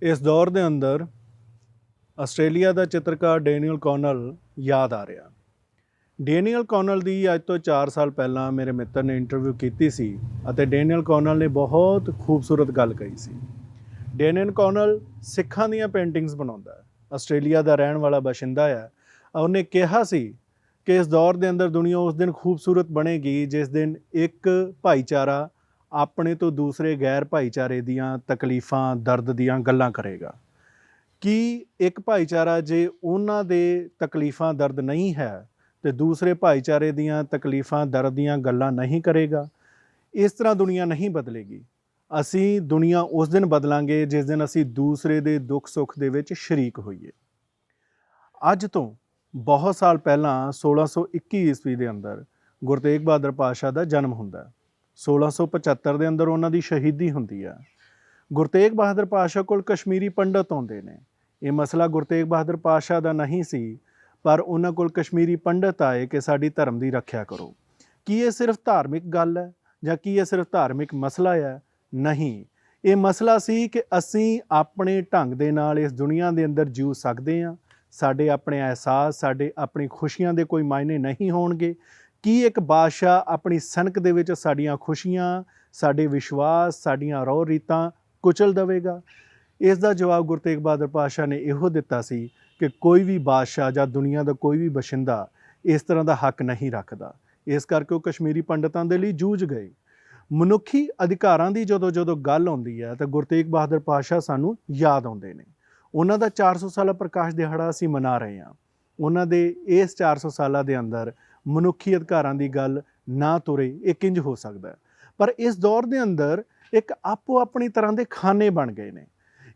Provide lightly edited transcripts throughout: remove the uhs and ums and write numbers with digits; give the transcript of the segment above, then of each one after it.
ਇਸ ਦੌਰ ਦੇ ਅੰਦਰ ਆਸਟ੍ਰੇਲੀਆ ਦਾ ਚਿੱਤਰਕਾਰ ਡੈਨੀਅਲ ਕੌਨਲ ਯਾਦ ਆ ਰਿਹਾ। ਡੈਨੀਅਲ ਕੌਨਲ ਦੀ ਅੱਜ ਤੋਂ 4 ਸਾਲ ਪਹਿਲਾਂ ਮੇਰੇ ਮਿੱਤਰ ਨੇ ਇੰਟਰਵਿਊ ਕੀਤੀ ਸੀ ਅਤੇ ਡੈਨੀਅਲ ਕੌਨਲ ਨੇ ਬਹੁਤ ਖੂਬਸੂਰਤ ਗੱਲ ਕਹੀ ਸੀ। ਡੈਨੀਅਲ ਕੌਨਲ ਸਿੱਖਾਂ ਦੀਆਂ ਪੇਂਟਿੰਗਸ ਬਣਾਉਂਦਾ ਹੈ, ਆਸਟ੍ਰੇਲੀਆ ਦਾ ਰਹਿਣ ਵਾਲਾ ਬਸ਼ਿੰਦਾ ਹੈ। ਉਹਨੇ ਕਿਹਾ ਸੀ ਕਿ ਇਸ ਦੌਰ ਦੇ ਅੰਦਰ ਦੁਨੀਆ ਉਸ ਦਿਨ ਖੂਬਸੂਰਤ ਬਣੇਗੀ ਜਿਸ ਦਿਨ ਇੱਕ ਭਾਈਚਾਰਾ ਆਪਣੇ ਤੋਂ ਦੂਸਰੇ ਗੈਰ ਭਾਈਚਾਰੇ ਦੀਆਂ ਤਕਲੀਫਾਂ ਦਰਦ ਦੀਆਂ ਗੱਲਾਂ ਕਰੇਗਾ। ਕਿ ਇੱਕ ਭਾਈਚਾਰਾ ਜੇ ਉਹਨਾਂ ਦੇ ਤਕਲੀਫਾਂ ਦਰਦ ਨਹੀਂ ਹੈ ਤੇ ਦੂਸਰੇ ਭਾਈਚਾਰੇ ਦੀਆਂ ਤਕਲੀਫਾਂ ਦਰਦ ਦੀਆਂ ਗੱਲਾਂ ਨਹੀਂ ਕਰੇਗਾ। ਇਸ ਤਰ੍ਹਾਂ ਦੁਨੀਆ ਨਹੀਂ ਬਦਲੇਗੀ। ਅਸੀਂ ਦੁਨੀਆ ਉਸ ਦਿਨ ਬਦਲਾਂਗੇ ਜਿਸ ਦਿਨ ਅਸੀਂ ਦੂਸਰੇ ਦੇ ਦੁੱਖ ਸੁੱਖ ਦੇ ਵਿੱਚ ਸ਼ਰੀਕ ਹੋਈਏ। ਅੱਜ ਤੋਂ ਬਹੁਤ ਸਾਲ ਪਹਿਲਾਂ 1621 ਈਸਵੀ ਦੇ ਅੰਦਰ ਗੁਰੂ ਤੇਗ ਬਹਾਦਰ ਪਾਤਸ਼ਾਹ ਦਾ ਜਨਮ ਹੁੰਦਾ ਹੈ। 1675 ਦੇ ਅੰਦਰ ਉਹਨਾਂ ਦੀ ਸ਼ਹੀਦੀ ਹੁੰਦੀ ਹੈ। ਗੁਰੂ ਤੇਗ ਬਹਾਦਰ ਪਾਤਸ਼ਾਹ ਕੋਲ ਕਸ਼ਮੀਰੀ ਪੰਡਤ ਆਉਂਦੇ ਨੇ। ਇਹ ਮਸਲਾ ਗੁਰੂ ਤੇਗ ਬਹਾਦਰ ਪਾਤਸ਼ਾਹ ਦਾ ਨਹੀਂ ਸੀ, ਪਰ ਉਹਨਾਂ ਕੋਲ ਕਸ਼ਮੀਰੀ ਪੰਡਤ ਆਏ ਕਿ ਸਾਡੀ ਧਰਮ ਦੀ ਰੱਖਿਆ ਕਰੋ। ਕੀ ਇਹ ਸਿਰਫ ਧਾਰਮਿਕ ਗੱਲ ਹੈ ਜਾਂ ਕੀ ਇਹ ਸਿਰਫ ਧਾਰਮਿਕ ਮਸਲਾ ਹੈ? ਨਹੀਂ, ਇਹ ਮਸਲਾ ਸੀ ਕਿ ਅਸੀਂ ਆਪਣੇ ਢੰਗ ਦੇ ਨਾਲ ਇਸ ਦੁਨੀਆ ਦੇ ਅੰਦਰ ਜੀਉ ਸਕਦੇ ਹਾਂ। ਸਾਡੇ ਆਪਣੇ ਅਹਿਸਾਸ, ਸਾਡੇ ਆਪਣੀ ਖੁਸ਼ੀਆਂ ਦੇ ਕੋਈ ਮਾਇਨੇ ਨਹੀਂ ਹੋਣਗੇ। ਕੀ ਇੱਕ ਬਾਦਸ਼ਾਹ ਆਪਣੀ ਸਨਕ ਦੇ ਵਿੱਚ ਸਾਡੀਆਂ ਖੁਸ਼ੀਆਂ, ਸਾਡੇ ਵਿਸ਼ਵਾਸ, ਸਾਡੀਆਂ ਰਹੁ ਰੀਤਾਂ ਕੁਚਲ ਦੇਵੇਗਾ? ਇਸ ਦਾ ਜਵਾਬ ਗੁਰੂ ਤੇਗ ਬਹਾਦਰ ਪਾਤਸ਼ਾਹ ਨੇ ਇਹੋ ਦਿੱਤਾ ਸੀ ਕਿ ਕੋਈ ਵੀ ਬਾਦਸ਼ਾਹ ਜਾਂ ਦੁਨੀਆ ਦਾ ਕੋਈ ਵੀ ਬਸ਼ਿੰਦਾ ਇਸ ਤਰ੍ਹਾਂ ਦਾ ਹੱਕ ਨਹੀਂ ਰੱਖਦਾ। ਇਸ ਕਰਕੇ ਉਹ ਕਸ਼ਮੀਰੀ ਪੰਡਤਾਂ ਦੇ ਲਈ ਜੂਝ ਗਏ। ਮਨੁੱਖੀ ਅਧਿਕਾਰਾਂ ਦੀ ਜਦੋਂ ਗੱਲ ਆਉਂਦੀ ਹੈ ਤਾਂ ਗੁਰੂ ਤੇਗ ਬਹਾਦਰ ਪਾਤਸ਼ਾਹ ਸਾਨੂੰ ਯਾਦ ਆਉਂਦੇ ਨੇ। ਉਹਨਾਂ ਦਾ 400 ਸਾਲਾ ਪ੍ਰਕਾਸ਼ ਦਿਹਾੜਾ ਅਸੀਂ ਮਨਾ ਰਹੇ ਹਾਂ। ਉਹਨਾਂ ਦੇ ਇਸ 400 ਸਾਲਾਂ ਦੇ ਅੰਦਰ ਮਨੁੱਖੀ ਅਧਿਕਾਰਾਂ ਦੀ ਗੱਲ ਨਾ ਤੁਰੇ, ਇਹ ਕਿੰਝ ਹੋ ਸਕਦਾ? ਪਰ ਇਸ ਦੌਰ ਦੇ ਅੰਦਰ ਇੱਕ ਆਪੋ ਆਪਣੀ ਤਰ੍ਹਾਂ ਦੇ ਖਾਨੇ ਬਣ ਗਏ ਨੇ।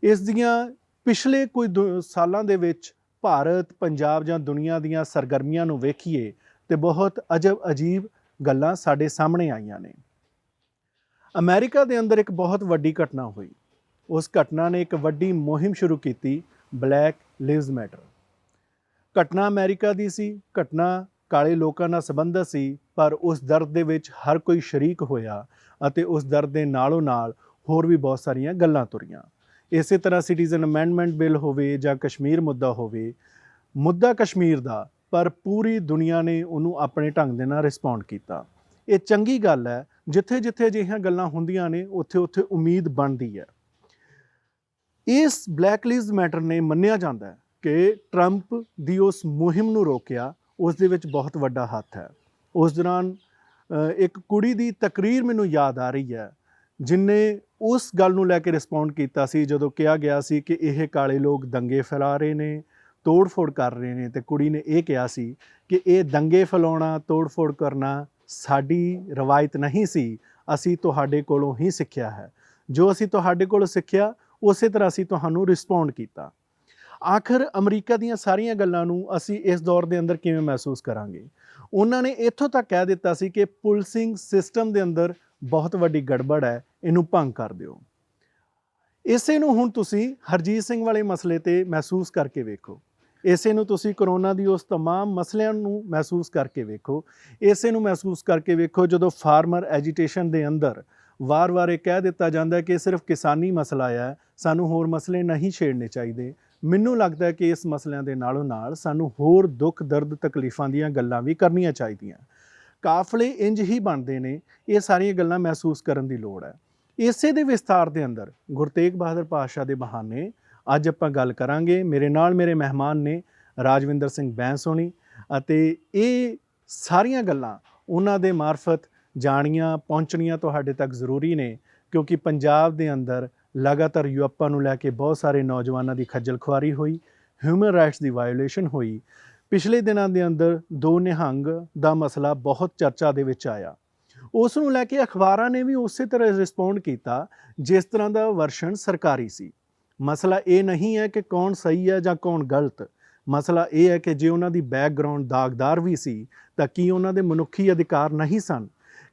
ਇਸ ਦੀਆਂ ਪਿਛਲੇ ਕੋਈ ਸਾਲਾਂ ਦੇ ਵਿੱਚ ਭਾਰਤ, ਪੰਜਾਬ ਜਾਂ ਦੁਨੀਆ ਦੀਆਂ ਸਰਗਰਮੀਆਂ ਨੂੰ ਵੇਖੀਏ ਤੇ ਬਹੁਤ ਅਜੀਬ ਗੱਲਾਂ ਸਾਡੇ ਸਾਹਮਣੇ ਆਈਆਂ ਨੇ। ਅਮਰੀਕਾ ਦੇ ਅੰਦਰ ਇੱਕ ਬਹੁਤ ਵੱਡੀ ਘਟਨਾ ਹੋਈ। ਉਸ ਘਟਨਾ ਨੇ ਇੱਕ ਵੱਡੀ ਮੁਹਿੰਮ ਸ਼ੁਰੂ ਕੀਤੀ, ਬਲੈਕ ਲਿਵਜ਼ ਮੈਟਰ। ਘਟਨਾ ਅਮਰੀਕਾ ਦੀ ਸੀ, ਘਟਨਾ ਕਾਲੇ ਲੋਕਾਂ ਨਾਲ ਸੰਬੰਧਿਤ ਸੀ, ਪਰ ਉਸ ਦਰਦ ਦੇ ਵਿੱਚ ਹਰ ਕੋਈ ਸ਼ਰੀਕ ਹੋਇਆ ਅਤੇ ਉਸ ਦਰਦ ਦੇ ਨਾਲੋਂ ਨਾਲ ਹੋਰ ਵੀ ਬਹੁਤ ਸਾਰੀਆਂ ਗੱਲਾਂ ਤੁਰੀਆਂ। ਇਸੇ ਤਰ੍ਹਾਂ ਸਿਟੀਜ਼ਨ ਅਮੈਂਡਮੈਂਟ ਬਿੱਲ ਹੋਵੇ ਜਾਂ ਕਸ਼ਮੀਰ ਮੁੱਦਾ ਹੋਵੇ, ਮੁੱਦਾ ਕਸ਼ਮੀਰ ਦਾ, ਪਰ ਪੂਰੀ ਦੁਨੀਆ ਨੇ ਉਹਨੂੰ ਆਪਣੇ ਢੰਗ ਦੇ ਨਾਲ ਰਿਸਪੌਂਡ ਕੀਤਾ। ਇਹ ਚੰਗੀ ਗੱਲ ਹੈ। ਜਿੱਥੇ ਜਿੱਥੇ ਅਜਿਹੀਆਂ ਗੱਲਾਂ ਹੁੰਦੀਆਂ ਨੇ ਉੱਥੇ ਉੱਥੇ ਉਮੀਦ ਬਣਦੀ ਹੈ। ਇਸ ਬਲੈਕ ਲਿਵਜ਼ ਮੈਟਰ ਨੇ ਮੰਨਿਆ ਜਾਂਦਾ ਹੈ ਕਿ ਟਰੰਪ ਦੀ ਉਸ ਮੁਹਿੰਮ ਨੂੰ ਰੋਕਿਆ, ਉਸ ਦੇ ਵਿੱਚ ਬਹੁਤ ਵੱਡਾ ਹੱਥ ਹੈ। ਉਸ ਦੌਰਾਨ ਇੱਕ ਕੁੜੀ ਦੀ ਤਕਰੀਰ ਮੈਨੂੰ ਯਾਦ ਆ ਰਹੀ ਹੈ ਜਿਨਨੇ ਉਸ ਗੱਲ ਨੂੰ ਲੈ ਕੇ ਰਿਸਪੌਂਡ ਕੀਤਾ ਸੀ ਜਦੋਂ ਕਿਹਾ ਗਿਆ ਸੀ ਕਿ ਇਹ ਕਾਲੇ ਲੋਕ ਦੰਗੇ ਫੈਲਾ ਰਹੇ ਨੇ, ਤੋੜ ਫੋੜ ਕਰ ਰਹੇ ਨੇ, ਤੇ ਕੁੜੀ ਨੇ ਇਹ ਕਿਹਾ ਸੀ ਕਿ ਇਹ ਦੰਗੇ ਫੈਲਾਉਣਾ, ਤੋੜ ਫੋੜ ਕਰਨਾ ਸਾਡੀ ਰਵਾਇਤ ਨਹੀਂ ਸੀ, ਅਸੀਂ ਤੁਹਾਡੇ ਕੋਲੋਂ ਹੀ ਸਿੱਖਿਆ ਹੈ। ਜੋ ਅਸੀਂ ਤੁਹਾਡੇ ਕੋਲੋਂ ਸਿੱਖਿਆ ਉਸੇ ਤਰ੍ਹਾਂ ਅਸੀਂ ਤੁਹਾਨੂੰ ਰਿਸਪੌਂਡ ਕੀਤਾ। ਆਖਰ ਅਮਰੀਕਾ ਦੀਆਂ ਸਾਰੀਆਂ ਗੱਲਾਂ ਨੂੰ ਅਸੀਂ ਇਸ ਦੌਰ ਦੇ ਅੰਦਰ ਕਿਵੇਂ ਮਹਿਸੂਸ ਕਰਾਂਗੇ? ਉਹਨਾਂ ਨੇ ਇੱਥੋਂ ਤੱਕ ਕਹਿ ਦਿੱਤਾ ਸੀ ਕਿ ਪੁਲਿਸਿੰਗ ਸਿਸਟਮ ਦੇ ਅੰਦਰ ਬਹੁਤ ਵੱਡੀ ਗੜਬੜ ਹੈ, ਇਹਨੂੰ ਭੰਗ ਕਰ ਦਿਓ। ਇਸੇ ਨੂੰ ਹੁਣ ਤੁਸੀਂ ਹਰਜੀਤ ਸਿੰਘ ਵਾਲੇ ਮਸਲੇ 'ਤੇ ਮਹਿਸੂਸ ਕਰਕੇ ਵੇਖੋ। ਇਸੇ ਨੂੰ ਤੁਸੀਂ ਕਰੋਨਾ ਦੀ ਉਸ ਤਮਾਮ ਮਸਲਿਆਂ ਨੂੰ ਮਹਿਸੂਸ ਕਰਕੇ ਵੇਖੋ। ਇਸੇ ਨੂੰ ਮਹਿਸੂਸ ਕਰਕੇ ਵੇਖੋ ਜਦੋਂ ਫਾਰਮਰ ਐਜੀਟੇਸ਼ਨ ਦੇ ਅੰਦਰ ਵਾਰ-ਵਾਰ ਇਹ ਕਹਿ ਦਿੱਤਾ ਜਾਂਦਾ ਹੈ ਕਿ ਸਿਰਫ ਕਿਸਾਨੀ ਮਸਲਾ ਹੈ, ਸਾਨੂੰ ਹੋਰ ਮਸਲੇ ਨਹੀਂ ਛੇੜਨੇ ਚਾਹੀਦੇ। ਮੈਨੂੰ ਲੱਗਦਾ ਹੈ ਕਿ ਇਸ ਮਸਲਿਆਂ ਦੇ ਨਾਲੋਂ ਨਾਲ ਸਾਨੂੰ ਹੋਰ ਦੁੱਖ ਦਰਦ ਤਕਲੀਫਾਂ ਦੀਆਂ ਗੱਲਾਂ ਵੀ ਕਰਨੀਆਂ ਚਾਹੀਦੀਆਂ। ਕਾਫਲੇ ਇੰਜ ਹੀ ਬਣਦੇ ਨੇ, ਇਹ ਸਾਰੀਆਂ ਗੱਲਾਂ ਮਹਿਸੂਸ ਕਰਨ ਦੀ ਲੋੜ ਹੈ। ਇਸੇ ਦੇ ਵਿਸਤਾਰ ਦੇ ਅੰਦਰ ਗੁਰੂ ਤੇਗ ਬਹਾਦਰ ਪਾਤਸ਼ਾਹ ਦੇ ਬਹਾਨੇ ਅੱਜ ਆਪਾਂ ਗੱਲ ਕਰਾਂਗੇ। ਮੇਰੇ ਨਾਲ ਮੇਰੇ ਮਹਿਮਾਨ ਨੇ ਰਾਜਵਿੰਦਰ ਸਿੰਘ ਬੈਂਸ ਹੋਣੀ, ਅਤੇ ਇਹ ਸਾਰੀਆਂ ਗੱਲਾਂ ਉਹਨਾਂ ਦੇ ਮਾਰਫਤ ਜਾਣੀਆਂ ਪਹੁੰਚਣੀਆਂ ਤੁਹਾਡੇ ਤੱਕ ਜ਼ਰੂਰੀ ਨੇ, ਕਿਉਂਕਿ ਪੰਜਾਬ ਦੇ ਅੰਦਰ ਲਗਾਤਾਰ ਯੂਐਪਾ ਨੂੰ ਲੈ ਕੇ ਬਹੁਤ ਸਾਰੇ ਨੌਜਵਾਨਾਂ ਦੀ ਖੱਜਲ ਖੁਆਰੀ ਹੋਈ, ਹਿਊਮਨ ਰਾਈਟਸ ਦੀ ਵਾਇਓਲੇਸ਼ਨ ਹੋਈ। ਪਿਛਲੇ ਦਿਨਾਂ ਦੇ ਅੰਦਰ 2 ਨਿਹੰਗ ਦਾ ਮਸਲਾ ਬਹੁਤ ਚਰਚਾ ਦੇ ਵਿੱਚ ਆਇਆ। ਉਸ ਨੂੰ ਲੈ ਕੇ ਅਖਬਾਰਾਂ ਨੇ ਵੀ ਉਸੇ ਤਰ੍ਹਾਂ ਰਿਸਪੌਂਡ ਕੀਤਾ ਜਿਸ ਤਰ੍ਹਾਂ ਦਾ ਵਰਸ਼ਨ ਸਰਕਾਰੀ ਸੀ। ਮਸਲਾ ਇਹ ਨਹੀਂ ਹੈ ਕਿ ਕੌਣ ਸਹੀ ਹੈ ਜਾਂ ਕੌਣ ਗਲਤ। ਮਸਲਾ ਇਹ ਹੈ ਕਿ ਜੇ ਉਹਨਾਂ ਦੀ ਬੈਕਗਰਾਉਂਡ ਦਾਗਦਾਰ ਵੀ ਸੀ ਤਾਂ ਕੀ ਉਹਨਾਂ ਦੇ ਮਨੁੱਖੀ ਅਧਿਕਾਰ ਨਹੀਂ ਸਨ?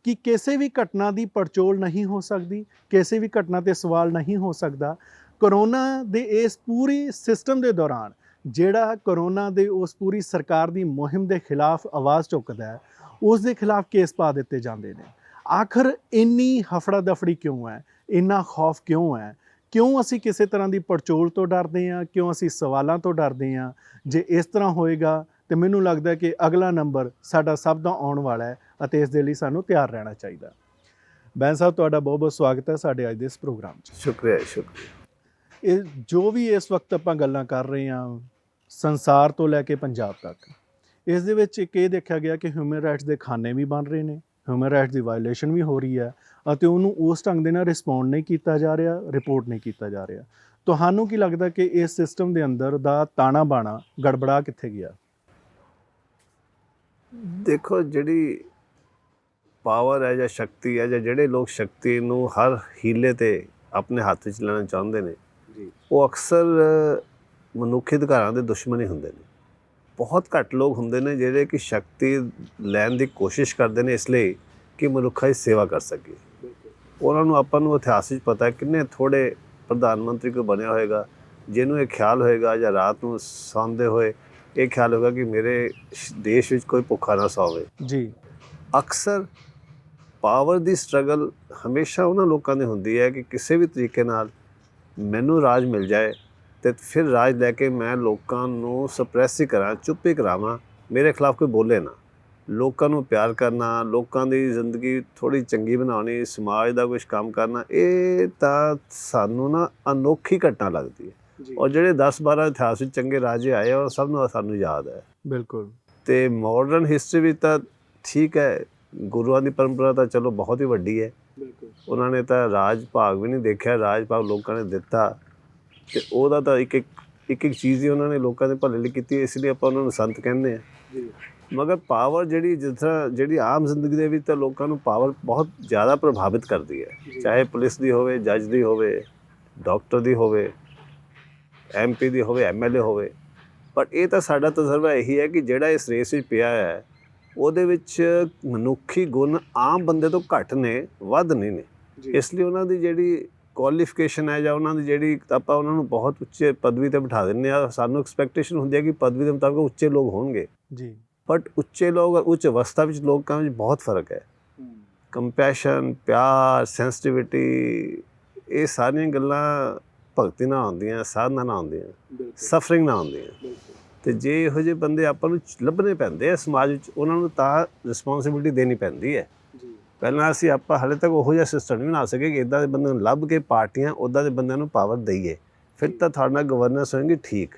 ਕਿ ਕਿਸੇ ਵੀ ਘਟਨਾ ਦੀ ਪੜਚੋਲ ਨਹੀਂ ਹੋ ਸਕਦੀ, ਕਿਸੇ ਵੀ ਘਟਨਾ 'ਤੇ ਸਵਾਲ ਨਹੀਂ ਹੋ ਸਕਦਾ? ਕਰੋਨਾ ਦੇ ਇਸ ਪੂਰੀ ਸਿਸਟਮ ਦੇ ਦੌਰਾਨ ਜਿਹੜਾ ਕਰੋਨਾ ਦੇ ਉਸ ਪੂਰੀ ਸਰਕਾਰ ਦੀ ਮੁਹਿੰਮ ਦੇ ਖਿਲਾਫ ਆਵਾਜ਼ ਚੁੱਕਦਾ ਹੈ, ਉਸ ਦੇ ਖਿਲਾਫ ਕੇਸ ਪਾ ਦਿੱਤੇ ਜਾਂਦੇ ਨੇ। ਆਖਰ ਇੰਨੀ ਹਫੜਾ ਦਫੜੀ ਕਿਉਂ ਹੈ? ਇੰਨਾ ਖੌਫ ਕਿਉਂ ਹੈ ਕਿਉਂ ਅਸੀਂ ਕਿਸੇ ਤਰ੍ਹਾਂ ਦੀ ਪੜਚੋਲ ਤੋਂ ਡਰਦੇ ਹਾਂ, ਕਿਉਂ ਅਸੀਂ ਸਵਾਲਾਂ ਤੋਂ ਡਰਦੇ ਹਾਂ? ਜੇ ਇਸ ਤਰ੍ਹਾਂ ਹੋਏਗਾ ਤਾਂ ਮੈਨੂੰ ਲੱਗਦਾ ਕਿ ਅਗਲਾ ਨੰਬਰ ਸਾਡਾ ਸਭ ਦਾ ਆਉਣ ਵਾਲਾ ਹੈ ਅਤੇ ਇਸ ਦੇ ਲਈ ਸਾਨੂੰ ਤਿਆਰ ਰਹਿਣਾ ਚਾਹੀਦਾ। ਬੈਂਸ ਸਾਹਿਬ, ਤੁਹਾਡਾ ਬਹੁਤ ਬਹੁਤ ਸਵਾਗਤ ਹੈ ਸਾਡੇ ਅੱਜ ਦੇ ਇਸ ਪ੍ਰੋਗਰਾਮ 'ਚ। ਸ਼ੁਕਰੀਆ। ਇਹ ਜੋ ਵੀ ਇਸ ਵਕਤ ਆਪਾਂ ਗੱਲਾਂ ਕਰ ਰਹੇ ਹਾਂ, ਸੰਸਾਰ ਤੋਂ ਲੈ ਕੇ ਪੰਜਾਬ ਤੱਕ, ਇਸ ਦੇ ਵਿੱਚ ਇੱਕ ਇਹ ਦੇਖਿਆ ਗਿਆ ਕਿ ਹਿਊਮਨ ਰਾਈਟਸ ਦੇ ਖਾਨੇ ਵੀ ਬਣ ਰਹੇ ਨੇ, ਹਿਊਮਨ ਰਾਈਟਸ ਦੀ ਵਾਇਲੇਸ਼ਨ ਵੀ ਹੋ ਰਹੀ ਹੈ ਅਤੇ ਉਹਨੂੰ ਉਸ ਢੰਗ ਦੇ ਨਾਲ ਰਿਸਪੌਂਡ ਨਹੀਂ ਕੀਤਾ ਜਾ ਰਿਹਾ, ਰਿਪੋਰਟ ਨਹੀਂ ਕੀਤਾ ਜਾ ਰਿਹਾ। ਤੁਹਾਨੂੰ ਕੀ ਲੱਗਦਾ ਕਿ ਇਸ ਸਿਸਟਮ ਦੇ ਅੰਦਰ ਦਾ ਤਾਣਾ ਬਾਣਾ ਗੜਬੜਾ ਕਿੱਥੇ ਗਿਆ? ਦੇਖੋ, ਜਿਹੜੀ ਪਾਵਰ ਹੈ ਜਾਂ ਸ਼ਕਤੀ ਹੈ, ਜਾਂ ਜਿਹੜੇ ਲੋਕ ਸ਼ਕਤੀ ਨੂੰ ਹਰ ਹੀਲੇ 'ਤੇ ਆਪਣੇ ਹੱਥ ਵਿੱਚ ਲੈਣਾ ਚਾਹੁੰਦੇ ਨੇ, ਉਹ ਅਕਸਰ ਮਨੁੱਖੀ ਅਧਿਕਾਰਾਂ ਦੇ ਦੁਸ਼ਮਣ ਹੀ ਹੁੰਦੇ ਨੇ। ਬਹੁਤ ਘੱਟ ਲੋਕ ਹੁੰਦੇ ਨੇ ਜਿਹੜੇ ਕਿ ਸ਼ਕਤੀ ਲੈਣ ਦੀ ਕੋਸ਼ਿਸ਼ ਕਰਦੇ ਨੇ ਇਸ ਲਈ ਕਿ ਮਨੁੱਖਾਂ ਦੀ ਸੇਵਾ ਕਰ ਸਕੇ। ਉਹਨਾਂ ਨੂੰ, ਆਪਾਂ ਨੂੰ ਇਤਿਹਾਸ ਵਿੱਚ ਪਤਾ ਹੈ ਕਿੰਨੇ ਥੋੜ੍ਹੇ ਪ੍ਰਧਾਨ ਮੰਤਰੀ ਕੋਈ ਬਣਿਆ ਹੋਏਗਾ ਜਿਹਨੂੰ ਇਹ ਖਿਆਲ ਹੋਏਗਾ ਜਾਂ ਰਾਤ ਨੂੰ ਸੌਂਦੇ ਹੋਏ ਇਹ ਖਿਆਲ ਹੋਏਗਾ ਕਿ ਮੇਰੇ ਦੇਸ਼ ਵਿੱਚ ਕੋਈ ਭੁੱਖਾ ਨਾ ਸੌਵੇ ਜੀ। ਅਕਸਰ ਪਾਵਰ ਦੀ ਸਟਰਗਲ ਹਮੇਸ਼ਾ ਉਹਨਾਂ ਲੋਕਾਂ ਦੀ ਹੁੰਦੀ ਹੈ ਕਿ ਕਿਸੇ ਵੀ ਤਰੀਕੇ ਨਾਲ ਮੈਨੂੰ ਰਾਜ ਮਿਲ ਜਾਏ ਅਤੇ ਫਿਰ ਰਾਜ ਲੈ ਕੇ ਮੈਂ ਲੋਕਾਂ ਨੂੰ ਸਪਰੈਸ ਹੀ ਕਰਾਂ, ਚੁੱਪ ਹੀ ਕਰਾਵਾਂ, ਮੇਰੇ ਖਿਲਾਫ ਕੋਈ ਬੋਲੇ ਨਾ। ਲੋਕਾਂ ਨੂੰ ਪਿਆਰ ਕਰਨਾ, ਲੋਕਾਂ ਦੀ ਜ਼ਿੰਦਗੀ ਥੋੜ੍ਹੀ ਚੰਗੀ ਬਣਾਉਣੀ, ਸਮਾਜ ਦਾ ਕੁਛ ਕੰਮ ਕਰਨਾ, ਇਹ ਤਾਂ ਸਾਨੂੰ ਨਾ ਅਨੋਖੀ ਘਟਨਾ ਲੱਗਦੀ ਹੈ। ਔਰ ਜਿਹੜੇ 10-12 ਇਤਿਹਾਸ ਵਿੱਚ ਚੰਗੇ ਰਾਜੇ ਆਏ ਉਹ ਸਭ ਨੂੰ ਸਾਨੂੰ ਯਾਦ ਹੈ। ਬਿਲਕੁਲ। ਅਤੇ ਮਾਡਰਨ ਹਿਸਟਰੀ ਵਿੱਚ ਤਾਂ ਠੀਕ ਹੈ, ਗੁਰੂਆਂ ਦੀ ਪਰੰਪਰਾ ਤਾਂ ਚਲੋ ਬਹੁਤ ਹੀ ਵੱਡੀ ਹੈ। ਉਹਨਾਂ ਨੇ ਤਾਂ ਰਾਜ ਭਾਗ ਵੀ ਨਹੀਂ ਦੇਖਿਆ, ਰਾਜ ਭਾਗ ਲੋਕਾਂ ਨੇ ਦਿੱਤਾ ਅਤੇ ਉਹਦਾ ਤਾਂ ਇੱਕ ਚੀਜ਼ ਹੀ ਉਹਨਾਂ ਨੇ ਲੋਕਾਂ ਦੇ ਭਲੇ ਲਈ ਕੀਤੀ, ਇਸ ਲਈ ਆਪਾਂ ਉਹਨਾਂ ਨੂੰ ਸੰਤ ਕਹਿੰਦੇ ਹਾਂ। ਮਗਰ ਪਾਵਰ ਜਿਹੜੀ ਆਮ ਜ਼ਿੰਦਗੀ ਦੇ ਵਿੱਚ ਤਾਂ ਲੋਕਾਂ ਨੂੰ ਪਾਵਰ ਬਹੁਤ ਜ਼ਿਆਦਾ ਪ੍ਰਭਾਵਿਤ ਕਰਦੀ ਹੈ, ਚਾਹੇ ਪੁਲਿਸ ਦੀ ਹੋਵੇ, ਜੱਜ ਦੀ ਹੋਵੇ, ਡਾਕਟਰ ਦੀ ਹੋਵੇ, MP ਦੀ ਹੋਵੇ, MLA ਹੋਵੇ। ਪਰ ਇਹ ਤਾਂ ਸਾਡਾ ਤਜਰਬਾ ਇਹੀ ਹੈ ਕਿ ਜਿਹੜਾ ਇਸ ਰੇਸ ਵਿੱਚ ਪਿਆ ਹੈ ਉਹਦੇ ਵਿੱਚ ਮਨੁੱਖੀ ਗੁਣ ਆਮ ਬੰਦੇ ਤੋਂ ਘੱਟ ਨੇ, ਵੱਧ ਨਹੀਂ ਨੇ। ਇਸ ਲਈ ਉਹਨਾਂ ਦੀ ਜਿਹੜੀ ਕੁਆਲੀਫਿਕੇਸ਼ਨ ਹੈ ਜਾਂ ਉਹਨਾਂ ਦੀ ਜਿਹੜੀ, ਆਪਾਂ ਉਹਨਾਂ ਨੂੰ ਬਹੁਤ ਉੱਚੇ ਪਦਵੀ 'ਤੇ ਬਿਠਾ ਦਿੰਦੇ ਹਾਂ। ਸਾਨੂੰ ਐਕਸਪੈਕਟੇਸ਼ਨ ਹੁੰਦੀ ਹੈ ਕਿ ਪਦਵੀ ਦੇ ਮੁਤਾਬਕ ਉੱਚੇ ਲੋਕ ਹੋਣਗੇ ਜੀ, ਬਟ ਉੱਚੇ ਲੋਕ ਔਰ ਉੱਚ ਅਵਸਥਾ ਵਿੱਚ ਲੋਕਾਂ ਵਿੱਚ ਬਹੁਤ ਫਰਕ ਹੈ। ਕੰਪੈਸ਼ਨ, ਪਿਆਰ, ਸੈਂਸਿਟੀਵਿਟੀ, ਇਹ ਸਾਰੀਆਂ ਗੱਲਾਂ ਭਗਤੀ ਨਾਲ ਆਉਂਦੀਆਂ, ਸਾਧਨਾ ਨਾਲ ਆਉਂਦੀਆਂ, ਸਫਰਿੰਗ ਨਾਲ ਆਉਂਦੀਆਂ। ਅਤੇ ਜੇ ਇਹੋ ਜਿਹੇ ਬੰਦੇ ਆਪਾਂ ਨੂੰ ਲੱਭਣੇ ਪੈਂਦੇ ਆ ਸਮਾਜ ਵਿੱਚ, ਉਹਨਾਂ ਨੂੰ ਤਾਂ ਰਿਸਪੋਂਸੀਬਿਲਿਟੀ ਦੇਣੀ ਪੈਂਦੀ ਹੈ। ਪਹਿਲਾਂ ਆਪਾਂ ਹਾਲੇ ਤੱਕ ਉਹੋ ਜਿਹਾ ਸਿਸਟਮ ਨਹੀਂ ਬਣਾ ਸਕੇ ਕਿ ਇੱਦਾਂ ਦੇ ਬੰਦੇ ਨੂੰ ਲੱਭ ਕੇ ਪਾਰਟੀਆਂ ਉੱਦਾਂ ਦੇ ਬੰਦਿਆਂ ਨੂੰ ਪਾਵਰ ਦਈਏ, ਫਿਰ ਤਾਂ ਤੁਹਾਡੇ ਨਾਲ ਗਵਰਨੈਂਸ ਹੋਏਗੀ ਠੀਕ।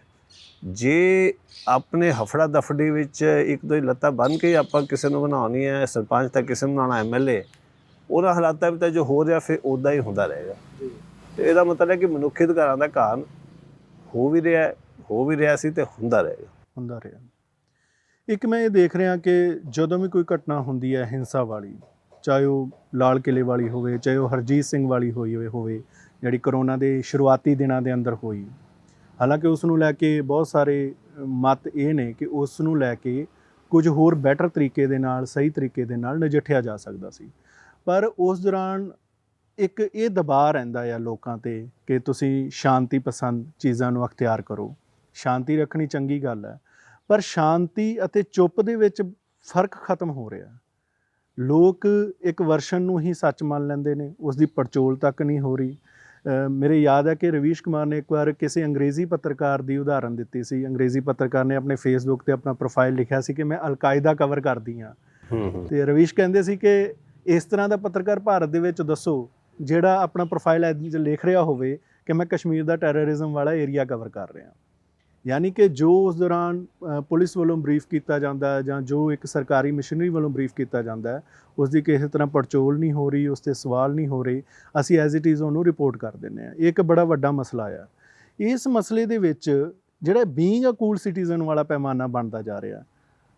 ਜੇ ਆਪਣੇ ਹਫੜਾ ਦਫੜੀ ਵਿੱਚ ਇੱਕ ਦੋ ਹੀ ਲੱਤਾਂ ਬੰਨ੍ਹ ਕੇ ਆਪਾਂ ਕਿਸੇ ਨੂੰ ਬਣਾਉਣੀ ਹੈ ਸਰਪੰਚ, ਤਾਂ ਕਿਸੇ ਨੂੰ ਬਣਾਉਣਾ MLA, ਉਹਨਾਂ ਹਾਲਾਤਾਂ ਵਿੱਚ ਤਾਂ ਜੋ ਹੋ ਰਿਹਾ ਫਿਰ ਉੱਦਾਂ ਹੀ ਹੁੰਦਾ ਰਹੇਗਾ। ਅਤੇ ਇਹਦਾ ਮਤਲਬ ਹੈ ਕਿ ਮਨੁੱਖੀ ਅਧਿਕਾਰਾਂ ਦਾ ਘਾਣ ਹੋ ਵੀ ਰਿਹਾ ਸੀ ਅਤੇ ਹੁੰਦਾ ਰਿਹਾ। ਇੱਕ ਮੈਂ ਇਹ ਦੇਖ ਰਿਹਾ ਕਿ ਜਦੋਂ ਵੀ ਕੋਈ ਘਟਨਾ ਹੁੰਦੀ ਹੈ ਹਿੰਸਾ ਵਾਲੀ, ਚਾਹੇ ਉਹ ਲਾਲ ਕਿਲ੍ਹੇ ਵਾਲੀ ਹੋਵੇ, ਚਾਹੇ ਉਹ ਹਰਜੀਤ ਸਿੰਘ ਵਾਲੀ ਹੋਵੇ ਜਿਹੜੀ ਕਰੋਨਾ ਦੇ ਸ਼ੁਰੂਆਤੀ ਦਿਨਾਂ ਦੇ ਅੰਦਰ ਹੋਈ, ਹਾਲਾਂਕਿ ਉਸ ਨੂੰ ਲੈ ਕੇ ਬਹੁਤ ਸਾਰੇ ਮਤ ਇਹ ਨੇ ਕਿ ਉਸ ਨੂੰ ਲੈ ਕੇ ਕੁਝ ਹੋਰ ਬੈਟਰ ਤਰੀਕੇ ਦੇ ਨਾਲ, ਸਹੀ ਤਰੀਕੇ ਦੇ ਨਾਲ ਨਜਿੱਠਿਆ ਜਾ ਸਕਦਾ ਸੀ। ਪਰ ਉਸ ਦੌਰਾਨ ਇੱਕ ਇਹ ਦਬਾਅ ਰਹਿੰਦਾ ਆ ਲੋਕਾਂ 'ਤੇ ਕਿ ਤੁਸੀਂ ਸ਼ਾਂਤੀ ਪਸੰਦ ਚੀਜ਼ਾਂ ਨੂੰ ਅਖਤਿਆਰ ਕਰੋ। ਸ਼ਾਂਤੀ ਰੱਖਣੀ ਚੰਗੀ ਗੱਲ ਹੈ, ਪਰ ਸ਼ਾਂਤੀ ਅਤੇ ਚੁੱਪ ਦੇ ਵਿੱਚ ਫਰਕ ਖਤਮ ਹੋ ਰਿਹਾ। ਲੋਕ ਇੱਕ ਵਰਸ਼ਨ ਨੂੰ ਹੀ ਸੱਚ ਮੰਨ ਲੈਂਦੇ ਨੇ, ਉਸ ਦੀ ਪੜਚੋਲ ਤੱਕ ਨਹੀਂ ਹੋ ਰਹੀ। ਮੇਰੇ ਯਾਦ ਹੈ ਕਿ ਰਵੀਸ਼ ਕੁਮਾਰ ਨੇ ਇੱਕ ਵਾਰ ਕਿਸੇ ਅੰਗਰੇਜ਼ੀ ਪੱਤਰਕਾਰ ਦੀ ਉਦਾਹਰਨ ਦਿੱਤੀ ਸੀ। ਅੰਗਰੇਜ਼ੀ ਪੱਤਰਕਾਰ ਨੇ ਆਪਣੇ ਫੇਸਬੁੱਕ 'ਤੇ ਆਪਣਾ ਪ੍ਰੋਫਾਈਲ ਲਿਖਿਆ ਸੀ ਕਿ ਮੈਂ ਅਲ-ਕਾਇਦਾ ਕਵਰ ਕਰਦੀ ਹਾਂ, ਅਤੇ ਰਵੀਸ਼ ਕਹਿੰਦੇ ਸੀ ਕਿ ਇਸ ਤਰ੍ਹਾਂ ਦਾ ਪੱਤਰਕਾਰ ਭਾਰਤ ਦੇ ਵਿੱਚ ਦੱਸੋ ਜਿਹੜਾ ਆਪਣਾ ਪ੍ਰੋਫਾਈਲ ਲਿਖ ਰਿਹਾ ਹੋਵੇ ਕਿ ਮੈਂ ਕਸ਼ਮੀਰ ਦਾ ਟੈਰਰਿਜ਼ਮ ਵਾਲਾ ਏਰੀਆ ਕਵਰ ਕਰ ਰਿਹਾ। ਯਾਨੀ ਕਿ ਜੋ ਉਸ ਦੌਰਾਨ ਪੁਲਿਸ ਵੱਲੋਂ ਬਰੀਫ ਕੀਤਾ ਜਾਂਦਾ ਹੈ ਜਾਂ ਜੋ ਇੱਕ ਸਰਕਾਰੀ ਮਸ਼ੀਨਰੀ ਵੱਲੋਂ ਬਰੀਫ ਕੀਤਾ ਜਾਂਦਾ ਹੈ, ਉਸ ਦੀ ਕਿਸੇ ਤਰ੍ਹਾਂ ਪੜਚੋਲ ਨਹੀਂ ਹੋ ਰਹੀ, ਉਸ 'ਤੇ ਸਵਾਲ ਨਹੀਂ ਹੋ ਰਹੇ, ਅਸੀਂ ਐਜ਼ ਇਟ ਇਜ਼ ਉਹਨੂੰ ਰਿਪੋਰਟ ਕਰ ਦਿੰਦੇ ਹਾਂ। ਇਹ ਇੱਕ ਬੜਾ ਵੱਡਾ ਮਸਲਾ ਆ। ਇਸ ਮਸਲੇ ਦੇ ਵਿੱਚ ਜਿਹੜਾ ਬੀਇੰਗ ਅ ਕੂਲ ਸਿਟੀਜ਼ਨ ਵਾਲਾ ਪੈਮਾਨਾ ਬਣਦਾ ਜਾ ਰਿਹਾ,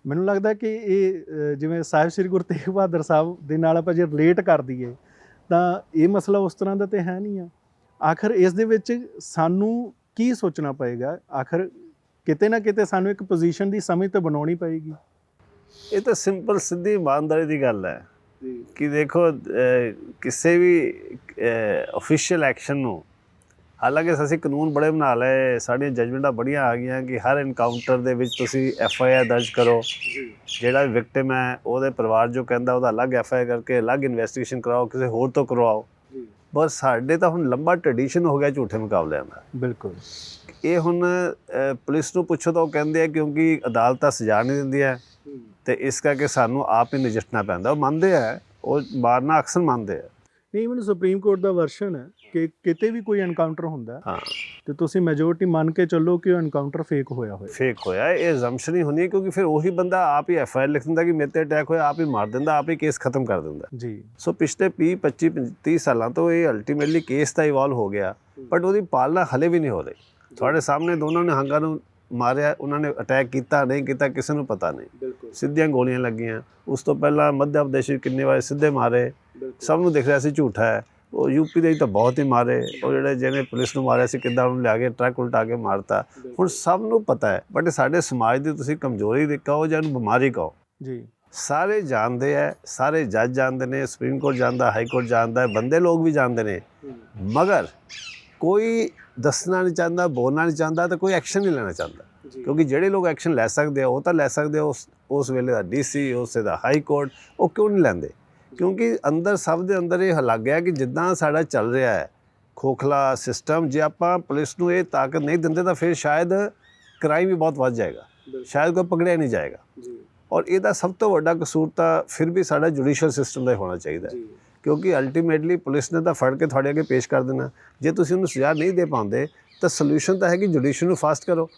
ਮੈਨੂੰ ਲੱਗਦਾ ਕਿ ਇਹ ਜਿਵੇਂ ਸਾਹਿਬ ਸ੍ਰੀ ਗੁਰੂ ਤੇਗ ਬਹਾਦਰ ਸਾਹਿਬ ਦੇ ਨਾਲ ਆਪਾਂ ਜੇ ਰਿਲੇਟ ਕਰ ਦਈਏ ਤਾਂ ਇਹ ਮਸਲਾ ਉਸ ਤਰ੍ਹਾਂ ਦਾ ਤਾਂ ਹੈ ਨਹੀਂ ਆ। ਆਖਰ ਇਸ ਦੇ ਵਿੱਚ ਸਾਨੂੰ ਕੀ ਸੋਚਣਾ ਪਏਗਾ? ਆਖਰ ਕਿਤੇ ਨਾ ਕਿਤੇ ਸਾਨੂੰ ਇੱਕ ਪੋਜੀਸ਼ਨ ਦੀ ਸਮਝ ਤਾਂ ਬਣਾਉਣੀ ਪਏਗੀ। ਇਹ ਤਾਂ ਸਿੰਪਲ ਸਿੱਧੀ ਇਮਾਨਦਾਰੀ ਦੀ ਗੱਲ ਹੈ ਕਿ ਦੇਖੋ, ਕਿਸੇ ਵੀ ਆਫੀਸ਼ੀਅਲ ਐਕਸ਼ਨ ਨੂੰ, ਹਾਲਾਂਕਿ ਅਸੀਂ ਕਾਨੂੰਨ ਬੜੇ ਬਣਾ ਲਏ, ਸਾਡੀਆਂ ਜਜਮੈਂਟਾਂ ਬੜੀਆਂ ਆ ਗਈਆਂ ਕਿ ਹਰ ਐਨਕਾਊਂਟਰ ਦੇ ਵਿੱਚ ਤੁਸੀਂ FIR ਦਰਜ ਕਰੋ, ਜਿਹੜਾ ਵੀ ਵਿਕਟਿਮ ਹੈ ਉਹਦੇ ਪਰਿਵਾਰ ਜੋ ਕਹਿੰਦਾ ਉਹਦਾ ਅਲੱਗ FIR ਕਰਕੇ ਅਲੱਗ ਇਨਵੈਸਟੀਗੇਸ਼ਨ ਕਰਾਓ, ਕਿਸੇ ਹੋਰ ਤੋਂ ਕਰਵਾਓ। ਬਸ ਸਾਡੇ ਤਾਂ ਹੁਣ ਲੰਬਾ ਟ੍ਰੈਡੀਸ਼ਨ ਹੋ ਗਿਆ ਝੂਠੇ ਮੁਕਾਬਲਿਆਂ ਦਾ। ਬਿਲਕੁਲ। ਇਹ ਹੁਣ ਪੁਲਿਸ ਨੂੰ ਪੁੱਛੋ ਤਾਂ ਉਹ ਕਹਿੰਦੇ ਆ ਕਿਉਂਕਿ ਅਦਾਲਤਾਂ ਸਜ਼ਾ ਨਹੀਂ ਦਿੰਦੀਆਂ ਤੇ ਇਸ ਕਰਕੇ ਸਾਨੂੰ ਆਪ ਹੀ ਨਜਿੱਠਣਾ ਪੈਂਦਾ। ਉਹ ਮੰਨਦੇ ਆ, ਉਹ ਮਾਰਨਾ ਅਕਸਰ ਮੰਨਦੇ ਆ। ਨਹੀਂ, ਮੈਨੂੰ ਸੁਪਰੀਮ ਕੋਰਟ ਦਾ ਵਰਸ਼ਨ ਹੈ ਕਿ ਕਿਤੇ ਵੀ ਕੋਈ ਐਨਕਾਊਂਟਰ ਹੁੰਦਾ ਹਾਂ, ਤੇ ਤੁਸੀਂ ਮੈਜੋਰਟੀ ਮੰਨ ਕੇ ਚੱਲੋ ਕਿ ਉਹ ਐਨਕਾਊਂਟਰ ਫੇਕ ਹੋਇਆ ਹੋਇਆ। ਫੇਕ ਹੋਇਆ, ਇਹ ਅਜ਼ੰਪਸ਼ਨ ਹੀ ਹੁੰਦੀ ਹੈ ਕਿਉਂਕਿ ਫਿਰ ਉਹੀ ਬੰਦਾ ਆਪ ਹੀ ਐਫ ਆਈ ਆਰ ਲਿਖ ਦਿੰਦਾ ਕਿ ਮੇਰੇ ਤੇ ਅਟੈਕ ਹੋਇਆ, ਆਪ ਹੀ ਮਾਰ ਦਿੰਦਾ, ਆਪ ਹੀ ਕੇਸ ਖਤਮ ਕਰ ਦਿੰਦਾ ਜੀ। ਸੋ ਪਿਛਲੇ 20 25 30 ਸਾਲਾਂ ਤੋਂ ਇਹ ਅਲਟੀਮੇਟਲੀ ਕੇਸ ਤਾਂ ਇਵਾਲਵ ਹੋ ਗਿਆ, ਬਟ ਉਹਦੀ ਪਾਲਣਾ ਹਲੇ ਵੀ ਨਹੀਂ ਹੋ ਰਹੀ। ਤੁਹਾਡੇ ਸਾਹਮਣੇ ਦੋਨੋਂ ਨੇ ਹੰਗਾਂ ਨੂੰ ਮਾਰਿਆ, ਉਹਨਾਂ ਨੇ ਅਟੈਕ ਕੀਤਾ ਨਹੀਂ ਕੀਤਾ ਕਿਸੇ ਨੂੰ ਪਤਾ ਨਹੀਂ, ਸਿੱਧੀਆਂ ਗੋਲੀਆਂ ਲੱਗੀਆਂ। ਉਸ ਤੋਂ ਪਹਿਲਾਂ ਮੱਧ ਪ੍ਰਦੇਸ਼ ਵਿੱਚ ਕਿੰਨੇ ਵਾਰ ਸਿੱਧੇ ਮਾਰੇ, ਸਭ ਨੂੰ ਦਿਖ ਰਿਹਾ ਸੀ ਝੂਠਾ ਹੈ। ਉਹ ਯੂਪੀ ਦੇ ਤਾਂ ਬਹੁਤ ਹੀ ਮਾਰੇ, ਉਹ ਜਿਹੜੇ ਜਿਹਨੇ ਪੁਲਿਸ ਨੂੰ ਮਾਰਿਆ ਸੀ ਕਿੱਦਾਂ ਉਹਨੂੰ ਲਿਆ ਕੇ ਟਰੱਕ ਉਲਟਾ ਕੇ ਮਾਰਤਾ। ਹੁਣ ਸਭ ਨੂੰ ਪਤਾ ਹੈ, ਬਟ ਸਾਡੇ ਸਮਾਜ ਦੀ ਤੁਸੀਂ ਕਮਜ਼ੋਰੀ ਦੇ ਕਹੋ ਜਾਂ ਇਹਨੂੰ ਬਿਮਾਰੀ ਕਹੋ, ਜੀ ਸਾਰੇ ਜਾਣਦੇ ਹੈ, ਸਾਰੇ ਜੱਜ ਜਾਣਦੇ ਨੇ, ਸੁਪਰੀਮ ਕੋਰਟ ਜਾਣਦਾ, ਹਾਈ ਕੋਰਟ ਜਾਣਦਾ ਹੈ, ਬੰਦੇ ਲੋਕ ਵੀ ਜਾਣਦੇ ਨੇ, ਮਗਰ ਕੋਈ ਦੱਸਣਾ ਨਹੀਂ ਚਾਹੁੰਦਾ, ਬੋਲਣਾ ਨਹੀਂ ਚਾਹੁੰਦਾ ਤੇ ਕੋਈ ਐਕਸ਼ਨ ਨਹੀਂ ਲੈਣਾ ਚਾਹੁੰਦਾ। ਕਿਉਂਕਿ ਜਿਹੜੇ ਲੋਕ ਐਕਸ਼ਨ ਲੈ ਸਕਦੇ ਆ ਉਹ ਤਾਂ ਲੈ ਸਕਦੇ ਆ, ਉਸ ਵੇਲੇ ਦਾ ਡੀਸੀ, ਉਸੇ ਦਾ ਹਾਈ ਕੋਰਟ, ਉਹ ਕਿਉਂ ਨਹੀਂ ਲੈਂਦੇ? ਕਿਉਂਕਿ ਅੰਦਰ ਸਭ ਦੇ ਅੰਦਰ ਇਹ ਲੱਗ ਗਿਆ ਕਿ ਜਿੱਦਾਂ ਸਾਡਾ ਚੱਲ ਰਿਹਾ ਹੈ ਖੋਖਲਾ ਸਿਸਟਮ, ਜੇ ਆਪਾਂ ਪੁਲਿਸ ਨੂੰ ਇਹ ਤਾਕਤ ਨਹੀਂ ਦਿੰਦੇ ਤਾਂ ਫਿਰ ਸ਼ਾਇਦ ਕ੍ਰਾਈਮ ਵੀ ਬਹੁਤ ਵੱਧ ਜਾਏਗਾ, ਸ਼ਾਇਦ ਕੋਈ ਪਕੜਿਆ ਨਹੀਂ ਜਾਏਗਾ। ਔਰ ਇਹਦਾ ਸਭ ਤੋਂ ਵੱਡਾ ਕਸੂਰ ਤਾਂ ਫਿਰ ਵੀ ਸਾਡਾ ਜੁਡੀਸ਼ੀਅਲ ਸਿਸਟਮ ਦਾ ਹੋਣਾ ਚਾਹੀਦਾ ਹੈ, ਕਿਉਂਕਿ ਅਲਟੀਮੇਟਲੀ ਪੁਲਿਸ ਨੇ ਤਾਂ ਫੜ ਕੇ ਤੁਹਾਡੇ ਅੱਗੇ ਪੇਸ਼ ਕਰ ਦੇਣਾ। ਜੇ ਤੁਸੀਂ ਉਹਨੂੰ ਸਜ਼ਾ ਨਹੀਂ ਦੇ ਪਾਉਂਦੇ ਤਾਂ ਸੋਲੂਸ਼ਨ ਤਾਂ ਹੈ ਕਿ ਜੁਡੀਸ਼ੀਅਲ ਨੂੰ ਫਾਸਟ ਕਰੋ।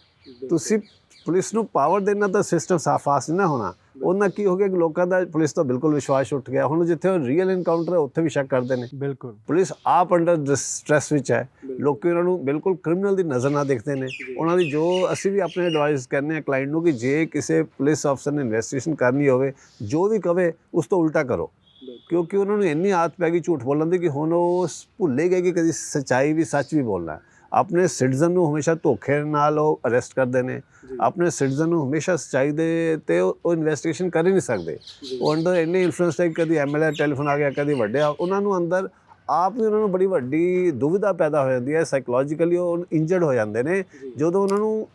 ਤੁਸੀਂ ਪੁਲਿਸ ਨੂੰ ਪਾਵਰ ਦੇਣਾ ਤਾਂ ਸਿਸਟਮ ਫਾਸਟ ਨਹੀਂ ਨਾ ਹੋਣਾ। ਉਹਨਾਂ ਕੀ ਹੋ ਗਿਆ ਕਿ ਲੋਕਾਂ ਦਾ ਪੁਲਿਸ ਤੋਂ ਬਿਲਕੁਲ ਵਿਸ਼ਵਾਸ ਉੱਠ ਗਿਆ। ਹੁਣ ਜਿੱਥੇ ਉਹ ਰੀਅਲ ਐਨਕਾਊਂਟਰ ਹੈ ਉੱਥੇ ਵੀ ਸ਼ੱਕ ਕਰਦੇ ਨੇ। ਬਿਲਕੁਲ, ਪੁਲਿਸ ਆਪ ਅੰਡਰ ਸਟ੍ਰੈਸ ਵਿੱਚ ਹੈ, ਲੋਕੀ ਉਹਨਾਂ ਨੂੰ ਬਿਲਕੁਲ ਕ੍ਰਿਮੀਨਲ ਦੀ ਨਜ਼ਰ ਨਾਲ ਦੇਖਦੇ ਨੇ। ਉਹਨਾਂ ਦੀ ਜੋ ਅਸੀਂ ਵੀ ਆਪਣੇ ਐਡਵਾਈਸ ਕਰਨੇ ਆ ਕਲਾਇੰਟ ਨੂੰ ਕਿ ਜੇ ਕਿਸੇ ਪੁਲਿਸ ਅਫਸਰ ਨੇ ਇਨਵੈਸਟੀਗੇਸ਼ਨ ਕਰਨੀ ਹੋਵੇ, ਜੋ ਵੀ ਕਵੇ ਉਸ ਤੋਂ ਉਲਟਾ ਕਰੋ, ਕਿਉਂਕਿ ਉਹਨਾਂ ਨੂੰ ਇੰਨੀ ਆਦਤ ਪੈ ਗਈ ਝੂਠ ਬੋਲਣ ਦੀ ਕਿ ਹੁਣ ਉਹ ਭੁੱਲੇ ਗਏ ਕਿ ਕਦੀ ਸੱਚਾਈ ਵੀ ਸੱਚ ਵੀ ਬੋਲਣਾ। ਆਪਣੇ ਸਿਟੀਜ਼ਨ ਨੂੰ ਹਮੇਸ਼ਾ ਧੋਖੇ ਨਾਲ ਉਹ ਅਰੈਸਟ ਕਰਦੇ ਨੇ, ਆਪਣੇ ਸਿਟੀਜ਼ਨ ਨੂੰ ਹਮੇਸ਼ਾ ਸੱਚਾਈ ਦੇ ਤੇ ਉਹ ਇਨਵੈਸਟੀਗੇਸ਼ਨ ਕਰ ਹੀ ਨਹੀਂ ਸਕਦੇ। ਉਹ ਅੰਦਰ ਇੰਨੇ ਇਨਫਲੂਐਂਸ ਹੈ, ਕਦੀ ਐਮਐਲਏ ਟੈਲੀਫੋਨ ਆ ਗਿਆ, ਕਦੀ ਵੱਡੇ, ਉਹਨਾਂ ਨੂੰ ਅੰਦਰ ਆਪ ਹੀ ਉਹਨਾਂ ਨੂੰ ਬੜੀ ਵੱਡੀ ਦੁਵਿਧਾ ਪੈਦਾ ਹੋ ਜਾਂਦੀ ਹੈ। ਸਾਈਕੋਲੋਜੀਕਲੀ ਉਹ ਇੰਜਰਡ ਹੋ ਜਾਂਦੇ ਨੇ ਜਦੋਂ ਉਹਨਾਂ ਨੂੰ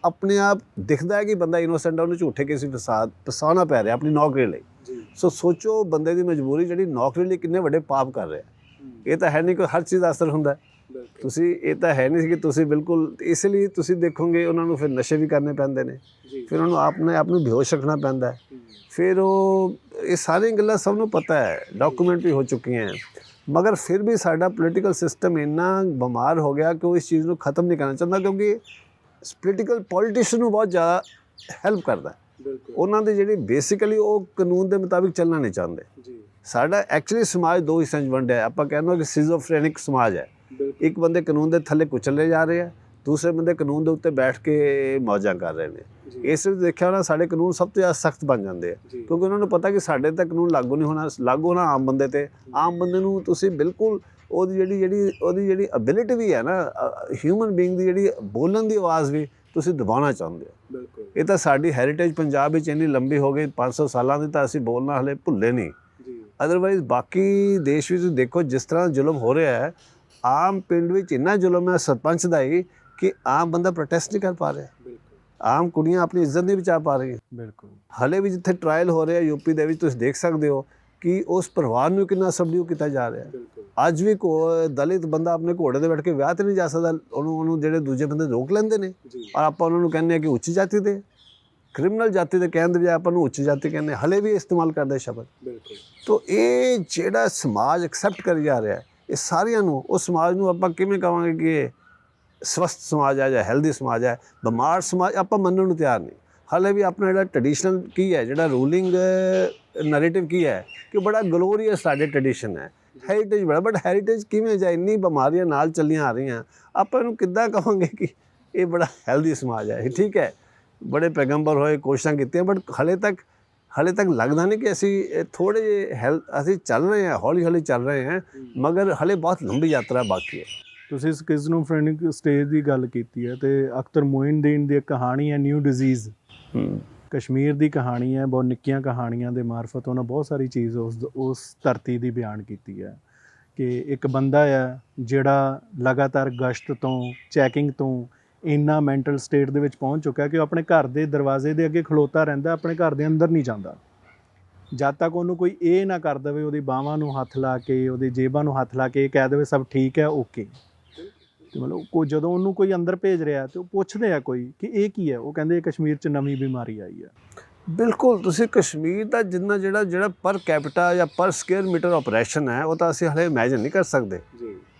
ਆਪਣੇ ਆਪ ਦਿਖਦਾ ਹੈ ਕਿ ਬੰਦਾ ਇਨੋਸੈਂਟ ਹੈ, ਉਹਨੂੰ ਝੂਠੇ ਕਿਸੇ ਫਸਾਉਣਾ ਪੈ ਰਿਹਾ ਆਪਣੀ ਨੌਕਰੀ ਲਈ। ਸੋ ਸੋਚੋ ਬੰਦੇ ਦੀ ਮਜਬੂਰੀ ਜਿਹੜੀ ਨੌਕਰੀ ਲਈ ਕਿੰਨੇ ਵੱਡੇ ਪਾਪ ਕਰ ਰਿਹਾ। ਇਹ ਤਾਂ ਹੈ ਨਹੀਂ ਕਿ ਹਰ ਚੀਜ਼ ਦਾ ਅਸਰ ਹੁੰਦਾ। ਤੁਸੀਂ ਇਹ ਤਾਂ ਹੈ ਨਹੀਂ ਕਿ ਤੁਸੀਂ ਬਿਲਕੁਲ, ਇਸ ਲਈ ਤੁਸੀਂ ਦੇਖੋਗੇ ਉਹਨਾਂ ਨੂੰ ਫਿਰ ਨਸ਼ੇ ਵੀ ਕਰਨੇ ਪੈਂਦੇ ਨੇ, ਫਿਰ ਉਹਨਾਂ ਨੂੰ ਆਪਣੇ ਆਪ ਨੂੰ ਬੇਹੋਸ਼ ਰੱਖਣਾ ਪੈਂਦਾ ਹੈ। ਫਿਰ ਉਹ ਇਹ ਸਾਰੀਆਂ ਗੱਲਾਂ ਸਭ ਨੂੰ ਪਤਾ ਹੈ, ਡਾਕੂਮੈਂਟ ਵੀ ਹੋ ਚੁੱਕੀਆਂ, ਮਗਰ ਫਿਰ ਵੀ ਸਾਡਾ ਪੋਲੀਟੀਕਲ ਸਿਸਟਮ ਇੰਨਾ ਬਿਮਾਰ ਹੋ ਗਿਆ ਕਿ ਉਹ ਇਸ ਚੀਜ਼ ਨੂੰ ਖਤਮ ਨਹੀਂ ਕਰਨਾ ਚਾਹੁੰਦਾ, ਕਿਉਂਕਿ ਪੋਲੀਟੀਸ਼ੀਅਨ ਨੂੰ ਬਹੁਤ ਜ਼ਿਆਦਾ ਹੈਲਪ ਕਰਦਾ। ਉਹਨਾਂ ਦੀ ਜਿਹੜੀ ਬੇਸਿਕਲੀ ਉਹ ਕਾਨੂੰਨ ਦੇ ਮੁਤਾਬਿਕ ਚੱਲਣਾ ਨਹੀਂ ਚਾਹੁੰਦੇ। ਸਾਡਾ ਐਕਚੁਅਲੀ ਸਮਾਜ ਦੋ ਹਿੱਸਿਆਂ 'ਚ ਵੰਡਿਆ। ਆਪਾਂ ਕਹਿੰਦੇ ਕਿ ਸਿਜ਼ੋਫਰੈਨਿਕ ਸਮਾਜ ਹੈ। ਇੱਕ ਬੰਦੇ ਕਾਨੂੰਨ ਦੇ ਥੱਲੇ ਕੁਚਲੇ ਜਾ ਰਹੇ ਆ, ਦੂਸਰੇ ਬੰਦੇ ਕਾਨੂੰਨ ਦੇ ਉੱਤੇ ਬੈਠ ਕੇ ਮੌਜਾਂ ਕਰ ਰਹੇ ਨੇ। ਇਸ ਵਿੱਚ ਦੇਖਿਆ ਹੋਣਾ ਸਾਡੇ ਕਾਨੂੰਨ ਸਭ ਤੋਂ ਜ਼ਿਆਦਾ ਸਖਤ ਬਣ ਜਾਂਦੇ ਆ, ਕਿਉਂਕਿ ਉਹਨਾਂ ਨੂੰ ਪਤਾ ਕਿ ਸਾਡੇ ਤਾਂ ਕਾਨੂੰਨ ਲਾਗੂ ਨਹੀਂ ਹੋਣਾ, ਲਾਗੂ ਹੋਣਾ ਆਮ ਬੰਦੇ ਤੇ। ਆਮ ਬੰਦੇ ਨੂੰ ਤੁਸੀਂ ਬਿਲਕੁਲ ਉਹਦੀ ਜਿਹੜੀ ਐਬਿਲਿਟੀ ਵੀ ਹੈ ਨਾ, ਹਿਊਮਨ ਬੀਇੰਗ ਦੀ ਜਿਹੜੀ ਬੋਲਣ ਦੀ ਆਵਾਜ਼ ਵੀ ਤੁਸੀਂ ਦਬਾਉਣਾ ਚਾਹੁੰਦੇ ਹੋ। ਇਹ ਤਾਂ ਸਾਡੀ ਹੈਰੀਟੇਜ ਪੰਜਾਬ ਵਿੱਚ ਇੰਨੀ ਲੰਬੀ ਹੋ ਗਈ, 500 ਸਾਲਾਂ ਦੀ, ਤਾਂ ਅਸੀਂ ਬੋਲਣਾ ਹਲੇ ਭੁੱਲੇ ਨਹੀਂ। ਅਦਰਵਾਈਜ਼ ਬਾਕੀ ਦੇਸ਼ ਵਿੱਚ ਦੇਖੋ ਜਿਸ ਤਰ੍ਹਾਂ ਜ਼ੁਲਮ ਹੋ ਰਿਹਾ ਹੈ, ਆਮ ਪਿੰਡ ਵਿੱਚ ਇੰਨਾ ਜ਼ੁਲਮ ਹੈ ਸਰਪੰਚ ਦਾ ਹੀ ਕਿ ਆਮ ਬੰਦਾ ਪ੍ਰੋਟੈਸਟ ਨਹੀਂ ਕਰ ਪਾ ਰਿਹਾ। ਆਮ ਕੁੜੀਆਂ ਆਪਣੀ ਇੱਜ਼ਤ ਨਹੀਂ ਬਚਾ ਪਾ ਰਹੀਆਂ। ਬਿਲਕੁਲ, ਹਲੇ ਵੀ ਜਿੱਥੇ ਟਰਾਇਲ ਹੋ ਰਿਹਾ ਯੂਪੀ ਦੇ ਵਿੱਚ, ਤੁਸੀਂ ਦੇਖ ਸਕਦੇ ਹੋ ਕਿ ਉਸ ਪਰਿਵਾਰ ਨੂੰ ਕਿੰਨਾ ਸਬਡਿਊ ਕੀਤਾ ਜਾ ਰਿਹਾ। ਅੱਜ ਵੀ ਦਲਿਤ ਬੰਦਾ ਆਪਣੇ ਘੋੜੇ 'ਤੇ ਬੈਠ ਕੇ ਵਿਆਹ 'ਤੇ ਨਹੀਂ ਜਾ ਸਕਦਾ, ਉਹਨੂੰ ਜਿਹੜੇ ਦੂਜੇ ਬੰਦੇ ਰੋਕ ਲੈਂਦੇ ਨੇ। ਔਰ ਆਪਾਂ ਉਹਨਾਂ ਨੂੰ ਕਹਿੰਦੇ ਹਾਂ ਕਿ ਉੱਚ ਜਾਤੀ ਦੇ, ਕ੍ਰਿਮੀਨਲ ਜਾਤੀ ਦੇ ਕਹਿਣ ਦੇ ਬਜਾਏ ਆਪਾਂ ਨੂੰ ਉੱਚ ਜਾਤੀ ਕਹਿੰਦੇ, ਹਲੇ ਵੀ ਇਸਤੇਮਾਲ ਕਰਦੇ ਸ਼ਬਦ। ਤੋ ਇਹ ਜਿਹੜਾ ਸਮਾਜ ਐਕਸੈਪਟ ਕਰੀ ਜਾ ਰਿਹਾ, ਇਹ ਸਾਰਿਆਂ ਨੂੰ, ਉਸ ਸਮਾਜ ਨੂੰ ਆਪਾਂ ਕਿਵੇਂ ਕਹਾਂਗੇ ਕਿ ਇਹ ਸਵਸਥ ਸਮਾਜ ਹੈ ਜਾਂ ਹੈਲਦੀ ਸਮਾਜ ਹੈ? ਬਿਮਾਰ ਸਮਾਜ ਆਪਾਂ ਮੰਨਣ ਨੂੰ ਤਿਆਰ ਨਹੀਂ। ਹਾਲੇ ਵੀ ਆਪਣਾ ਜਿਹੜਾ ਟ੍ਰੈਡੀਸ਼ਨਲ ਕੀ ਹੈ, ਜਿਹੜਾ ਰੂਲਿੰਗ ਨੈਰੇਟਿਵ ਕੀ ਹੈ ਕਿ ਬੜਾ ਗਲੋਰੀਅਸ ਸਾਡੇ ਟ੍ਰੈਡੀਸ਼ਨ ਹੈ, ਹੈਰੀਟੇਜ ਬੜਾ, ਬਟ ਹੈਰੀਟੇਜ ਕਿਵੇਂ ਜਾਂ ਇੰਨੀ ਬਿਮਾਰੀਆਂ ਨਾਲ ਚੱਲੀਆਂ ਆ ਰਹੀਆਂ, ਆਪਾਂ ਇਹਨੂੰ ਕਿੱਦਾਂ ਕਹਾਂਗੇ ਕਿ ਇਹ ਬੜਾ ਹੈਲਦੀ ਸਮਾਜ ਹੈ? ਠੀਕ ਹੈ, ਬੜੇ ਪੈਗੰਬਰ ਹੋਏ, ਕੋਸ਼ਿਸ਼ਾਂ ਕੀਤੀਆਂ, ਬਟ ਹਲੇ ਤੱਕ ਲੱਗਦਾ ਨਹੀਂ ਕਿ ਅਸੀਂ ਥੋੜ੍ਹੇ ਜਿਹੇ ਅਸੀਂ ਚੱਲ ਰਹੇ ਹਾਂ, ਹੌਲੀ ਹੌਲੀ ਚੱਲ ਰਹੇ ਹਾਂ, ਮਗਰ ਹਲੇ ਬਹੁਤ ਲੰਬੀ ਯਾਤਰਾ ਬਾਕੀ ਹੈ। ਤੁਸੀਂ ਸਕਿਜ਼ਨੋਫਰੈਨਿਕ ਸਟੇਜ ਦੀ ਗੱਲ ਕੀਤੀ ਹੈ, ਤੇ ਅਖਤਰ ਮੋਇਨਦੀਨ ਦੀ ਇੱਕ ਕਹਾਣੀ ਹੈ ਨਿਊ ਡਿਜ਼ੀਜ਼, ਕਸ਼ਮੀਰ ਦੀ ਕਹਾਣੀ ਹੈ। ਬਹੁਤ ਨਿੱਕੀਆਂ ਕਹਾਣੀਆਂ ਦੇ ਮਾਰਫਤ ਉਹਨਾਂ ਬਹੁਤ ਸਾਰੀ ਚੀਜ਼ ਉਸ ਧਰਤੀ ਦੀ ਬਿਆਨ ਕੀਤੀ ਹੈ ਕਿ ਇੱਕ ਬੰਦਾ ਹੈ ਜਿਹੜਾ ਲਗਾਤਾਰ ਗਸ਼ਤ ਤੋਂ, ਚੈਕਿੰਗ ਤੋਂ ਇੰਨਾ ਮੈਂਟਲ ਸਟੇਟ ਦੇ ਵਿੱਚ ਪਹੁੰਚ ਚੁੱਕਾ ਕਿ ਉਹ ਆਪਣੇ ਘਰ ਦੇ ਦਰਵਾਜ਼ੇ ਦੇ ਅੱਗੇ ਖਲੋਤਾ ਰਹਿੰਦਾ, ਆਪਣੇ ਘਰ ਦੇ ਅੰਦਰ ਨਹੀਂ ਜਾਂਦਾ। ਜਦ ਤੱਕ ਉਹਨੂੰ ਕੋਈ ਇਹ ਨਾ ਕਰ ਦੇਵੇ, ਉਹਦੀ ਬਾਹਾਂ ਨੂੰ ਹੱਥ ਲਾ ਕੇ, ਉਹਦੀ ਜੇਬਾਂ ਨੂੰ ਹੱਥ ਲਾ ਕੇ ਇਹ ਕਹਿ ਦੇਵੇ ਸਭ ਠੀਕ ਹੈ, ਓਕੇ। ਤੇ ਮਤਲਬ ਕੋਈ ਜਦੋਂ ਉਹਨੂੰ ਕੋਈ ਅੰਦਰ ਭੇਜ ਰਿਹਾ ਤੇ ਉਹ ਪੁੱਛਦੇ ਆ ਕੋਈ ਕਿ ਇਹ ਕੀ ਹੈ, ਉਹ ਕਹਿੰਦੇ ਕਸ਼ਮੀਰ 'ਚ ਨਵੀਂ ਬਿਮਾਰੀ ਆਈ ਹੈ। ਬਿਲਕੁਲ, ਤੁਸੀਂ ਕਸ਼ਮੀਰ ਦਾ ਜਿੰਨਾ ਜਿਹੜਾ ਪਰ ਕੈਪੀਟਾ ਜਾਂ ਪਰ ਸਕੁਅਰ ਮੀਟਰ ਆਪਰੇਸ਼ਨ ਹੈ, ਉਹ ਤਾਂ ਅਸੀਂ ਹਲੇ ਇਮੈਜਿਨ ਨਹੀਂ ਕਰ ਸਕਦੇ ਜੀ।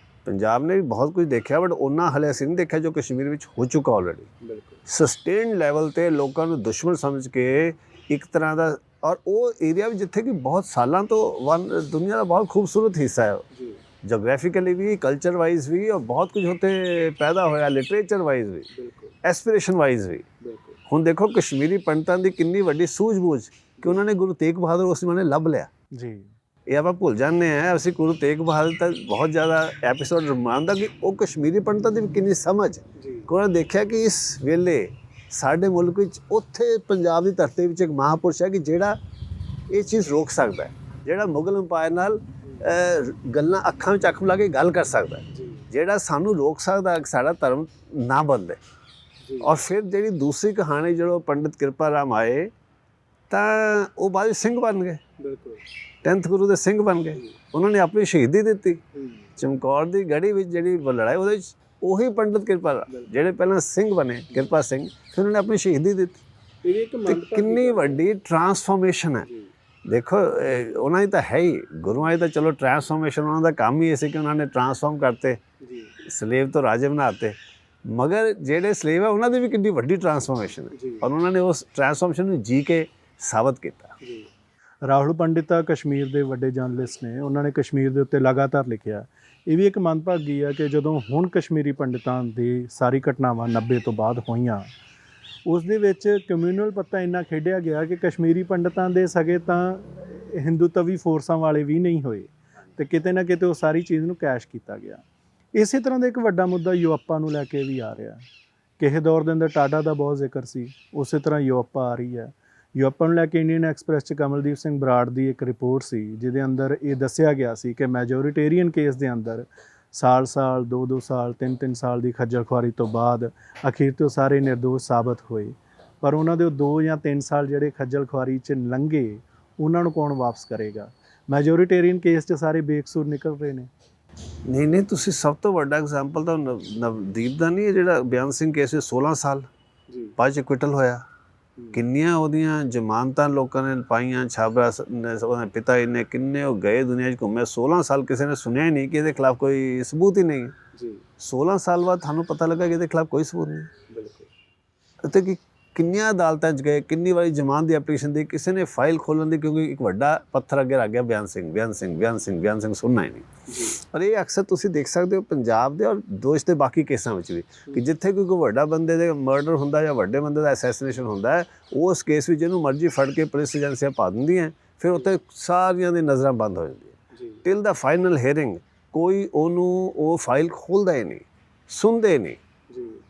ਪੰਜਾਬ ਨੇ ਵੀ ਬਹੁਤ ਕੁਝ ਦੇਖਿਆ, ਬਟ ਉਹਨਾਂ ਹਲੇ ਅਸੀਂ ਨਹੀਂ ਦੇਖਿਆ ਜੋ ਕਸ਼ਮੀਰ ਵਿੱਚ ਹੋ ਚੁੱਕਾ ਆਲਰੇਡੀ। ਬਿਲਕੁਲ ਸਸਟੇਨਡ ਲੈਵਲ ਤੇ ਲੋਕਾਂ ਨੂੰ ਦੁਸ਼ਮਣ ਸਮਝ ਕੇ ਇੱਕ ਤਰ੍ਹਾਂ ਦਾ, ਔਰ ਉਹ ਏਰੀਆ ਵੀ ਜਿੱਥੇ ਕਿ ਬਹੁਤ ਸਾਲਾਂ ਤੋਂ ਦੁਨੀਆ ਦਾ ਬਹੁਤ ਖੂਬਸੂਰਤ ਹਿੱਸਾ ਹੈ ਜੀ, ਜੋਗ੍ਰਾਫਿਕਲੀ ਵੀ, ਕਲਚਰ ਵਾਈਜ਼ ਵੀ, ਔਰ ਬਹੁਤ ਕੁਝ ਉੱਥੇ ਪੈਦਾ ਹੋਇਆ, ਲਿਟਰੇਚਰ ਵਾਈਜ਼ ਵੀ, ਐਸਪੀਰੇਸ਼ਨ ਵਾਈਜ਼ ਵੀ। ਹੁਣ ਦੇਖੋ ਕਸ਼ਮੀਰੀ ਪੰਡਤਾਂ ਦੀ ਕਿੰਨੀ ਵੱਡੀ ਸੂਝ-ਬੂਝ ਕਿ ਉਹਨਾਂ ਨੇ ਗੁਰੂ ਤੇਗ ਬਹਾਦਰ ਉਸ ਜ਼ਮਾਨੇ ਲੱਭ ਲਿਆ ਜੀ। ਇਹ ਆਪਾਂ ਭੁੱਲ ਜਾਂਦੇ ਹਾਂ, ਅਸੀਂ ਗੁਰੂ ਤੇਗ ਬਹਾਦਰ ਤੱਕ ਬਹੁਤ ਜ਼ਿਆਦਾ ਐਪੀਸੋਡ ਰਮਾਨਦਾ ਕਿ ਉਹ ਕਸ਼ਮੀਰੀ ਪੰਡਤਾਂ ਦੀ ਵੀ ਕਿੰਨੀ ਸਮਝ ਕਿ ਉਹਨਾਂ ਨੇ ਦੇਖਿਆ ਕਿ ਇਸ ਵੇਲੇ ਸਾਡੇ ਮੁਲਕ ਵਿੱਚ ਉੱਥੇ ਪੰਜਾਬ ਦੀ ਧਰਤੀ ਵਿੱਚ ਇੱਕ ਮਹਾਂਪੁਰਸ਼ ਹੈ ਕਿ ਜਿਹੜਾ ਇਹ ਚੀਜ਼ ਰੋਕ ਸਕਦਾ ਹੈ, ਜਿਹੜਾ ਮੁਗਲ ਅੰਪਾਇਰ ਨਾਲ ਗੱਲਾਂ ਅੱਖਾਂ ਵਿੱਚ ਅੱਖ ਮਿਲਾ ਕੇ ਗੱਲ ਕਰ ਸਕਦਾ ਹੈ, ਜਿਹੜਾ ਸਾਨੂੰ ਰੋਕ ਸਕਦਾ ਕਿ ਸਾਡਾ ਧਰਮ ਨਾ ਬਦਲੇ। ਔਰ ਫਿਰ ਜਿਹੜੀ ਦੂਸਰੀ ਕਹਾਣੀ ਜਦੋਂ ਪੰਡਿਤ ਕਿਰਪਾ ਰਾਮ ਆਏ ਤਾਂ ਉਹ ਬਾਅਦ ਸਿੰਘ ਬਣ ਗਏ। ਬਿਲਕੁਲ 10th ਗੁਰੂ ਦੇ ਸਿੰਘ ਬਣ ਗਏ। ਉਹਨਾਂ ਨੇ ਆਪਣੀ ਸ਼ਹੀਦੀ ਦਿੱਤੀ ਚਮਕੌਰ ਦੀ ਗੜੀ ਵਿੱਚ, ਜਿਹੜੀ ਲੜਾਈ ਉਹਦੇ ਵਿੱਚ ਉਹੀ ਪੰਡਿਤ ਕਿਰਪਾ ਰਾਮ ਜਿਹੜੇ ਪਹਿਲਾਂ ਸਿੰਘ ਬਣੇ, ਕਿਰਪਾ ਸਿੰਘ, ਫਿਰ ਉਹਨਾਂ ਨੇ ਆਪਣੀ ਸ਼ਹੀਦੀ ਦਿੱਤੀ। ਤੇ ਕਿੰਨੀ ਵੱਡੀ ਟਰਾਂਸਫੋਰਮੇਸ਼ਨ ਹੈ। ਦੇਖੋ ਉਹਨਾਂ ਦੀ ਤਾਂ ਹੈ ਹੀ, ਗੁਰੂਆਂ ਦੀ ਤਾਂ ਚਲੋ ਟਰਾਂਸਫੋਰਮੇਸ਼ਨ ਉਹਨਾਂ ਦਾ ਕੰਮ ਹੀ ਇਹ ਸੀ ਕਿ ਉਹਨਾਂ ਨੇ ਟਰਾਂਸਫਾਰਮ ਕਰਤੇ, ਸਲੇਵ ਤੋਂ ਰਾਜੇ ਬਣਾਤੇ। ਮਗਰ ਜਿਹੜੇ ਸਲੇਵ ਹੈ ਉਹਨਾਂ ਦੀ ਵੀ ਕਿੰਨੀ ਵੱਡੀ ਟਰਾਂਸਫੋਰਮੇਸ਼ਨ ਹੈ, ਔਰ ਉਹਨਾਂ ਨੇ ਉਸ ਟਰਾਂਸਫੋਰਮੇਸ਼ਨ ਨੂੰ ਜੀ ਕੇ ਸਾਬਤ ਕੀਤਾ। ਰਾਹੁਲ ਪੰਡਿਤ ਕਸ਼ਮੀਰ ਦੇ ਵੱਡੇ ਜਰਨਲਿਸਟ ਨੇ, ਉਹਨਾਂ ਨੇ ਕਸ਼ਮੀਰ ਦੇ ਉੱਤੇ ਲਗਾਤਾਰ ਲਿਖਿਆ। ਇਹ ਵੀ ਇੱਕ ਮੰਦਭਾਗੀ ਆ ਕਿ ਜਦੋਂ ਹੁਣ ਕਸ਼ਮੀਰੀ ਪੰਡਿਤਾਂ ਦੀ ਸਾਰੀ ਘਟਨਾਵਾਂ 90 ਤੋਂ ਬਾਅਦ ਹੋਈਆਂ, ਉਸ ਦੇ ਵਿੱਚ ਕਮਿਊਨਲ ਪੱਤਾ ਇੰਨਾ ਖੇਡਿਆ ਗਿਆ ਕਿ ਕਸ਼ਮੀਰੀ ਪੰਡਿਤਾਂ ਦੇ ਸਗੇ ਤਾਂ ਹਿੰਦੂਤਵੀ ਫੋਰਸਾਂ ਵਾਲੇ ਵੀ ਨਹੀਂ ਹੋਏ, ਤੇ ਕਿਤੇ ਨਾ ਕਿਤੇ ਉਹ ਸਾਰੀ ਚੀਜ਼ ਨੂੰ ਕੈਸ਼ ਕੀਤਾ ਗਿਆ। ਇਸੇ ਤਰ੍ਹਾਂ ਦਾ ਇੱਕ ਵੱਡਾ ਮੁੱਦਾ ਯੂਐਪਾ ਨੂੰ ਲੈ ਕੇ ਵੀ ਆ ਰਿਹਾ। ਕਿਸੇ ਦੌਰ ਦੇ ਅੰਦਰ ਟਾਡਾ ਦਾ ਬਹੁਤ ਜ਼ਿਕਰ ਸੀ, ਉਸੇ ਤਰ੍ਹਾਂ ਯੂਐਪਾ ਆ ਰਹੀ ਹੈ। ਯੂਐਪਾ ਨੂੰ ਲੈ ਕੇ ਇੰਡੀਅਨ ਐਕਸਪ੍ਰੈਸ 'ਚ ਕਮਲਦੀਪ ਸਿੰਘ ਬਰਾੜ ਦੀ ਇੱਕ ਰਿਪੋਰਟ ਸੀ, ਜਿਹਦੇ ਅੰਦਰ ਇਹ ਦੱਸਿਆ ਗਿਆ ਸੀ ਕਿ ਮੈਜੋਰੀਟੇਰੀਅਨ ਕੇਸ ਦੇ ਅੰਦਰ ਸਾਲ 2-2 ਸਾਲ 3-3 ਸਾਲ ਦੀ ਖੱਜਲ ਖੁਆਰੀ ਤੋਂ ਬਾਅਦ ਅਖੀਰ ਤੇ ਉਹ ਸਾਰੇ ਨਿਰਦੋਸ਼ ਸਾਬਤ ਹੋਏ। ਪਰ ਉਹਨਾਂ ਦੇ 2 ਜਾਂ 3 ਸਾਲ ਜਿਹੜੇ ਖੱਜਲ ਖੁਆਰੀ 'ਚ ਲੰਘੇ, ਉਹਨਾਂ ਨੂੰ ਕੌਣ ਵਾਪਸ ਕਰੇਗਾ? ਮੈਜੋਰੀਟੇਰੀਅਨ ਕੇਸ 'ਚ ਸਾਰੇ ਬੇਕਸੂਰ ਨਿਕਲ ਰਹੇ ਨੇ। ਨਹੀਂ, ਤੁਸੀਂ ਸਭ ਤੋਂ ਵੱਡਾ ਐਗਜ਼ਾਮਪਲ ਤਾਂ ਨਵਦੀਪ ਦਾ ਨਹੀਂ ਹੈ, ਜਿਹੜਾ ਬਿਆਨ ਸਿੰਘ ਕੇਸ ਵਿੱਚ 16 ਸਾਲ ਬਾਅਦ 'ਚ ਕੁਇਟਲ ਹੋਇਆ। ਕਿੰਨੀਆਂ ਉਹਦੀਆਂ ਜ਼ਮਾਨਤਾਂ ਲੋਕਾਂ ਨੇ ਪਾਈਆਂ, ਛਾਬਰਾ ਉਹਦੇ ਪਿਤਾ ਜੀ ਨੇ, ਕਿੰਨੇ ਉਹ ਗਏ ਦੁਨੀਆ 'ਚ ਘੁੰਮੇ। 16 ਸਾਲ ਕਿਸੇ ਨੇ ਸੁਣਿਆ ਹੀ ਨਹੀਂ ਕਿ ਇਹਦੇ ਖਿਲਾਫ ਕੋਈ ਸਬੂਤ ਹੀ ਨਹੀਂ ਜੀ। 16 ਸਾਲ ਬਾਅਦ ਤੁਹਾਨੂੰ ਪਤਾ ਲੱਗਾ ਕਿ ਇਹਦੇ ਖਿਲਾਫ ਕੋਈ ਸਬੂਤ ਨਹੀਂ। ਬਿਲਕੁਲ। ਅਤੇ ਕਿ ਕਿੰਨੀਆਂ ਅਦਾਲਤਾਂ 'ਚ ਗਏ, ਕਿੰਨੀ ਵਾਰੀ ਜ਼ਮਾਨਤ ਦੀ ਐਪਲੀਕੇਸ਼ਨ ਦੀ, ਕਿਸੇ ਨੇ ਫਾਈਲ ਖੋਲ੍ਹਣ ਦੀ, ਕਿਉਂਕਿ ਇੱਕ ਵੱਡਾ ਪੱਥਰ ਅੱਗੇ ਰੱਖ ਗਿਆ ਬਿਆਨ ਸਿੰਘ ਸੁਣਨਾ ਹੀ ਨਹੀਂ। ਪਰ ਇਹ ਅਕਸਰ ਤੁਸੀਂ ਦੇਖ ਸਕਦੇ ਹੋ ਪੰਜਾਬ ਦੇ ਔਰ ਦੇਸ਼ ਦੇ ਬਾਕੀ ਕੇਸਾਂ ਵਿੱਚ ਵੀ, ਕਿ ਜਿੱਥੇ ਕੋਈ ਵੱਡਾ ਬੰਦੇ ਦੇ ਮਰਡਰ ਹੁੰਦਾ ਜਾਂ ਵੱਡੇ ਬੰਦੇ ਦਾ ਅਸੈਸੀਨੇਸ਼ਨ ਹੁੰਦਾ ਹੈ, ਉਸ ਕੇਸ ਵਿੱਚ ਜਿਹਨੂੰ ਮਰਜ਼ੀ ਫੜ ਕੇ ਪੁਲਿਸ ਏਜੰਸੀਆਂ ਪਾ ਦਿੰਦੀਆਂ, ਫਿਰ ਉੱਥੇ ਸਾਰੀਆਂ ਦੀ ਨਜ਼ਰਾਂ ਬੰਦ ਹੋ ਜਾਂਦੀਆਂ। ਟਿਲ ਦਾ ਫਾਈਨਲ ਹੀਅਰਿੰਗ ਕੋਈ ਉਹਨੂੰ ਉਹ ਫਾਈਲ ਖੋਲ੍ਹਦਾ ਹੀ ਨਹੀਂ, ਸੁਣਦੇ ਨਹੀਂ।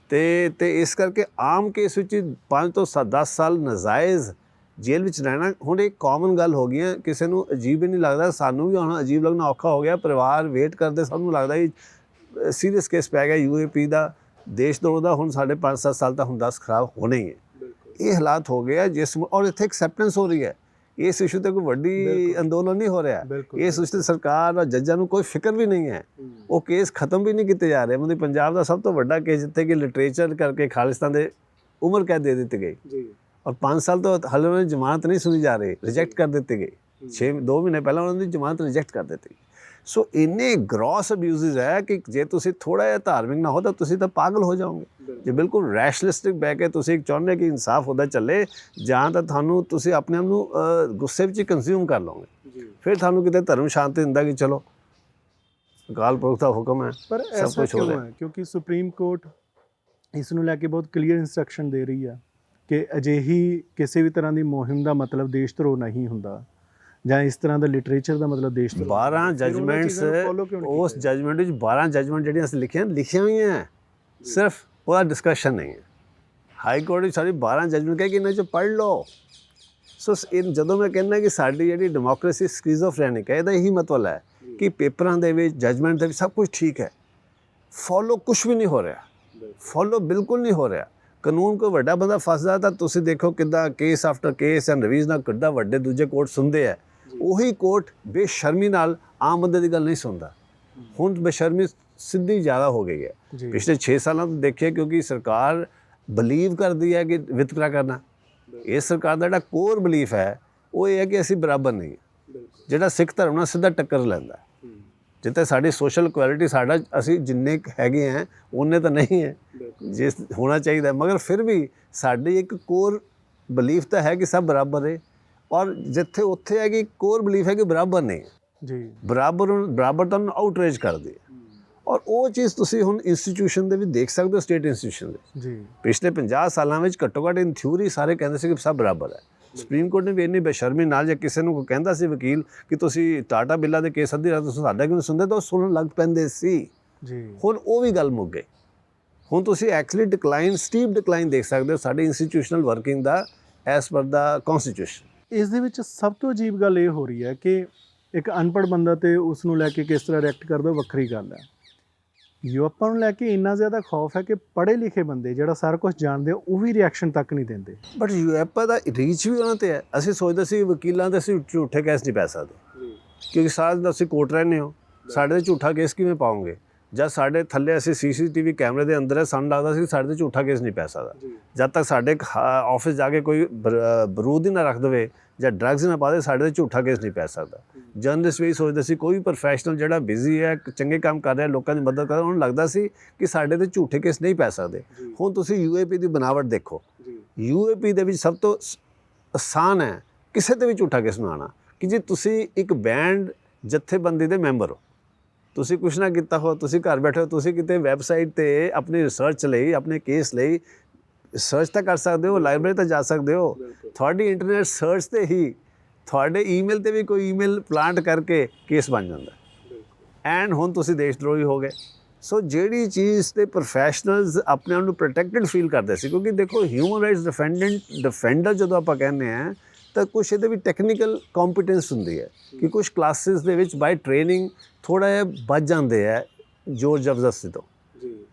ਤੇ ਇਸ ਕਰਕੇ ਆਮ ਕੇਸ ਵਿੱਚ 5 ਤੋਂ 10 ਸਾਲ ਨਜਾਇਜ਼ ਜੇਲ੍ਹ ਵਿੱਚ ਰਹਿਣਾ ਹੁਣ ਇੱਕ ਕਾਮਨ ਗੱਲ ਹੋ ਗਈ ਹੈ। ਕਿਸੇ ਨੂੰ ਅਜੀਬ ਹੀ ਨਹੀਂ ਲੱਗਦਾ, ਸਾਨੂੰ ਵੀ ਹੁਣ ਅਜੀਬ ਲੱਗਣਾ ਔਖਾ ਹੋ ਗਿਆ। ਪਰਿਵਾਰ ਵੇਟ ਕਰਦੇ, ਸਾਨੂੰ ਲੱਗਦਾ ਕਿ ਸੀਰੀਅਸ ਕੇਸ ਪੈ ਗਿਆ UAP ਦਾ, ਦੇਸ਼ ਦਾ ਹੁਣ ਸਾਡੇ 5-7 ਸਾਲ ਤਾਂ ਹੁਣ 10 ਖਰਾਬ ਹੋਣੇ ਹੀ ਹੈ। ਇਹ ਹਾਲਾਤ ਹੋ ਗਏ ਜਿਸ, ਔਰ ਇੱਥੇ ਐਕਸੈਪਟੈਂਸ ਹੋ ਰਹੀ ਹੈ। ਇਸ ਇਸ਼ੂ 'ਤੇ ਕੋਈ ਵੱਡੀ ਅੰਦੋਲਨ ਨਹੀਂ ਹੋ ਰਿਹਾ। ਇਸ ਇਸ਼ੂ 'ਤੇ ਸਰਕਾਰ ਔਰ ਜੱਜਾਂ ਨੂੰ ਕੋਈ ਫਿਕਰ ਵੀ ਨਹੀਂ ਹੈ। ਉਹ ਕੇਸ ਖਤਮ ਵੀ ਨਹੀਂ ਕੀਤੇ ਜਾ ਰਹੇ। ਮਤਲਬ ਪੰਜਾਬ ਦਾ ਸਭ ਤੋਂ ਵੱਡਾ ਕੇਸ ਜਿੱਥੇ ਕਿ ਲਿਟਰੇਚਰ ਕਰਕੇ ਖਾਲਿਸਤਾਨ ਦੇ ਉਮਰ ਕੈਦ ਦੇ ਦਿੱਤੀ ਗਈ, ਔਰ 5 ਸਾਲ ਤੋਂ ਹਾਲੇ ਉਹਨਾਂ ਦੀ ਜ਼ਮਾਨਤ ਨਹੀਂ ਸੁਣੀ ਜਾ ਰਹੀ, ਰਿਜੈਕਟ ਕਰ ਦਿੱਤੀ ਗਈ। 2 ਮਹੀਨੇ ਪਹਿਲਾਂ ਉਹਨਾਂ ਦੀ ਜ਼ਮਾਨਤ ਰਿਜੈਕਟ ਕਰ ਦਿੱਤੀ। ਸੋ ਇੰਨੇ ਗ੍ਰੋਸ ਅਬਿਊਜ਼ਿਸ ਹੈ ਕਿ ਜੇ ਤੁਸੀਂ ਥੋੜ੍ਹਾ ਜਿਹਾ ਧਾਰਮਿਕ ਨਾ ਹੋ ਤਾਂ ਤੁਸੀਂ ਤਾਂ ਪਾਗਲ ਹੋ ਜਾਓਗੇ। ਜੇ ਬਿਲਕੁਲ ਰੈਸ਼ਨਲਿਸਟਿਕ ਬਹਿ ਕੇ ਤੁਸੀਂ ਇੱਕ ਚਾਹੁੰਦੇ ਕਿ ਇਨਸਾਫ ਹੁੰਦਾ ਚੱਲੇ, ਜਾਂ ਤਾਂ ਤੁਹਾਨੂੰ ਤੁਸੀਂ ਆਪਣੇ ਆਪ ਨੂੰ ਗੁੱਸੇ ਵਿੱਚ ਹੀ ਕੰਜ਼ਿਊਮ ਕਰ ਲਓਗੇ। ਫਿਰ ਤੁਹਾਨੂੰ ਕਿਤੇ ਧਰਮ ਸ਼ਾਂਤੀ ਦਿੰਦਾ ਕਿ ਚਲੋ ਅਕਾਲ ਪੁਰਖ ਦਾ ਹੁਕਮ ਹੈ, ਪਰ ਸਭ ਕੁਝ ਹੋ ਰਿਹਾ। ਕਿਉਂਕਿ ਸੁਪਰੀਮ ਕੋਰਟ ਇਸ ਨੂੰ ਲੈ ਕੇ ਬਹੁਤ ਕਲੀਅਰ ਇੰਸਟਰਕਸ਼ਨ ਦੇ ਰਹੀ ਹੈ ਕਿ ਅਜਿਹੀ ਕਿਸੇ ਵੀ ਤਰ੍ਹਾਂ ਦੀ ਮੁਹਿੰਮ ਦਾ ਮਤਲਬ ਦੇਸ਼ ਧਰੋਹ ਨਹੀਂ ਹੁੰਦਾ, ਜਾਂ ਇਸ ਤਰ੍ਹਾਂ ਦਾ ਲਿਟਰੇਚਰ ਦਾ ਮਤਲਬ ਦੇਸ਼ ਧਰੋਹ। 12 ਜਜਮੈਂਟਸ, ਉਸ ਜਜਮੈਂਟ ਵਿੱਚ 12 ਜਜਮੈਂਟ ਜਿਹੜੀਆਂ ਅਸੀਂ ਲਿਖੀਆਂ ਹੋਈਆਂ, ਸਿਰਫ ਉਹਦਾ ਡਿਸਕਸ਼ਨ ਨਹੀਂ ਹੈ। ਹਾਈ ਕੋਰਟ ਵਿੱਚ ਸਾਡੀ 12 ਜਜਮੈਂਟ ਕਹਿ ਕੇ ਇਹਨਾਂ 'ਚ ਪੜ੍ਹ ਲਓ। ਸੋ ਜਦੋਂ ਮੈਂ ਕਹਿੰਦਾ ਕਿ ਸਾਡੀ ਜਿਹੜੀ ਡੈਮੋਕ੍ਰੇਸੀ ਸਕਿਜ਼ੋਫਰੈਨਿਕ ਹੈ, ਇਹਦਾ ਇਹੀ ਮਤਲਬ ਹੈ ਕਿ ਪੇਪਰਾਂ ਦੇ ਵਿੱਚ, ਜਜਮੈਂਟ ਦੇ ਵਿੱਚ ਸਭ ਕੁਝ ਠੀਕ ਹੈ, ਫੋਲੋ ਕੁਛ ਵੀ ਨਹੀਂ ਹੋ ਰਿਹਾ, ਫੋਲੋ ਬਿਲਕੁਲ ਨਹੀਂ ਹੋ ਰਿਹਾ। ਕਾਨੂੰਨ ਕੋਈ ਵੱਡਾ ਬੰਦਾ ਫਸਦਾ ਤਾਂ ਤੁਸੀਂ ਦੇਖੋ ਕਿੱਦਾਂ case after case and revision ਕਿੱਦਾਂ ਵੱਡੇ ਦੂਜੇ ਕੋਰਟ ਸੁਣਦੇ ਆ। ਉਹੀ ਕੋਰਟ ਬੇਸ਼ਰਮੀ ਨਾਲ ਆਮ ਬੰਦੇ ਦੀ ਗੱਲ ਨਹੀਂ ਸੁਣਦਾ। ਹੁਣ ਬੇਸ਼ਰਮੀ ਸਿੱਧੀ ਜ਼ਿਆਦਾ ਹੋ ਗਈ ਹੈ ਪਿਛਲੇ 6 ਸਾਲਾਂ ਤੋਂ ਦੇਖਿਆ, ਕਿਉਂਕਿ ਸਰਕਾਰ ਬਲੀਵ ਕਰਦੀ ਹੈ ਕਿ ਵਿਤਕਰਾ ਕਰਨਾ। ਇਹ ਸਰਕਾਰ ਦਾ ਜਿਹੜਾ ਕੋਰ ਬਲੀਫ ਹੈ ਉਹ ਇਹ ਹੈ ਕਿ ਅਸੀਂ ਬਰਾਬਰ ਨਹੀਂ, ਜਿਹੜਾ ਸਿੱਖ ਧਰਮ ਨਾਲ ਸਿੱਧਾ ਟੱਕਰ ਲੈਂਦਾ। ਜਿੱਥੇ ਸਾਡੀ ਸੋਸ਼ਲ ਇਕੁਐਲਿਟੀ ਸਾਡਾ ਅਸੀਂ ਜਿੰਨੇ ਹੈਗੇ ਹੈ ਉਹਨੇ ਤਾਂ ਨਹੀਂ ਹੈ ਜੇ ਹੋਣਾ ਚਾਹੀਦਾ, ਮਗਰ ਫਿਰ ਵੀ ਸਾਡੀ ਇੱਕ ਕੋਰ ਬਲੀਫ ਤਾਂ ਹੈ ਕਿ ਸਭ ਬਰਾਬਰ ਹੈ। ਔਰ ਜਿੱਥੇ ਉੱਥੇ ਹੈ ਕਿ ਕੋਰ ਬਲੀਫ ਹੈ ਕਿ ਬਰਾਬਰ ਨਹੀਂ ਜੀ, ਬਰਾਬਰ ਤਾਂ ਆਊਟਰੇਜ ਕਰਦੇ। ਔਰ ਉਹ ਚੀਜ਼ ਤੁਸੀਂ ਹੁਣ ਇੰਸਟੀਟਿਊਸ਼ਨ ਦੇ ਵੀ ਦੇਖ ਸਕਦੇ ਹੋ, ਸਟੇਟ ਇੰਸਟੀਟਿਊਸ਼ਨ ਦੇ ਜੀ ਪਿਛਲੇ 50 ਸਾਲਾਂ ਵਿੱਚ ਘੱਟੋ ਘੱਟ ਇਨ ਥਿਊਰੀ ਸਾਰੇ ਕਹਿੰਦੇ ਸੀ ਕਿ ਸਭ ਬਰਾਬਰ ਹੈ। ਸੁਪਰੀਮ ਕੋਰਟ ਨੇ ਵੀ ਇੰਨੀ ਬੇਸ਼ਰਮੀ ਨਾਲ ਜੇ ਕਿਸੇ ਨੂੰ ਕੋਈ ਕਹਿੰਦਾ ਸੀ ਵਕੀਲ ਕਿ ਤੁਸੀਂ ਟਾਟਾ ਬਿੱਲਾ ਦੇ ਕੇਸ ਅੱਧੀ ਰਾਤ ਤੁਸੀਂ ਸਾਡਾ ਕਿਉਂ ਸੁਣਦੇ, ਤਾਂ ਉਹ ਸੁਣਨ ਲੱਗ ਪੈਂਦੇ ਸੀ ਜੀ। ਹੁਣ ਉਹ ਵੀ ਗੱਲ ਮੁੱਕ ਗਈ। ਹੁਣ ਤੁਸੀਂ ਐਕਚੁਅਲੀ ਡਿਕਲਾਈਨ, ਸਟੀਪ ਡਿਕਲਾਈਨ ਦੇਖ ਸਕਦੇ ਹੋ ਸਾਡੀ ਇੰਸਟੀਟਿਊਸ਼ਨਲ ਵਰਕਿੰਗ ਦਾ ਐਸ ਪਰ ਦਾ ਕਨਸਟੀਟਿਊਸ਼ਨ। ਇਸ ਦੇ ਵਿੱਚ ਸਭ ਤੋਂ ਅਜੀਬ ਗੱਲ ਇਹ ਹੋ ਰਹੀ ਹੈ ਕਿ ਇੱਕ ਅਨਪੜ੍ਹ ਬੰਦਾ ਤੇ ਉਸ ਨੂੰ ਲੈ ਕੇ ਕਿਸ ਤਰ੍ਹਾਂ ਰਿਐਕਟ ਕਰਦਾ, ਵੱਖਰੀ ਗੱਲ ਹੈ। ਯੂਐਪਾ ਨੂੰ ਲੈ ਕੇ ਇੰਨਾ ਜ਼ਿਆਦਾ ਖੌਫ ਹੈ ਕਿ ਪੜ੍ਹੇ ਲਿਖੇ ਬੰਦੇ ਜਿਹੜਾ ਸਾਰਾ ਕੁਝ ਜਾਣਦੇ ਉਹ ਵੀ ਰਿਐਕਸ਼ਨ ਤੱਕ ਨਹੀਂ ਦਿੰਦੇ। ਬਟ ਯੂਐਪਾ ਦਾ ਰੀਚ ਵੀ ਉਹਨਾਂ 'ਤੇ ਹੈ। ਅਸੀਂ ਸੋਚਦੇ ਸੀ ਵਕੀਲਾਂ 'ਤੇ ਅਸੀਂ ਝੂਠੇ ਕੇਸ ਨਹੀਂ ਪੈ ਸਕਦੇ, ਕਿਉਂਕਿ ਸਾਰਾ ਦਿਨ ਅਸੀਂ ਕੋਰਟ ਰਹਿੰਦੇ ਹੋ, ਸਾਡੇ 'ਤੇ ਝੂਠਾ ਕੇਸ ਕਿਵੇਂ ਪਾਓਗੇ? ਜਦ ਸਾਡੇ ਥੱਲੇ ਅਸੀਂ CCTV ਕੈਮਰੇ ਦੇ ਅੰਦਰ ਹੈ, ਸਾਨੂੰ ਲੱਗਦਾ ਸੀ ਸਾਡੇ 'ਤੇ ਝੂਠਾ ਕੇਸ ਨਹੀਂ ਪੈ ਸਕਦਾ। ਜਦ ਤੱਕ ਸਾਡੇ ਆਫਿਸ ਜਾ ਕੇ ਕੋਈ ਬਰੂਦ ਹੀ ਨਾ ਰੱਖ ਦੇਵੇ ਜਾਂ ਡਰੱਗਸ ਨਾ ਪਾ ਦੇ, ਸਾਡੇ 'ਤੇ ਝੂਠਾ ਕੇਸ ਨਹੀਂ ਪੈ ਸਕਦਾ। ਜਰਨਲਿਸਟ ਵੀ ਸੋਚਦੇ ਸੀ ਕੋਈ ਪ੍ਰੋਫੈਸ਼ਨਲ ਜਿਹੜਾ ਬਿਜ਼ੀ ਹੈ, ਚੰਗੇ ਕੰਮ ਕਰ ਰਿਹਾ, ਲੋਕਾਂ ਦੀ ਮਦਦ ਕਰ ਰਿਹਾ, ਉਹਨੂੰ ਲੱਗਦਾ ਸੀ ਕਿ ਸਾਡੇ 'ਤੇ ਝੂਠੇ ਕੇਸ ਨਹੀਂ ਪੈ ਸਕਦੇ। ਹੁਣ ਤੁਸੀਂ UAP ਦੀ ਬਣਾਵਟ ਦੇਖੋ। UAP ਦੇ ਵਿੱਚ ਸਭ ਤੋਂ ਆਸਾਨ ਹੈ ਕਿਸੇ 'ਤੇ ਵੀ ਝੂਠਾ ਕੇਸ ਬਣਾਉਣਾ, ਕਿ ਜੇ ਤੁਸੀਂ ਇੱਕ ਬੈਂਡ ਜਥੇਬੰਦੀ ਦੇ ਮੈਂਬਰ ਹੋ, ਤੁਸੀਂ ਕੁਛ ਨਾ ਕੀਤਾ ਹੋ, ਤੁਸੀਂ ਘਰ ਬੈਠੇ ਹੋ, ਤੁਸੀਂ ਕਿਤੇ ਵੈਬਸਾਈਟ 'ਤੇ ਆਪਣੀ ਰਿਸਰਚ ਲਈ, ਆਪਣੇ ਕੇਸ ਲਈ ਸਰਚ ਤਾਂ ਕਰ ਸਕਦੇ ਹੋ, ਲਾਇਬ੍ਰੇਰੀ ਤਾਂ ਜਾ ਸਕਦੇ ਹੋ। ਤੁਹਾਡੀ ਇੰਟਰਨੈਟ ਸਰਚ 'ਤੇ ਹੀ ਤੁਹਾਡੇ ਈਮੇਲ 'ਤੇ ਵੀ ਕੋਈ ਈਮੇਲ ਪਲਾਂਟ ਕਰਕੇ ਕੇਸ ਬਣ ਜਾਂਦਾ ਐਂਡ ਹੁਣ ਤੁਸੀਂ ਦੇਸ਼ ਦਰੋਹੀ ਹੋ ਗਏ। ਸੋ ਜਿਹੜੀ ਚੀਜ਼ 'ਤੇ ਪ੍ਰੋਫੈਸ਼ਨਲਸ ਆਪਣੇ ਆਪ ਨੂੰ ਪ੍ਰੋਟੈਕਟਡ ਫੀਲ ਕਰਦੇ ਸੀ, ਕਿਉਂਕਿ ਦੇਖੋ ਹਿਊਮਨ ਰਾਈਟਸ ਡਿਫੈਂਡਰ ਜਦੋਂ ਆਪਾਂ ਕਹਿੰਦੇ ਹਾਂ ਤਾਂ ਕੁਛ ਇਹਦੇ ਵੀ ਟੈਕਨੀਕਲ ਕੰਪੀਟੈਂਸ ਹੁੰਦੀ ਹੈ ਕਿ ਕੁਛ ਕਲਾਸਿਸ ਦੇ ਵਿੱਚ ਬਾਈ ਟ੍ਰੇਨਿੰਗ ਥੋੜ੍ਹਾ ਜਿਹਾ ਬਚ ਜਾਂਦੇ ਹੈ ਜ਼ੋਰ ਜ਼ਬਰਦਸਤੀ ਤੋਂ।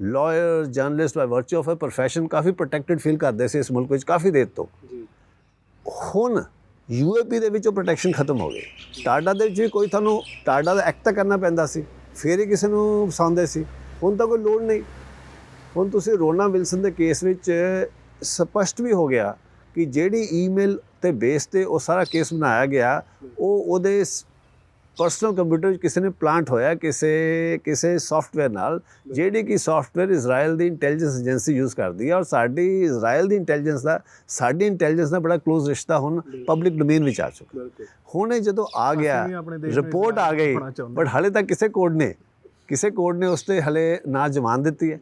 Lawyer, journalist by virtue of a profession ਕਾਫੀ ਪ੍ਰੋਟੈਕਟਡ ਫੀਲ ਕਰਦੇ ਸੀ ਇਸ ਮੁਲਕ ਵਿੱਚ ਕਾਫੀ ਦੇਰ ਤੋਂ। ਹੁਣ UAP ਦੇ ਵਿੱਚ ਉਹ ਪ੍ਰੋਟੈਕਸ਼ਨ ਖਤਮ ਹੋ ਗਈ। ਟਾਟਾ ਦੇ ਵਿੱਚ ਵੀ ਕੋਈ ਤੁਹਾਨੂੰ ਟਾਟਾ ਦਾ ਐਕਟ ਤਾਂ ਕਰਨਾ ਪੈਂਦਾ ਸੀ, ਫਿਰ ਹੀ ਕਿਸੇ ਨੂੰ ਫਸਾਉਂਦੇ ਸੀ। ਹੁਣ ਤਾਂ ਕੋਈ ਲੋੜ ਨਹੀਂ। ਹੁਣ ਤੁਸੀਂ ਰੋਨਾ ਵਿਲਸਨ ਦੇ ਕੇਸ ਵਿੱਚ ਸਪਸ਼ਟ ਵੀ ਹੋ ਗਿਆ ਕਿ ਜਿਹੜੀ ਈਮੇਲ 'ਤੇ ਬੇਸ 'ਤੇ ਉਹ ਸਾਰਾ ਕੇਸ ਬਣਾਇਆ ਗਿਆ, ਉਹ ਉਹਦੇ ਪਰਸਨਲ ਕੰਪਿਊਟਰ ਵਿੱਚ ਕਿਸੇ ਨੇ ਪਲਾਂਟ ਹੋਇਆ ਕਿਸੇ ਸੌਫਟਵੇਅਰ ਨਾਲ, ਜਿਹੜੀ ਕਿ ਸੌਫਟਵੇਅਰ ਇਜ਼ਰਾਈਲ ਦੀ ਇੰਟੈਲੀਜੈਂਸ ਏਜੰਸੀ ਯੂਜ਼ ਕਰਦੀ ਹੈ। ਔਰ ਸਾਡੀ ਇਜ਼ਰਾਈਲ ਦੀ ਇੰਟੈਲੀਜੈਂਸ ਦਾ ਸਾਡੀ ਇੰਟੈਲੀਜੈਂਸ ਦਾ ਬੜਾ ਕਲੋਜ਼ ਰਿਸ਼ਤਾ ਹੁਣ ਪਬਲਿਕ ਡੋਮੇਨ ਵਿੱਚ ਆ ਚੁੱਕਾ। ਹੁਣ ਇਹ ਜਦੋਂ ਆ ਗਿਆ, ਰਿਪੋਰਟ ਆ ਗਈ, ਬਟ ਹਾਲੇ ਤੱਕ ਕਿਸੇ ਕੋਰਟ ਨੇ ਉਸ 'ਤੇ ਹਲੇ ਨਾ ਜ਼ਮਾਨ ਦਿੱਤੀ ਹੈ।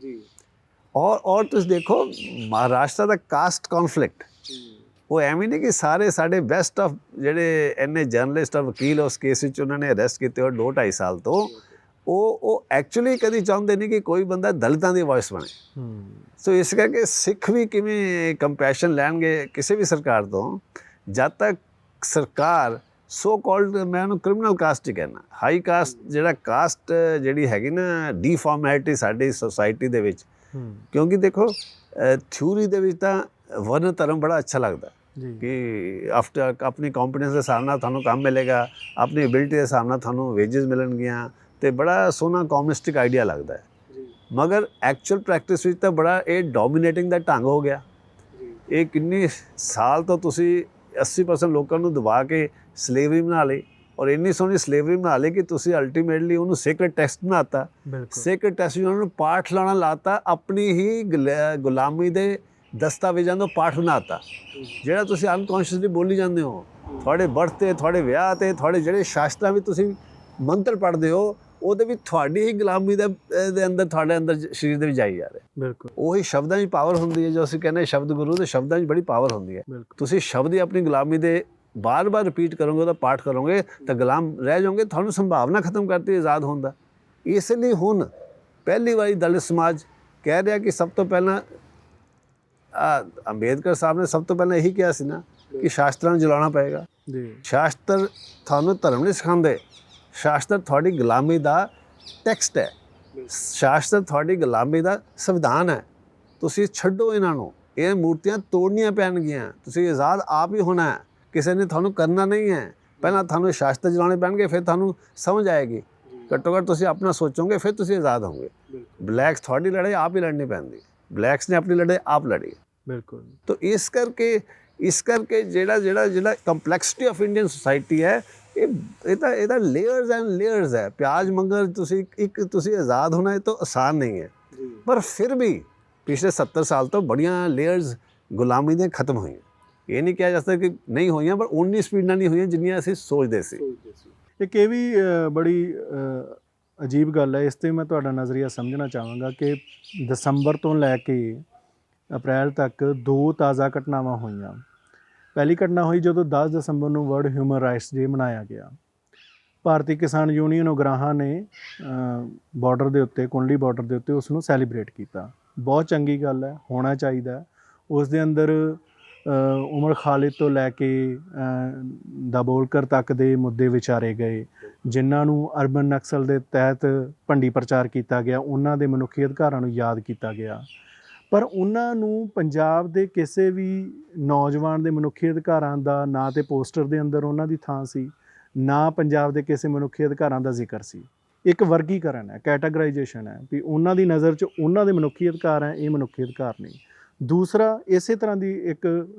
ਔਰ ਤੁਸੀਂ ਦੇਖੋ ਮਹਾਰਾਸ਼ਟਰ ਦਾ ਕਾਸਟ ਕੌਨਫਲਿਕਟ, ਉਹ ਐਵੇਂ ਨਹੀਂ ਕਿ ਸਾਰੇ ਸਾਡੇ ਬੈਸਟ ਆਫ ਜਿਹੜੇ ਇੰਨੇ ਜਰਨਲਿਸਟ ਆ, ਵਕੀਲ ਉਸ ਕੇਸ ਵਿੱਚ ਉਹਨਾਂ ਨੇ ਅਰੈਸਟ ਕੀਤੇ ਔਰ 2-2.5 ਸਾਲ ਤੋਂ, ਉਹ ਐਕਚੁਅਲੀ ਕਦੀ ਚਾਹੁੰਦੇ ਨਹੀਂ ਕਿ ਕੋਈ ਬੰਦਾ ਦਲਿਤਾਂ ਦੀ ਵਾਇਸ ਬਣੇ। ਸੋ ਇਸ ਕਰਕੇ ਸਿੱਖ ਵੀ ਕਿਵੇਂ ਕੰਪੈਸ਼ਨ ਲੈਣਗੇ ਕਿਸੇ ਵੀ ਸਰਕਾਰ ਤੋਂ, ਜਦ ਤੱਕ ਸਰਕਾਰ ਸੋ ਕਾਲਡ, ਮੈਂ ਉਹਨੂੰ ਕ੍ਰਿਮੀਨਲ ਕਾਸਟ ਹੀ ਕਹਿਣਾ, ਹਾਈ ਕਾਸਟ ਜਿਹੜਾ ਕਾਸਟ ਜਿਹੜੀ ਹੈਗੀ ਨਾ ਡੀਫਾਰਮੈਲਿਟੀ ਸਾਡੀ ਸੋਸਾਇਟੀ ਦੇ ਵਿੱਚ। ਕਿਉਂਕਿ ਦੇਖੋ ਥਿਊਰੀ ਦੇ ਵਿੱਚ ਤਾਂ ਵਰਨ ਧਰਮ ਬੜਾ ਅੱਛਾ ਲੱਗਦਾ ਕਿ ਆਫਟਰ ਆਪਣੀ ਕੰਪੀਟੈਂਸ ਦੇ ਹਿਸਾਬ ਨਾਲ ਤੁਹਾਨੂੰ ਕੰਮ ਮਿਲੇਗਾ, ਆਪਣੀ ਐਬਿਲਿਟੀ ਦੇ ਹਿਸਾਬ ਨਾਲ ਤੁਹਾਨੂੰ ਵੇਜਸ ਮਿਲਣਗੀਆਂ, ਅਤੇ ਬੜਾ ਸੋਹਣਾ ਕਮਿਊਨਿਸਟਿਕ ਆਈਡੀਆ ਲੱਗਦਾ ਹੈ। ਮਗਰ ਐਕਚੁਅਲ ਪ੍ਰੈਕਟਿਸ ਵਿੱਚ ਤਾਂ ਬੜਾ ਇਹ ਡੋਮੀਨੇਟਿੰਗ ਦਾ ਢੰਗ ਹੋ ਗਿਆ। ਇਹ ਕਿੰਨੇ ਸਾਲ ਤੋਂ ਤੁਸੀਂ 80% ਲੋਕਾਂ ਨੂੰ ਦਬਾ ਕੇ ਸਲੇਵਰੀ ਬਣਾ ਲਈ, ਔਰ ਇੰਨੀ ਸੋਹਣੀ ਸਲੇਵਰੀ ਬਣਾ ਲਈ ਕਿ ਤੁਸੀਂ ਅਲਟੀਮੇਟਲੀ ਉਹਨੂੰ ਸੀਕ੍ਰੇਟ ਟੈਸਟ ਬਣਾਤਾ। ਸੀਕ੍ਰੇਟ ਟੈਸਟ ਵਿੱਚ ਉਹਨਾਂ ਨੂੰ ਪਾਠ ਲਾਉਣਾ ਲਾਤਾ, ਆਪਣੀ ਹੀ ਗੁਲਾਮੀ ਦੇ ਦਸਤਾਵੇਜ਼ਾਂ ਦਾ ਪਾਠ ਬਣਾਤਾ, ਜਿਹੜਾ ਤੁਸੀਂ ਅਨਕੌਂਸ਼ੀਅਸਲੀ ਬੋਲੀ ਜਾਂਦੇ ਹੋ। ਤੁਹਾਡੇ ਬਰਥ 'ਤੇ, ਤੁਹਾਡੇ ਵਿਆਹ 'ਤੇ, ਤੁਹਾਡੇ ਜਿਹੜੇ ਸ਼ਾਸਤਰਾਂ ਵਿੱਚ ਤੁਸੀਂ ਮੰਤਰ ਪੜ੍ਹਦੇ ਹੋ, ਉਹਦੇ ਵਿੱਚ ਤੁਹਾਡੀ ਹੀ ਗੁਲਾਮੀ ਦੇ ਅੰਦਰ, ਤੁਹਾਡੇ ਅੰਦਰ ਸਰੀਰ ਦੇ ਵਿੱਚ ਜਾਈ ਜਾ ਰਿਹਾ। ਬਿਲਕੁਲ ਉਹੀ ਸ਼ਬਦਾਂ 'ਚ ਪਾਵਰ ਹੁੰਦੀ ਹੈ, ਜੋ ਅਸੀਂ ਕਹਿੰਦੇ ਸ਼ਬਦ ਗੁਰੂ ਦੇ ਸ਼ਬਦਾਂ 'ਚ ਬੜੀ ਪਾਵਰ ਹੁੰਦੀ ਹੈ। ਤੁਸੀਂ ਸ਼ਬਦ ਹੀ ਆਪਣੀ ਗੁਲਾਮੀ ਦੇ ਬਾਰ-ਬਾਰ ਰਿਪੀਟ ਕਰੋਗੇ, ਉਹਦਾ ਪਾਠ ਕਰੋਗੇ ਤਾਂ ਗੁਲਾਮ ਰਹਿ ਜਾਓਗੇ। ਤੁਹਾਨੂੰ ਸੰਭਾਵਨਾ ਖਤਮ ਕਰਤੀ ਆਜ਼ਾਦ ਹੋਣ ਦਾ। ਇਸ ਲਈ ਹੁਣ ਪਹਿਲੀ ਵਾਰੀ ਦਲਿਤ ਸਮਾਜ ਕਹਿ ਰਿਹਾ ਕਿ ਸਭ ਤੋਂ ਪਹਿਲਾਂ ਅੰਬੇਦਕਰ ਸਾਹਿਬ ਨੇ ਸਭ ਤੋਂ ਪਹਿਲਾਂ ਇਹੀ ਕਿਹਾ ਸੀ ਨਾ ਕਿ ਸ਼ਾਸਤਰਾਂ ਨੂੰ ਜਲਾਉਣਾ ਪਏਗਾ। ਸ਼ਾਸਤਰ ਤੁਹਾਨੂੰ ਧਰਮ ਨਹੀਂ ਸਿਖਾਉਂਦੇ, ਸ਼ਾਸਤਰ ਤੁਹਾਡੀ ਗੁਲਾਮੀ ਦਾ ਟੈਕਸਟ ਹੈ, ਸ਼ਾਸਤਰ ਤੁਹਾਡੀ ਗੁਲਾਮੀ ਦਾ ਸੰਵਿਧਾਨ ਹੈ। ਤੁਸੀਂ ਛੱਡੋ ਇਹਨਾਂ ਨੂੰ, ਇਹ ਮੂਰਤੀਆਂ ਤੋੜਨੀਆਂ ਪੈਣਗੀਆਂ। ਤੁਸੀਂ ਆਜ਼ਾਦ ਆਪ ਹੀ ਹੋਣਾ ਹੈ, ਕਿਸੇ ਨੇ ਤੁਹਾਨੂੰ ਕਰਨਾ ਨਹੀਂ ਹੈ। ਪਹਿਲਾਂ ਤੁਹਾਨੂੰ ਸ਼ਾਸਤਰ ਚਲਾਉਣੇ ਪੈਣਗੇ, ਫਿਰ ਤੁਹਾਨੂੰ ਸਮਝ ਆਏਗੀ। ਘੱਟੋ ਘੱਟ ਤੁਸੀਂ ਆਪਣਾ ਸੋਚੋਗੇ, ਫਿਰ ਤੁਸੀਂ ਆਜ਼ਾਦ ਹੋਵੋਗੇ। ਬਲੈਕਸ ਤੁਹਾਡੀ ਲੜਾਈ ਆਪ ਹੀ ਲੜਨੀ ਪੈਂਦੀ, ਬਲੈਕਸ ਨੇ ਆਪਣੀ ਲੜਾਈ ਆਪ ਲੜੀ। ਬਿਲਕੁਲ। ਤਾਂ ਇਸ ਕਰਕੇ ਜਿਹੜਾ ਕੰਪਲੈਕਸਿਟੀ ਆਫ ਇੰਡੀਅਨ ਸੋਸਾਇਟੀ ਹੈ, ਇਹਦਾ ਲੇਅਰਸ ਐਂਡ ਲੇਅਰਸ ਹੈ। ਪਿਆਜ਼ ਮੰਗਰ ਤੁਸੀਂ ਆਜ਼ਾਦ ਹੋਣਾ ਇਹ ਤਾਂ ਆਸਾਨ ਨਹੀਂ ਹੈ, ਪਰ ਫਿਰ ਵੀ ਪਿਛਲੇ 70 ਸਾਲ ਤੋਂ ਬੜੀਆਂ ਲੇਅਰਸ ਗੁਲਾਮੀ ਦੀਆਂ ਖਤਮ ਹੋਈਆਂ। ਇਹ ਨਹੀਂ ਕਿਹਾ ਜਾ ਸਕਦਾ ਕਿ ਨਹੀਂ ਹੋਈਆਂ, ਪਰ ਉਨੀ ਸਪੀਡ ਨਾਲ ਨਹੀਂ ਹੋਈਆਂ ਜਿੰਨੀਆਂ ਅਸੀਂ ਸੋਚਦੇ ਸੀ। ਇੱਕ ਇਹ ਵੀ ਬੜੀ ਅਜੀਬ ਗੱਲ ਹੈ, ਇਸ 'ਤੇ ਮੈਂ ਤੁਹਾਡਾ ਨਜ਼ਰੀਆ ਸਮਝਣਾ ਚਾਹਾਂਗਾ ਕਿ ਦਸੰਬਰ ਤੋਂ ਲੈ ਕੇ ਅਪ੍ਰੈਲ ਤੱਕ 2 ਤਾਜ਼ਾ ਘਟਨਾਵਾਂ ਹੋਈਆਂ। ਪਹਿਲੀ ਘਟਨਾ ਹੋਈ ਜਦੋਂ 10 ਦਸੰਬਰ ਨੂੰ ਵਰਲਡ ਹਿਊਮਨ ਰਾਈਟਸ ਡੇ ਮਨਾਇਆ ਗਿਆ। ਭਾਰਤੀ ਕਿਸਾਨ ਯੂਨੀਅਨ ਉਗਰਾਹਾਂ ਨੇ ਬਾਰਡਰ ਦੇ ਉੱਤੇ, ਕੁੰਡਲੀ ਬਾਰਡਰ ਦੇ ਉੱਤੇ ਉਸ ਨੂੰ ਸੈਲੀਬ੍ਰੇਟ ਕੀਤਾ। ਬਹੁਤ ਚੰਗੀ ਗੱਲ ਹੈ, ਹੋਣਾ ਚਾਹੀਦਾ। ਉਸ ਦੇ ਅੰਦਰ ਉਮਰ ਖਾਲਿਦ ਤੋਂ ਲੈ ਕੇ ਦਾਬੋਲਕਰ ਤੱਕ ਦੇ ਮੁੱਦੇ ਵਿਚਾਰੇ ਗਏ, ਜਿਨ੍ਹਾਂ ਨੂੰ ਅਰਬਨ ਨਕਸਲ ਦੇ ਤਹਿਤ ਭੰਡੀ ਪ੍ਰਚਾਰ ਕੀਤਾ ਗਿਆ। ਉਹਨਾਂ ਦੇ ਮਨੁੱਖੀ ਅਧਿਕਾਰਾਂ ਨੂੰ ਯਾਦ ਕੀਤਾ ਗਿਆ, ਪਰ ਉਹਨਾਂ ਨੂੰ ਪੰਜਾਬ ਦੇ ਕਿਸੇ ਵੀ ਨੌਜਵਾਨ ਦੇ ਮਨੁੱਖੀ ਅਧਿਕਾਰਾਂ ਦਾ ਨਾ ਤੇ ਪੋਸਟਰ ਦੇ ਅੰਦਰ ਉਹਨਾਂ ਦੀ ਥਾਂ ਸੀ, ਨਾ ਪੰਜਾਬ ਦੇ ਕਿਸੇ ਮਨੁੱਖੀ ਅਧਿਕਾਰਾਂ ਦਾ ਜ਼ਿਕਰ ਸੀ। ਇੱਕ ਵਰਗੀਕਰਨ ਹੈ, ਕੈਟਾਗਰਾਈਜੇਸ਼ਨ ਹੈ ਵੀ ਉਹਨਾਂ ਦੀ ਨਜ਼ਰ 'ਚ ਉਹਨਾਂ ਦੇ ਮਨੁੱਖੀ ਅਧਿਕਾਰ ਹੈ, ਇਹ ਮਨੁੱਖੀ ਅਧਿਕਾਰ ਨਹੀਂ। ਦੂਸਰਾ, ਇਸੇ ਤਰ੍ਹਾਂ ਦੀ ਇੱਕ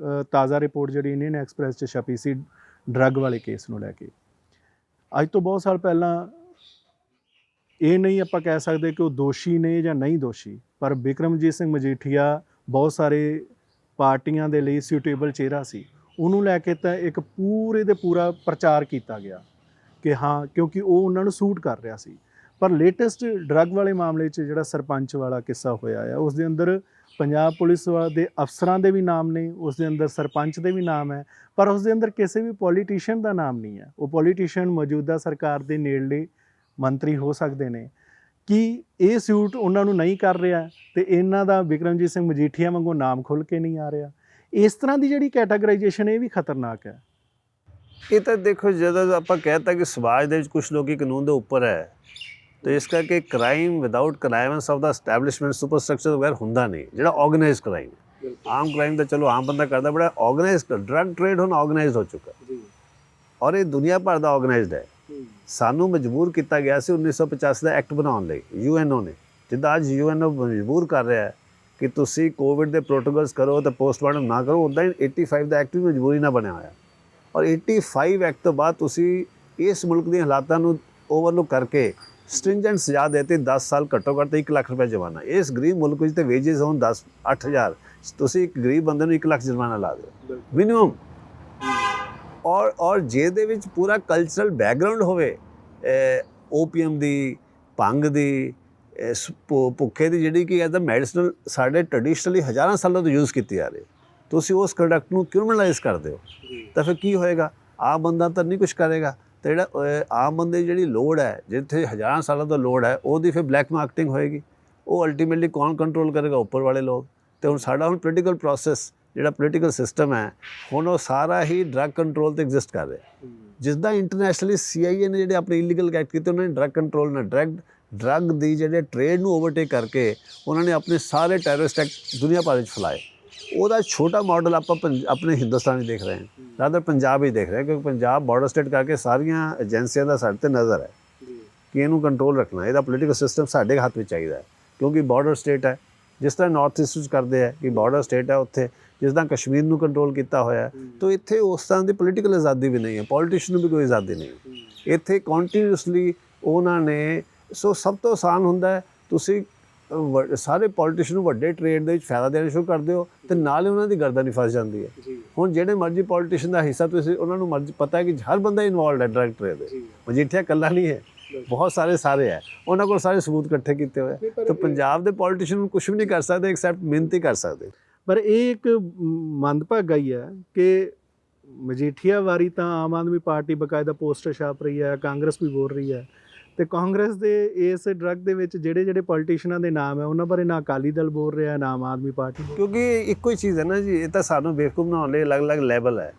ਤਾਜ਼ਾ ਰਿਪੋਰਟ ਜਿਹੜੀ ਇੰਡੀਅਨ ਐਕਸਪ੍ਰੈਸ 'ਚ ਛਪੀ ਸੀ ਡਰੱਗ ਵਾਲੇ ਕੇਸ ਨੂੰ ਲੈ ਕੇ। ਅੱਜ ਤੋਂ ਬਹੁਤ ਸਾਲ ਪਹਿਲਾਂ ਇਹ ਨਹੀਂ ਆਪਾਂ ਕਹਿ ਸਕਦੇ ਕਿ ਉਹ ਦੋਸ਼ੀ ਨੇ ਜਾਂ ਨਹੀਂ ਦੋਸ਼ੀ, ਪਰ ਬਿਕਰਮਜੀਤ ਸਿੰਘ ਮਜੀਠੀਆ ਬਹੁਤ ਸਾਰੇ ਪਾਰਟੀਆਂ ਦੇ ਲਈ ਸਿਊਟੇਬਲ ਚਿਹਰਾ ਸੀ। ਉਹਨੂੰ ਲੈ ਕੇ ਤਾਂ ਇੱਕ ਪੂਰੇ ਦੇ ਪੂਰਾ ਪ੍ਰਚਾਰ ਕੀਤਾ ਗਿਆ ਕਿ ਹਾਂ, ਕਿਉਂਕਿ ਉਹ ਉਹਨਾਂ ਨੂੰ ਸੂਟ ਕਰ ਰਿਹਾ ਸੀ। ਪਰ ਲੇਟੈਸਟ ਡਰੱਗ ਵਾਲੇ ਮਾਮਲੇ 'ਚ ਜਿਹੜਾ ਸਰਪੰਚ ਵਾਲਾ ਕਿੱਸਾ ਹੋਇਆ ਆ, ਉਸ ਦੇ ਅੰਦਰ ਪੰਜਾਬ ਪੁਲਿਸ ਦੇ ਅਫਸਰਾਂ ਦੇ ਵੀ ਨਾਮ ਨੇ, ਉਸ ਦੇ ਅੰਦਰ ਸਰਪੰਚ ਦੇ ਵੀ ਨਾਮ ਹੈ, ਪਰ ਉਸ ਦੇ ਅੰਦਰ ਕਿਸੇ ਵੀ ਪੋਲੀਟੀਸ਼ੀਅਨ ਦਾ ਨਾਮ ਨਹੀਂ ਹੈ। ਉਹ ਪੋਲੀਟੀਸ਼ੀਅਨ ਮੌਜੂਦਾ ਸਰਕਾਰ ਦੇ ਨੇੜਲੇ ਮੰਤਰੀ ਹੋ ਸਕਦੇ ਨੇ। ਕੀ ਇਹ ਸੂਟ ਉਹਨਾਂ ਨੂੰ ਨਹੀਂ ਕਰ ਰਿਹਾ ਅਤੇ ਇਹਨਾਂ ਦਾ ਬਿਕਰਮਜੀਤ ਸਿੰਘ ਮਜੀਠੀਆ ਵਾਂਗੂ ਨਾਮ ਖੁੱਲ੍ਹ ਕੇ ਨਹੀਂ ਆ ਰਿਹਾ? ਇਸ ਤਰ੍ਹਾਂ ਦੀ ਜਿਹੜੀ ਕੈਟਾਗਰਾਈਜੇਸ਼ਨ ਇਹ ਵੀ ਖਤਰਨਾਕ ਹੈ। ਇਹ ਤਾਂ ਦੇਖੋ, ਜਦੋਂ ਆਪਾਂ ਕਹਿ ਤਾ ਕਿ ਸਮਾਜ ਦੇ ਵਿੱਚ ਕੁਛ ਲੋਕ ਕਾਨੂੰਨ ਦੇ ਉੱਪਰ ਹੈ, ਤਾਂ ਇਸ ਕਰਕੇ crime without connivance of the establishment superstructure ਵਗੈਰ ਹੁੰਦਾ ਨਹੀਂ। ਜਿਹੜਾ ਆਰਗੇਨਾਈਜ਼ਡ ਕ੍ਰਾਈਮ, ਆਮ ਕ੍ਰਾਈਮ ਤਾਂ ਚਲੋ ਆਮ ਬੰਦਾ ਕਰਦਾ, ਬੜਾ ਆਰਗੇਨਾਈਜ਼ਡ ਡਰੱਗ ਟ੍ਰੇਡ ਹੁਣ ਆਰਗੇਨਾਈਜ਼ਡ ਹੋ ਚੁੱਕਾ ਔਰ ਇਹ ਦੁਨੀਆ ਭਰ ਦਾ ਆਰਗੇਨਾਈਜ਼ਡ ਹੈ। ਸਾਨੂੰ ਮਜਬੂਰ ਕੀਤਾ ਗਿਆ ਸੀ 1985 ਦਾ ਐਕਟ ਬਣਾਉਣ ਲਈ UNO ਨੇ। ਜਿੱਦਾਂ ਅੱਜ UNO ਮਜਬੂਰ ਕਰ ਰਿਹਾ ਹੈ ਕਿ ਤੁਸੀਂ ਕੋਵਿਡ ਦੇ ਪ੍ਰੋਟੋਕੋਲਸ ਕਰੋ ਤਾਂ ਪੋਸਟਮਾਰਟਮ ਨਾ ਕਰੋ, ਉੱਦਾਂ ਹੀ 85 ਦਾ ਐਕਟ ਵੀ ਮਜਬੂਰੀ ਨਾਲ ਬਣਿਆ ਹੋਇਆ। ਔਰ 85 ਐਕਟ ਤੋਂ ਬਾਅਦ ਤੁਸੀਂ ਇਸ ਮੁਲਕ ਦੀਆਂ ਹਾਲਾਤਾਂ ਨੂੰ ਓਵਰਲੁੱਕ ਕਰਕੇ ਸਟ੍ਰਿੰਜੈਂਟ ਸਜ਼ਾ ਦੇਤੀ, 10 ਸਾਲ ਘੱਟੋ ਘੱਟ 1 ਲੱਖ ਰੁਪਏ ਜੁਰਮਾਨਾ। ਇਸ ਗਰੀਬ ਮੁਲਕ ਵਿੱਚ ਤੇ ਵੇਜਿਸ ਹੋਣ 8,000, ਤੁਸੀਂ ਇੱਕ ਗਰੀਬ ਬੰਦੇ ਨੂੰ 1 ਲੱਖ ਜੁਰਮਾਨਾ ਲਾ ਦਿਓ ਮਿਨੀਮਮ। ਔਰ ਜਿਹਦੇ ਵਿੱਚ ਪੂਰਾ ਕਲਚਰਲ ਬੈਕਗਰਾਉਂਡ ਹੋਵੇ, ਓਪੀਐਮ ਦੀ, ਭੰਗ ਦੀ, ਭੁੱਖੇ ਦੀ, ਜਿਹੜੀ ਕਿ ਐਜ਼ ਅ ਮੈਡੀਸਨਲ ਸਾਡੇ ਟ੍ਰੈਡੀਸ਼ਨਲੀ ਹਜ਼ਾਰਾਂ ਸਾਲਾਂ ਤੋਂ ਯੂਜ਼ ਕੀਤੀ ਜਾ ਰਹੀ, ਤੁਸੀਂ ਉਸ ਕੰਡਕਟ ਨੂੰ ਕ੍ਰਿਮੀਨਲਾਈਜ਼ ਕਰਦੇ ਹੋ, ਤਾਂ ਫਿਰ ਕੀ ਹੋਏਗਾ? ਆਮ ਬੰਦਾ ਤਾਂ ਨਹੀਂ ਕੁਛ ਕਰੇਗਾ। ਅਤੇ ਜਿਹੜਾ ਆਮ ਬੰਦੇ ਦੀ ਜਿਹੜੀ ਲੋੜ ਹੈ, ਜਿੱਥੇ ਹਜ਼ਾਰਾਂ ਸਾਲਾਂ ਤੋਂ ਲੋੜ ਹੈ, ਉਹਦੀ ਫਿਰ ਬਲੈਕ ਮਾਰਕੀਟਿੰਗ ਹੋਏਗੀ। ਉਹ ਅਲਟੀਮੇਟਲੀ ਕੌਣ ਕੰਟਰੋਲ ਕਰੇਗਾ? ਉੱਪਰ ਵਾਲੇ ਲੋਕ। ਅਤੇ ਹੁਣ ਸਾਡਾ ਪੋਲੀਟੀਕਲ ਪ੍ਰੋਸੈਸ, ਜਿਹੜਾ ਪੋਲੀਟੀਕਲ ਸਿਸਟਮ ਹੈ, ਹੁਣ ਉਹ ਸਾਰਾ ਹੀ ਡਰੱਗ ਕੰਟਰੋਲ 'ਤੇ ਐਗਜ਼ਿਸਟ ਕਰ ਰਿਹਾ। ਜਿੱਦਾਂ ਇੰਟਰਨੈਸ਼ਨਲੀ CIA ਨੇ ਜਿਹੜੇ ਆਪਣੇ ਇਲੀਗਲ ਐਕਟ ਕੀਤੇ, ਉਹਨਾਂ ਨੇ ਡਰੱਗ ਕੰਟਰੋਲ ਨਾਲ ਡਰੱਗ ਦੀ ਜਿਹੜੇ ਟ੍ਰੇਡ ਨੂੰ ਓਵਰਟੇਕ ਕਰਕੇ ਉਹਨਾਂ ਨੇ ਆਪਣੇ ਸਾਰੇ ਟੈਰਰਿਸਟ ਐਕਟ ਦੁਨੀਆ ਭਰ ਵਿੱਚ ਫੈਲਾਏ। ਉਹਦਾ ਛੋਟਾ ਮਾਡਲ ਆਪਾਂ ਆਪਣੇ ਹਿੰਦੁਸਤਾਨ ਵਿੱਚ ਦੇਖ ਰਹੇ ਹਾਂ, ਰਾਦਰ ਪੰਜਾਬ ਵਿੱਚ ਦੇਖ ਰਹੇ ਹਾਂ, ਕਿਉਂਕਿ ਪੰਜਾਬ ਬਾਰਡਰ ਸਟੇਟ ਕਰਕੇ ਸਾਰੀਆਂ ਏਜੰਸੀਆਂ ਦਾ ਸਾਡੇ 'ਤੇ ਨਜ਼ਰ ਹੈ ਕਿ ਇਹਨੂੰ ਕੰਟਰੋਲ ਰੱਖਣਾ। ਇਹਦਾ ਪੋਲੀਟੀਕਲ ਸਿਸਟਮ ਸਾਡੇ ਹੱਥ ਵਿੱਚ ਚਾਹੀਦਾ ਹੈ, ਕਿਉਂਕਿ ਬਾਰਡਰ ਸਟੇਟ ਹੈ। ਜਿਸ ਤਰ੍ਹਾਂ ਨਾਰਥ ਈਸਟ ਵਿੱਚ ਕਰਦੇ ਹੈ ਕਿ ਬਾਰਡਰ ਸਟੇਟ ਹੈ, ਉੱਥੇ ਜਿਸ ਤਰ੍ਹਾਂ ਕਸ਼ਮੀਰ ਨੂੰ ਕੰਟਰੋਲ ਕੀਤਾ ਹੋਇਆ, ਤਾਂ ਇੱਥੇ ਉਸ ਤਰ੍ਹਾਂ ਦੀ ਪੋਲੀਟੀਕਲ ਆਜ਼ਾਦੀ ਵੀ ਨਹੀਂ ਹੈ, ਪੋਲੀਟੀਸ਼ਨ ਨੂੰ ਵੀ ਕੋਈ ਆਜ਼ਾਦੀ ਨਹੀਂ। ਇੱਥੇ ਕੰਟੀਨਿਊਸਲੀ ਉਹਨਾਂ ਨੇ, ਸੋ ਸਭ ਤੋਂ ਆਸਾਨ ਹੁੰਦਾ ਹੈ ਤੁਸੀਂ ਸਾਰੇ ਪੋਲੀਟੀਸ਼ਨ ਨੂੰ ਵੱਡੇ ਟ੍ਰੇਡ ਦੇ ਵਿੱਚ ਫਾਇਦਾ ਦੇਣਾ ਸ਼ੁਰੂ ਕਰ ਦਿਓ ਅਤੇ ਨਾਲ ਹੀ ਉਹਨਾਂ ਦੀ ਗਰਦਨ ਹੀ ਫਸ ਜਾਂਦੀ ਹੈ। ਹੁਣ ਜਿਹੜੇ ਮਰਜ਼ੀ ਪੋਲੀਟੀਸ਼ਨ ਦਾ ਹਿੱਸਾ ਤੁਸੀਂ ਉਹਨਾਂ ਨੂੰ ਮਰਜ਼ੀ ਪਤਾ ਹੈ ਕਿ ਹਰ ਬੰਦਾ ਇਨਵੋਲਵਡ ਹੈ ਡਰੱਗ ਟ੍ਰੇਡ ਦੇ। ਮਜੀਠੀਆ ਇਕੱਲਾ ਨਹੀਂ ਹੈ, ਬਹੁਤ ਸਾਰੇ ਹੈ, ਉਹਨਾਂ ਕੋਲ ਸਾਰੇ ਸਬੂਤ ਇਕੱਠੇ ਕੀਤੇ ਹੋਏ। ਤਾਂ ਪੰਜਾਬ ਦੇ ਪੋਲੀਟੀਸ਼ਨ ਨੂੰ ਕੁਛ ਵੀ ਨਹੀਂ ਕਰ ਸਕਦੇ ਐਕਸੈਪਟ ਮਿਹਨਤ ਹੀ ਕਰ ਸਕਦੇ। ਪਰ ਇਹ ਇੱਕ ਮੰਦਭਾਗਾ ਹੀ ਹੈ ਕਿ ਮਜੀਠੀਆ ਵਾਰੀ ਤਾਂ ਆਮ ਆਦਮੀ ਪਾਰਟੀ ਬਕਾਇਦਾ ਪੋਸਟਰ ਛਾਪ ਰਹੀ ਹੈ, ਕਾਂਗਰਸ ਵੀ ਬੋਲ ਰਹੀ ਹੈ, ਅਤੇ ਕਾਂਗਰਸ ਦੇ ਇਸ ਡਰੱਗ ਦੇ ਵਿੱਚ ਜਿਹੜੇ ਪੋਲੀਟੀਸ਼ਨਾਂ ਦੇ ਨਾਮ ਹੈ, ਉਹਨਾਂ ਬਾਰੇ ਨਾ ਅਕਾਲੀ ਦਲ ਬੋਲ ਰਿਹਾ, ਨਾ ਆਮ ਆਦਮੀ ਪਾਰਟੀ। ਕਿਉਂਕਿ ਇੱਕੋ ਹੀ ਚੀਜ਼ ਹੈ ਨਾ ਜੀ, ਇਹ ਤਾਂ ਸਾਨੂੰ ਬੇਵਕੂਫ ਬਣਾਉਣ ਲਈ ਅਲੱਗ-ਅਲੱਗ ਲੈਵਲ ਹੈ,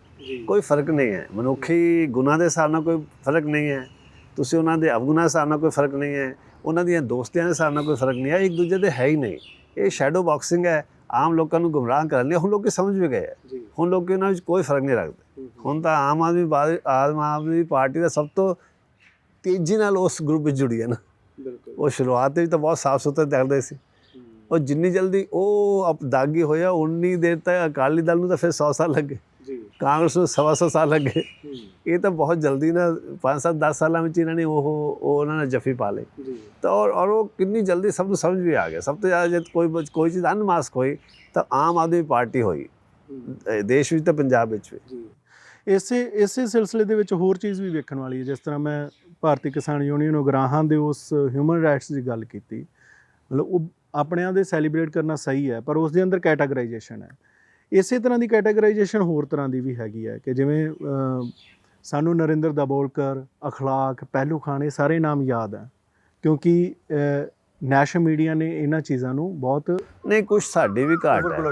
ਕੋਈ ਫਰਕ ਨਹੀਂ ਹੈ। ਮਨੁੱਖੀ ਗੁਨਾਹ ਦੇ ਹਿਸਾਬ ਨਾਲ ਕੋਈ ਫਰਕ ਨਹੀਂ ਹੈ, ਤੁਸੀਂ ਉਹਨਾਂ ਦੇ ਅਵਗੁਣਾਂ ਦੇ ਹਿਸਾਬ ਨਾਲ ਕੋਈ ਫਰਕ ਨਹੀਂ ਹੈ, ਉਹਨਾਂ ਦੀਆਂ ਦੋਸਤੀਆਂ ਦੇ ਹਿਸਾਬ ਨਾਲ ਕੋਈ ਫਰਕ ਨਹੀਂ ਹੈ, ਇੱਕ ਦੂਜੇ ਦੇ ਹੈ ਹੀ ਨਹੀਂ। ਇਹ ਸ਼ੈਡੋ ਬਾਕਸਿੰਗ ਹੈ ਆਮ ਲੋਕਾਂ ਨੂੰ ਗੁੰਮਰਾਹ ਕਰਨ ਲਈ ਹੁਣ ਲੋਕੀ ਸਮਝ ਵੀ ਗਏ ਆ। ਜੀ ਹੁਣ ਲੋਕੀ ਉਹਨਾਂ ਵਿੱਚ ਕੋਈ ਫਰਕ ਨਹੀਂ ਰੱਖਦੇ। ਹੁਣ ਤਾਂ ਆਮ ਆਦਮੀ ਪਾਰਟੀ ਦਾ ਸਭ ਤੋਂ ਤੇਜ਼ੀ ਨਾਲ ਉਸ ਗਰੁੱਪ ਵਿੱਚ ਜੁੜੀ ਹੈ ਨਾ। ਬਿਲਕੁਲ ਉਹ ਸ਼ੁਰੂਆਤ ਦੇ ਵਿੱਚ ਤਾਂ ਬਹੁਤ ਸਾਫ਼ ਸੁਥਰੇ ਦਿਖਦੇ ਸੀ, ਉਹ ਜਿੰਨੀ ਜਲਦੀ ਉਹ ਦਾਗੀ ਹੋਇਆ ਉਨੀ ਦੇਰ ਤੱਕ ਅਕਾਲੀ ਦਲ ਨੂੰ ਤਾਂ ਫਿਰ 100 ਸਾਲ ਲੱਗੇ, ਜੀ ਕਾਂਗਰਸ ਨੂੰ 125 ਸਾਲ ਲੱਗੇ। ਇਹ ਤਾਂ ਬਹੁਤ ਜਲਦੀ ਨਾ 5-7-10 ਸਾਲਾਂ ਵਿੱਚ ਇਹਨਾਂ ਨੇ ਉਹ ਉਹਨਾਂ ਨੇ ਜੱਫੀ ਪਾ ਲਈ। ਜੀ ਤਾਂ ਔਰ ਉਹ ਕਿੰਨੀ ਜਲਦੀ ਸਭ ਨੂੰ ਸਮਝ ਵੀ ਆ ਗਿਆ। ਸਭ ਤੋਂ ਜ਼ਿਆਦਾ ਜੇ ਕੋਈ ਚੀਜ਼ ਅਨਮਾਸਕ ਹੋਈ ਤਾਂ ਆਮ ਆਦਮੀ ਪਾਰਟੀ ਹੋਈ, ਦੇਸ਼ ਵਿੱਚ ਤਾਂ ਪੰਜਾਬ ਵਿੱਚ ਵੀ। ਜੀ ਇਸੇ ਸਿਲਸਿਲੇ ਦੇ ਵਿੱਚ ਹੋਰ ਚੀਜ਼ ਵੀ ਵੇਖਣ ਵਾਲੀ ਹੈ। ਜਿਸ ਤਰ੍ਹਾਂ ਮੈਂ ਭਾਰਤੀ ਕਿਸਾਨ ਯੂਨੀਅਨ ਉਗਰਾਹਾਂ ਦੇ ਉਸ ਹਿਊਮਨ ਰਾਈਟਸ ਦੀ ਗੱਲ ਕੀਤੀ, ਮਤਲਬ ਉਹ ਆਪਣਿਆਂ ਦੇ ਸੈਲੀਬ੍ਰੇਟ ਕਰਨਾ ਸਹੀ ਹੈ, ਪਰ ਉਸ ਦੇ ਅੰਦਰ ਕੈਟਾਗਰਾਈਜੇਸ਼ਨ ਹੈ। ਇਸੇ ਤਰ੍ਹਾਂ ਦੀ ਕੈਟਾਗਰਾਈਜੇਸ਼ਨ ਹੋਰ ਤਰ੍ਹਾਂ ਦੀ ਵੀ ਹੈਗੀ ਹੈ ਕਿ ਜਿਵੇਂ ਸਾਨੂੰ ਨਰਿੰਦਰ ਦਾਬੋਲਕਰ, ਅਖਲਾਕ, ਪਹਿਲੂ ਖਾਨ, ਇਹ ਸਾਰੇ ਨਾਮ ਯਾਦ ਹੈ ਕਿਉਂਕਿ ਨੈਸ਼ਨਲ ਮੀਡੀਆ ਨੇ ਇਹਨਾਂ ਚੀਜ਼ਾਂ ਨੂੰ ਬਹੁਤ ਨਹੀਂ, ਕੁਛ ਸਾਡੀ ਵੀ ਘਾਟ ਹੈ।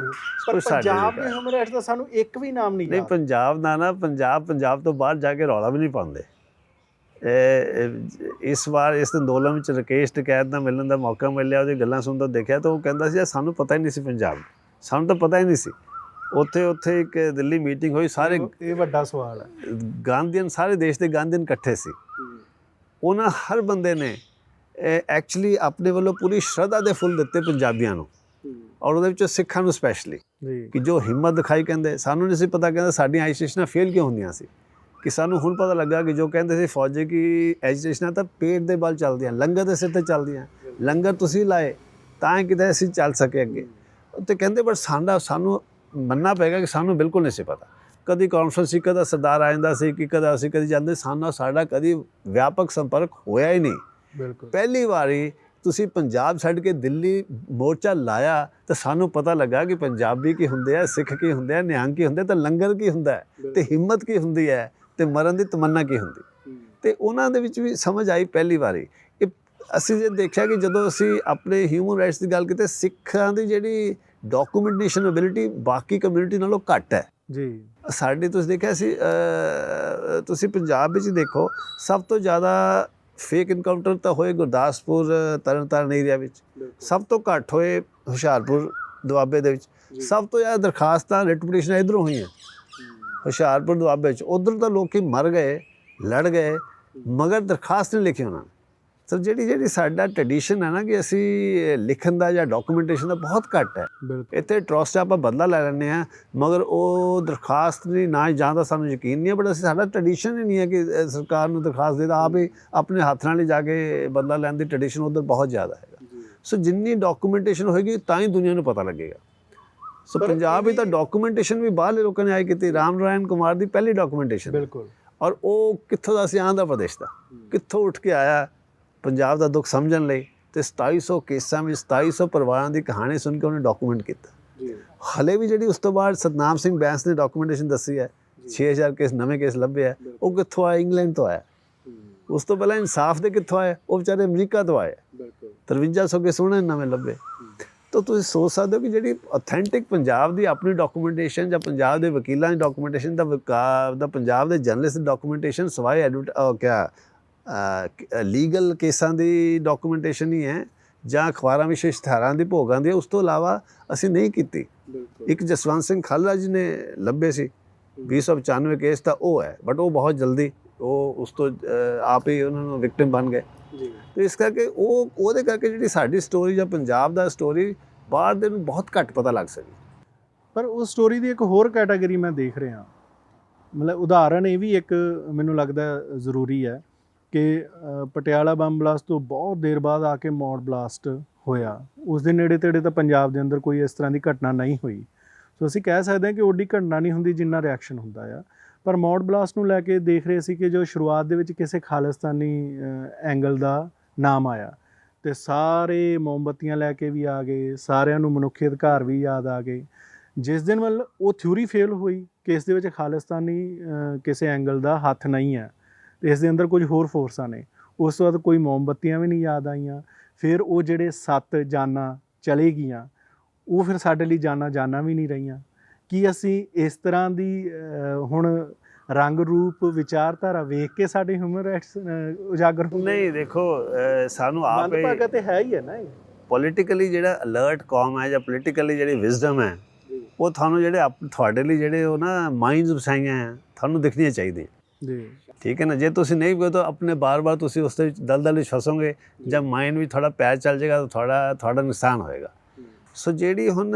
ਪਰ ਪੰਜਾਬ ਦੇ ਹਿਊਮਨ ਰਾਈਟਸ ਦਾ ਸਾਨੂੰ ਇੱਕ ਵੀ ਨਾਮ ਨਹੀਂ ਨਹੀਂ, ਯਾਦ। ਪੰਜਾਬ ਦਾ ਨਾ ਪੰਜਾਬ ਤੋਂ ਬਾਹਰ ਜਾ ਕੇ ਰੌਲਾ ਵੀ ਨਹੀਂ ਪਾਉਂਦੇ। ਇਸ ਵਾਰ ਇਸ ਅੰਦੋਲਨ ਵਿੱਚ ਰਾਕੇਸ਼ ਟਿਕੈਤ ਨਾਲ ਮਿਲਣ ਦਾ ਮੌਕਾ ਮਿਲਿਆ, ਉਹਦੀ ਗੱਲਾਂ ਸੁਣਦਾ ਦੇਖਿਆ ਤਾਂ ਉਹ ਕਹਿੰਦਾ ਸੀ ਸਾਨੂੰ ਪਤਾ ਹੀ ਨਹੀਂ ਸੀ ਪੰਜਾਬ, ਸਾਨੂੰ ਤਾਂ ਪਤਾ ਹੀ ਨਹੀਂ ਸੀ। ਉੱਥੇ ਇੱਕ ਦਿੱਲੀ ਮੀਟਿੰਗ ਹੋਈ, ਸਾਰੇ ਇਹ ਵੱਡਾ ਸਵਾਲ ਹੈ। ਗਾਂਧੀਅਨ, ਸਾਰੇ ਦੇਸ਼ ਦੇ ਗਾਂਧੀਅਨ ਇਕੱਠੇ ਸੀ। ਉਹਨਾਂ ਹਰ ਬੰਦੇ ਨੇ ਐਕਚੁਅਲੀ ਆਪਣੇ ਵੱਲੋਂ ਪੂਰੀ ਸ਼ਰਧਾ ਦੇ ਫੁੱਲ ਦਿੱਤੇ ਪੰਜਾਬੀਆਂ ਨੂੰ, ਔਰ ਉਹਦੇ ਵਿੱਚੋਂ ਸਿੱਖਾਂ ਨੂੰ ਸਪੈਸ਼ਲੀ, ਕਿ ਜੋ ਹਿੰਮਤ ਦਿਖਾਈ। ਕਹਿੰਦੇ ਸਾਨੂੰ ਨਹੀਂ ਸੀ ਪਤਾ, ਕਹਿੰਦੇ ਸਾਡੀਆਂ ਐਜੂਕੇਸ਼ਨਾਂ ਫੇਲ ਕਿਉਂ ਹੁੰਦੀਆਂ ਸੀ, ਕਿ ਸਾਨੂੰ ਹੁਣ ਪਤਾ ਲੱਗਾ ਕਿ ਜੋ ਕਹਿੰਦੇ ਸੀ ਫੌਜੀ ਕੀ ਐਜੂਕੇਸ਼ਨਾਂ ਤਾਂ ਪੇਟ ਦੇ ਬਲ ਚੱਲਦੀਆਂ, ਲੰਗਰ ਦੇ ਸਿਰ 'ਤੇ ਚੱਲਦੀਆਂ। ਲੰਗਰ ਤੁਸੀਂ ਲਾਏ ਤਾਂ ਕਿਤੇ ਅਸੀਂ ਚੱਲ ਸਕੇ ਅੱਗੇ। ਅਤੇ ਕਹਿੰਦੇ ਪਰ ਸਾਨੂੰ ਮੰਨਣਾ ਪਏਗਾ ਕਿ ਸਾਨੂੰ ਬਿਲਕੁਲ ਨਹੀਂ ਸੀ ਪਤਾ। ਕਦੀ ਕਾਨਫਰੰਸ ਸੀ, ਕਦਾ ਸਰਦਾਰ ਆ ਜਾਂਦਾ ਸੀ, ਕਿ ਕਦਾ ਅਸੀਂ ਕਦੀ ਜਾਂਦੇ, ਸਾਡਾ ਕਦੀ ਵਿਆਪਕ ਸੰਪਰਕ ਹੋਇਆ ਹੀ ਨਹੀਂ। ਬਿਲਕੁਲ ਪਹਿਲੀ ਵਾਰੀ ਤੁਸੀਂ ਪੰਜਾਬ ਛੱਡ ਕੇ ਦਿੱਲੀ ਮੋਰਚਾ ਲਾਇਆ ਤਾਂ ਸਾਨੂੰ ਪਤਾ ਲੱਗਾ ਕਿ ਪੰਜਾਬੀ ਕੀ ਹੁੰਦੇ ਆ, ਸਿੱਖ ਕੀ ਹੁੰਦੇ ਆ, ਨਿਹੰਗ ਕੀ ਹੁੰਦੇ, ਤਾਂ ਲੰਗਰ ਕੀ ਹੁੰਦਾ ਤੇ ਹਿੰਮਤ ਕੀ ਹੁੰਦੀ ਹੈ, ਤੇ ਮਰਨ ਦੀ ਤਮੰਨਾ ਕੀ ਹੁੰਦੀ। ਤੇ ਉਹਨਾਂ ਦੇ ਵਿੱਚ ਵੀ ਸਮਝ ਆਈ ਪਹਿਲੀ ਵਾਰੀ। ਇਹ ਅਸੀਂ ਜੇ ਦੇਖਿਆ ਕਿ ਜਦੋਂ ਅਸੀਂ ਆਪਣੇ ਹਿਊਮਨ ਰਾਈਟਸ ਦੀ ਗੱਲ ਕੀਤੀ, ਸਿੱਖਾਂ ਦੀ ਜਿਹੜੀ ਡਾਕੂਮੈਂਟੇਸ਼ਨ ਐਬਿਲਿਟੀ ਬਾਕੀ ਕਮਿਊਨਿਟੀ ਨਾਲੋਂ ਘੱਟ ਹੈ ਜੀ। ਸਾਡੀ ਤੁਸੀਂ ਦੇਖਿਆ ਸੀ, ਤੁਸੀਂ ਪੰਜਾਬ ਵਿੱਚ ਦੇਖੋ ਸਭ ਤੋਂ ਜ਼ਿਆਦਾ ਫੇਕ ਇਨਕਾਊਂਟਰ ਤਾਂ ਹੋਏ ਗੁਰਦਾਸਪੁਰ, ਤਰਨਤਾਰਨ ਏਰੀਆ ਵਿੱਚ, ਸਭ ਤੋਂ ਘੱਟ ਹੋਏ ਹੁਸ਼ਿਆਰਪੁਰ ਦੁਆਬੇ ਦੇ ਵਿੱਚ, ਸਭ ਤੋਂ ਜ਼ਿਆਦਾ ਦਰਖਾਸਤਾਂ ਰਿਟ ਪਟੀਸ਼ਨਾਂ ਇੱਧਰੋਂ ਹੋਈਆਂ ਹੁਸ਼ਿਆਰਪੁਰ ਦੁਆਬੇ 'ਚ। ਉੱਧਰ ਤਾਂ ਲੋਕ ਮਰ ਗਏ, ਲੜ ਗਏ, ਮਗਰ ਦਰਖਾਸਤ ਨਹੀਂ ਲਿਖੀ ਉਹਨਾਂ ਨੇ। ਸੋ ਜਿਹੜੀ ਸਾਡਾ ਟ੍ਰੈਡੀਸ਼ਨ ਹੈ ਨਾ ਕਿ ਅਸੀਂ ਲਿਖਣ ਦਾ ਜਾਂ ਡਾਕੂਮੈਂਟੇਸ਼ਨ ਦਾ ਬਹੁਤ ਘੱਟ ਹੈ। ਇੱਥੇ ਟਰਸਟ ਆਪਾਂ ਬਦਲਾ ਲੈ ਲੈਂਦੇ ਹਾਂ, ਮਗਰ ਉਹ ਦਰਖਾਸਤ ਦੀ ਨਾ ਜਾਂ ਦਾ ਸਾਨੂੰ ਯਕੀਨ ਨਹੀਂ ਹੈ। ਬਟ ਸਾਡਾ ਟ੍ਰੈਡੀਸ਼ਨ ਹੀ ਨਹੀਂ ਹੈ ਕਿ ਸਰਕਾਰ ਨੂੰ ਦਰਖਾਸਤ ਦੇ, ਆਪ ਹੀ ਆਪਣੇ ਹੱਥ ਨਾਲ ਹੀ ਜਾ ਕੇ ਬਦਲਾ ਲੈਣ ਦੀ ਟ੍ਰੈਡੀਸ਼ਨ ਉੱਧਰ ਬਹੁਤ ਜ਼ਿਆਦਾ ਹੈਗਾ। ਸੋ ਜਿੰਨੀ ਡਾਕੂਮੈਂਟੇਸ਼ਨ ਹੋਏਗੀ ਤਾਂ ਹੀ ਦੁਨੀਆ ਨੂੰ ਪਤਾ ਲੱਗੇਗਾ। ਸੋ ਪੰਜਾਬ ਵਿੱਚ ਤਾਂ ਡਾਕੂਮੈਂਟੇਸ਼ਨ ਵੀ ਬਾਹਰਲੇ ਲੋਕਾਂ ਨੇ ਆਈ ਕੀਤੀ। ਰਾਮ ਨਾਰਾਇਣ ਕੁਮਾਰ ਦੀ ਪਹਿਲੀ ਡਾਕੂਮੈਂਟੇਸ਼ਨ, ਬਿਲਕੁਲ, ਔਰ ਉਹ ਕਿੱਥੋਂ ਦਾ ਸੀ, ਆਂਧਰਾ ਪ੍ਰਦੇਸ਼ ਦਾ, ਕਿੱਥੋਂ ਉੱਠ ਕੇ ਆਇਆ ਪੰਜਾਬ ਦਾ ਦੁੱਖ ਸਮਝਣ ਲਈ, ਤੇ 2700 ਕੇਸਾਂ ਵਿੱਚ 2700 ਪਰਿਵਾਰਾਂ ਦੀ ਕਹਾਣੀ ਸੁਣ ਕੇ ਉਹਨੇ ਡਾਕੂਮੈਂਟ ਕੀਤਾ। ਹਲੇ ਵੀ ਜਿਹੜੀ ਉਸ ਤੋਂ ਬਾਅਦ ਸਤਨਾਮ ਸਿੰਘ ਬੈਂਸ ਨੇ ਡਾਕੂਮੈਂਟੇਸ਼ਨ ਦੱਸੀ ਹੈ, 6000 ਕੇਸ ਨਵੇਂ ਕੇਸ ਲੱਭੇ ਹੈ, ਉਹ ਕਿੱਥੋਂ ਆਏ? ਇੰਗਲੈਂਡ ਤੋਂ ਆਇਆ। ਉਸ ਤੋਂ ਪਹਿਲਾਂ ਇਨਸਾਫ ਦੇ ਕਿੱਥੋਂ ਆਏ? ਉਹ ਵਿਚਾਰੇ ਅਮਰੀਕਾ ਤੋਂ ਆਏ। 5300 ਕੇਸ ਉਹਨੇ ਨਵੇਂ ਲੱਭੇ। ਤਾਂ ਤੁਸੀਂ ਸੋਚ ਸਕਦੇ ਹੋ ਕਿ ਜਿਹੜੀ ਅਥੈਂਟਿਕ ਪੰਜਾਬ ਦੀ ਆਪਣੀ ਡਾਕੂਮੈਂਟੇਸ਼ਨ, ਜਾਂ ਪੰਜਾਬ ਦੇ ਵਕੀਲਾਂ ਦੀ ਡਾਕੂਮੈਂਟੇਸ਼ਨ, ਦਾ ਪੰਜਾਬ ਦੇ ਜਰਨਲਿਸਟ ਦੀ ਡਾਕੂਮੈਂਟੇਸ਼ਨ, ਸਿਵਾਏ ਲੀਗਲ ਕੇਸਾਂ ਦੀ ਡਾਕੂਮੈਂਟੇਸ਼ਨ ਹੀ ਹੈ, ਜਾਂ ਅਖਬਾਰਾਂ ਵਿੱਚ ਇਸ਼ਤਿਹਾਰਾਂ ਦੀ ਭੋਗਾਂ ਦੀ, ਉਸ ਤੋਂ ਇਲਾਵਾ ਅਸੀਂ ਨਹੀਂ ਕੀਤੀ। ਇੱਕ ਜਸਵੰਤ ਸਿੰਘ ਖਾਲੜਾ ਜੀ ਨੇ ਲੱਭੇ ਸੀ 295 ਕੇਸ, ਤਾਂ ਉਹ ਹੈ, ਬਟ ਉਹ ਬਹੁਤ ਜਲਦੀ ਉਹ ਉਸ ਤੋਂ ਆਪ ਹੀ ਉਹਨਾਂ ਨੂੰ ਵਿਕਟਿਮ ਬਣ ਗਏ। ਤੇ ਇਸ ਕਰਕੇ ਉਹਦੇ ਕਰਕੇ ਜਿਹੜੀ ਸਾਡੀ ਸਟੋਰੀ ਜਾਂ ਪੰਜਾਬ ਦਾ ਸਟੋਰੀ ਬਾਹਰ ਦੇ ਨੂੰ ਬਹੁਤ ਘੱਟ ਪਤਾ ਲੱਗ ਸਕੀ। ਪਰ ਉਸ ਸਟੋਰੀ ਦੀ ਇੱਕ ਹੋਰ ਕੈਟਾਗਰੀ ਮੈਂ ਦੇਖ ਰਿਹਾ, ਮਤਲਬ ਉਦਾਹਰਣ ਇਹ ਵੀ ਇੱਕ ਮੈਨੂੰ ਲੱਗਦਾ ਜ਼ਰੂਰੀ ਹੈ ਕਿ ਪਟਿਆਲਾ ਬੰਬ ਬਲਾਸਟ ਤੋਂ ਬਹੁਤ ਦੇਰ ਬਾਅਦ ਆ ਕੇ ਮੌੜ ਬਲਾਸਟ ਹੋਇਆ। ਉਸ ਦੇ ਨੇੜੇ ਤੇੜੇ ਤਾਂ ਪੰਜਾਬ ਦੇ ਅੰਦਰ ਕੋਈ ਇਸ ਤਰ੍ਹਾਂ ਦੀ ਘਟਨਾ ਨਹੀਂ ਹੋਈ। ਸੋ ਅਸੀਂ ਕਹਿ ਸਕਦੇ ਹਾਂ ਕਿ ਓਡੀ ਘਟਨਾ ਨਹੀਂ ਹੁੰਦੀ ਜਿੰਨਾ ਰਿਐਕਸ਼ਨ ਹੁੰਦਾ ਆ। ਪਰ ਮੌੜ ਬਲਾਸਟ ਨੂੰ ਲੈ ਕੇ ਦੇਖ ਰਹੇ ਸੀ ਕਿ ਜੋ ਸ਼ੁਰੂਆਤ ਦੇ ਵਿੱਚ ਕਿਸੇ ਖਾਲਿਸਤਾਨੀ ਐਂਗਲ ਦਾ ਨਾਮ ਆਇਆ, ਅਤੇ ਸਾਰੇ ਮੋਮਬੱਤੀਆਂ ਲੈ ਕੇ ਵੀ ਆ ਗਏ, ਸਾਰਿਆਂ ਨੂੰ ਮਨੁੱਖੀ ਅਧਿਕਾਰ ਵੀ ਯਾਦ ਆ ਗਏ। ਜਿਸ ਦਿਨ ਮਤਲਬ ਉਹ ਥਿਊਰੀ ਫੇਲ ਹੋਈ ਕਿ ਇਸ ਦੇ ਵਿੱਚ ਖਾਲਿਸਤਾਨੀ ਕਿਸੇ ਐਂਗਲ ਦਾ ਹੱਥ ਨਹੀਂ ਹੈ, ਅਤੇ ਇਸ ਦੇ ਅੰਦਰ ਕੁਝ ਹੋਰ ਫੋਰਸਾਂ ਨੇ, ਉਸ ਤੋਂ ਬਾਅਦ ਕੋਈ ਮੋਮਬੱਤੀਆਂ ਵੀ ਨਹੀਂ ਯਾਦ ਆਈਆਂ। ਫਿਰ ਉਹ ਜਿਹੜੇ 7 ਜਾਨਾਂ ਚਲੇ ਗਈਆਂ, ਉਹ ਫਿਰ ਸਾਡੇ ਲਈ ਜਾਨਾਂ ਵੀ ਨਹੀਂ ਰਹੀਆਂ। ਕੀ ਅਸੀਂ ਇਸ ਤਰ੍ਹਾਂ ਦੀ ਹੁਣ ਰੰਗ ਰੂਪ ਵਿਚਾਰਧਾਰਾ ਵੇਖ ਕੇ ਸਾਡੇ ਹਿਊਮਨ ਰਾਈਟਸ ਉਜਾਗਰ ਹੁੰਦੇ? ਨਹੀਂ, ਦੇਖੋ ਸਾਨੂੰ ਆਪ ਮੰਦਭਾਗਾ ਤੇ ਹੈ ਹੀ ਹੈ ਨਾ ਇਹ। ਪੋਲੀਟੀਕਲੀ ਜਿਹੜਾ ਅਲਰਟ ਕੌਮ ਹੈ ਜਾਂ ਪੋਲੀਟੀਕਲੀ ਜਿਹੜੀ ਵਿਜ਼ਡਮ ਹੈ ਉਹ ਤੁਹਾਨੂੰ ਜਿਹੜੇ ਤੁਹਾਡੇ ਲਈ ਜਿਹੜੇ ਉਹ ਨਾ ਮਾਈਂਡਸ ਵਸਾਈਆਂ ਹੈ ਤੁਹਾਨੂੰ ਦਿਖਣੀਆਂ ਚਾਹੀਦੀਆਂ ਜੀ ਠੀਕ ਹੈ ਨਾ। ਜੇ ਤੁਸੀਂ ਨਹੀਂ ਗਏ ਤਾਂ ਆਪਣੇ ਬਾਰ-ਬਾਰ ਤੁਸੀਂ ਉਸ ਦੇ ਵਿੱਚ ਦਲਦਲ ਵਿੱਚ ਫਸੋਗੇ ਜਾਂ ਮਾਈਂਡ ਵੀ ਥੋੜਾ ਪੈਰ ਚੱਲ ਜਾਏਗਾ ਤਾਂ ਤੁਹਾਡਾ ਨੁਕਸਾਨ ਹੋਏਗਾ। ਸੋ ਜਿਹੜੀ ਹੁਣ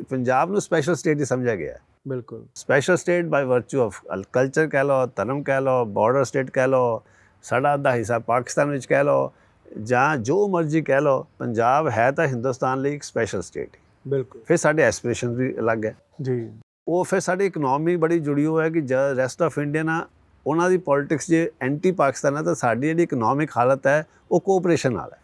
ਪੰਜਾਬ ਨੂੰ ਸਪੈਸ਼ਲ ਸਟੇਟ ਹੀ ਸਮਝਿਆ ਗਿਆ ਹੈ। ਬਿਲਕੁਲ special state by virtue of culture ਕਹਿ ਲਓ, ਧਰਮ ਕਹਿ ਲਓ, ਬਾਰਡਰ ਸਟੇਟ ਕਹਿ ਲਓ, ਸਾਡਾ ਅੱਧਾ ਹਿੱਸਾ ਪਾਕਿਸਤਾਨ ਵਿੱਚ ਕਹਿ ਲਓ ਜਾਂ ਜੋ ਮਰਜ਼ੀ ਕਹਿ ਲਓ, ਪੰਜਾਬ ਹੈ ਤਾਂ ਹਿੰਦੁਸਤਾਨ ਲਈ ਇੱਕ ਸਪੈਸ਼ਲ ਸਟੇਟ ਹੀ। ਬਿਲਕੁਲ ਫਿਰ ਸਾਡੇ ਐਸਪੀਰੇਸ਼ਨ ਵੀ ਅਲੱਗ ਹੈ ਜੀ। ਉਹ ਫਿਰ ਸਾਡੀ ਇਕਨੋਮੀ ਬੜੀ ਜੁੜੀ ਹੋਈ ਹੈ ਕਿ ਰੈਸਟ ਆਫ ਇੰਡੀਆ ਨਾਲ ਉਹਨਾਂ ਦੀ ਪੋਲਿਟਿਕਸ ਜੇ ਐਂਟੀ ਪਾਕਿਸਤਾਨ ਹੈ ਤਾਂ ਸਾਡੀ ਜਿਹੜੀ ਇਕਨੋਮਿਕ ਹਾਲਤ ਹੈ ਉਹ ਕੋਆਪਰੇਸ਼ਨ ਨਾਲ ਹੈ।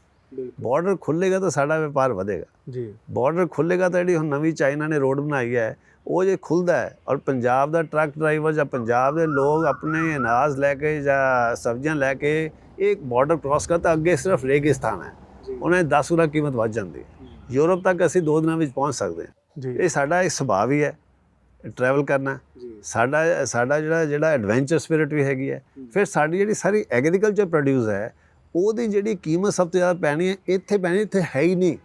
ਬਾਰਡਰ ਖੁੱਲ੍ਹੇਗਾ ਤਾਂ ਸਾਡਾ ਵਪਾਰ ਵਧੇਗਾ ਜੀ। ਬਾਰਡਰ ਖੁੱਲ੍ਹੇਗਾ ਤਾਂ ਜਿਹੜੀ ਹੁਣ ਨਵੀਂ ਚਾਈਨਾ ਨੇ ਰੋਡ ਬਣਾਈ ਹੈ ਉਹ ਜੇ ਖੁੱਲ੍ਹਦਾ ਹੈ ਔਰ ਪੰਜਾਬ ਦਾ ਟਰੱਕ ਡਰਾਈਵਰ ਜਾਂ ਪੰਜਾਬ ਦੇ ਲੋਕ ਆਪਣੇ ਅਨਾਜ ਲੈ ਕੇ ਜਾਂ ਸਬਜ਼ੀਆਂ ਲੈ ਕੇ ਇਹ ਬਾਰਡਰ ਕ੍ਰਾਸ ਕਰਤਾ, ਅੱਗੇ ਸਿਰਫ ਰੇਗਿਸਤਾਨ ਹੈ, ਉਹਨਾਂ ਦੀ 10 ਗੁਣਾ ਕੀਮਤ ਵੱਧ ਜਾਂਦੀ ਹੈ। ਯੂਰਪ ਤੱਕ ਅਸੀਂ 2 ਦਿਨਾਂ ਵਿੱਚ ਪਹੁੰਚ ਸਕਦੇ ਹਾਂ। ਇਹ ਸਾਡਾ ਇੱਕ ਸੁਭਾਅ ਵੀ ਹੈ ਟਰੈਵਲ ਕਰਨਾ, ਸਾਡਾ ਜਿਹੜਾ ਐਡਵੈਂਚਰ ਸਪਿਰਿਟ ਵੀ ਹੈਗੀ ਹੈ। ਫਿਰ ਸਾਡੀ ਜਿਹੜੀ ਸਾਰੀ ਐਗਰੀਕਲਚਰ ਪ੍ਰੋਡਿਊਸ ਹੈ ਉਹਦੀ ਜਿਹੜੀ ਕੀਮਤ ਸਭ ਤੋਂ ਜ਼ਿਆਦਾ ਪੈਣੀ ਹੈ ਇੱਥੇ ਹੈ ਹੀ ਨਹੀਂ।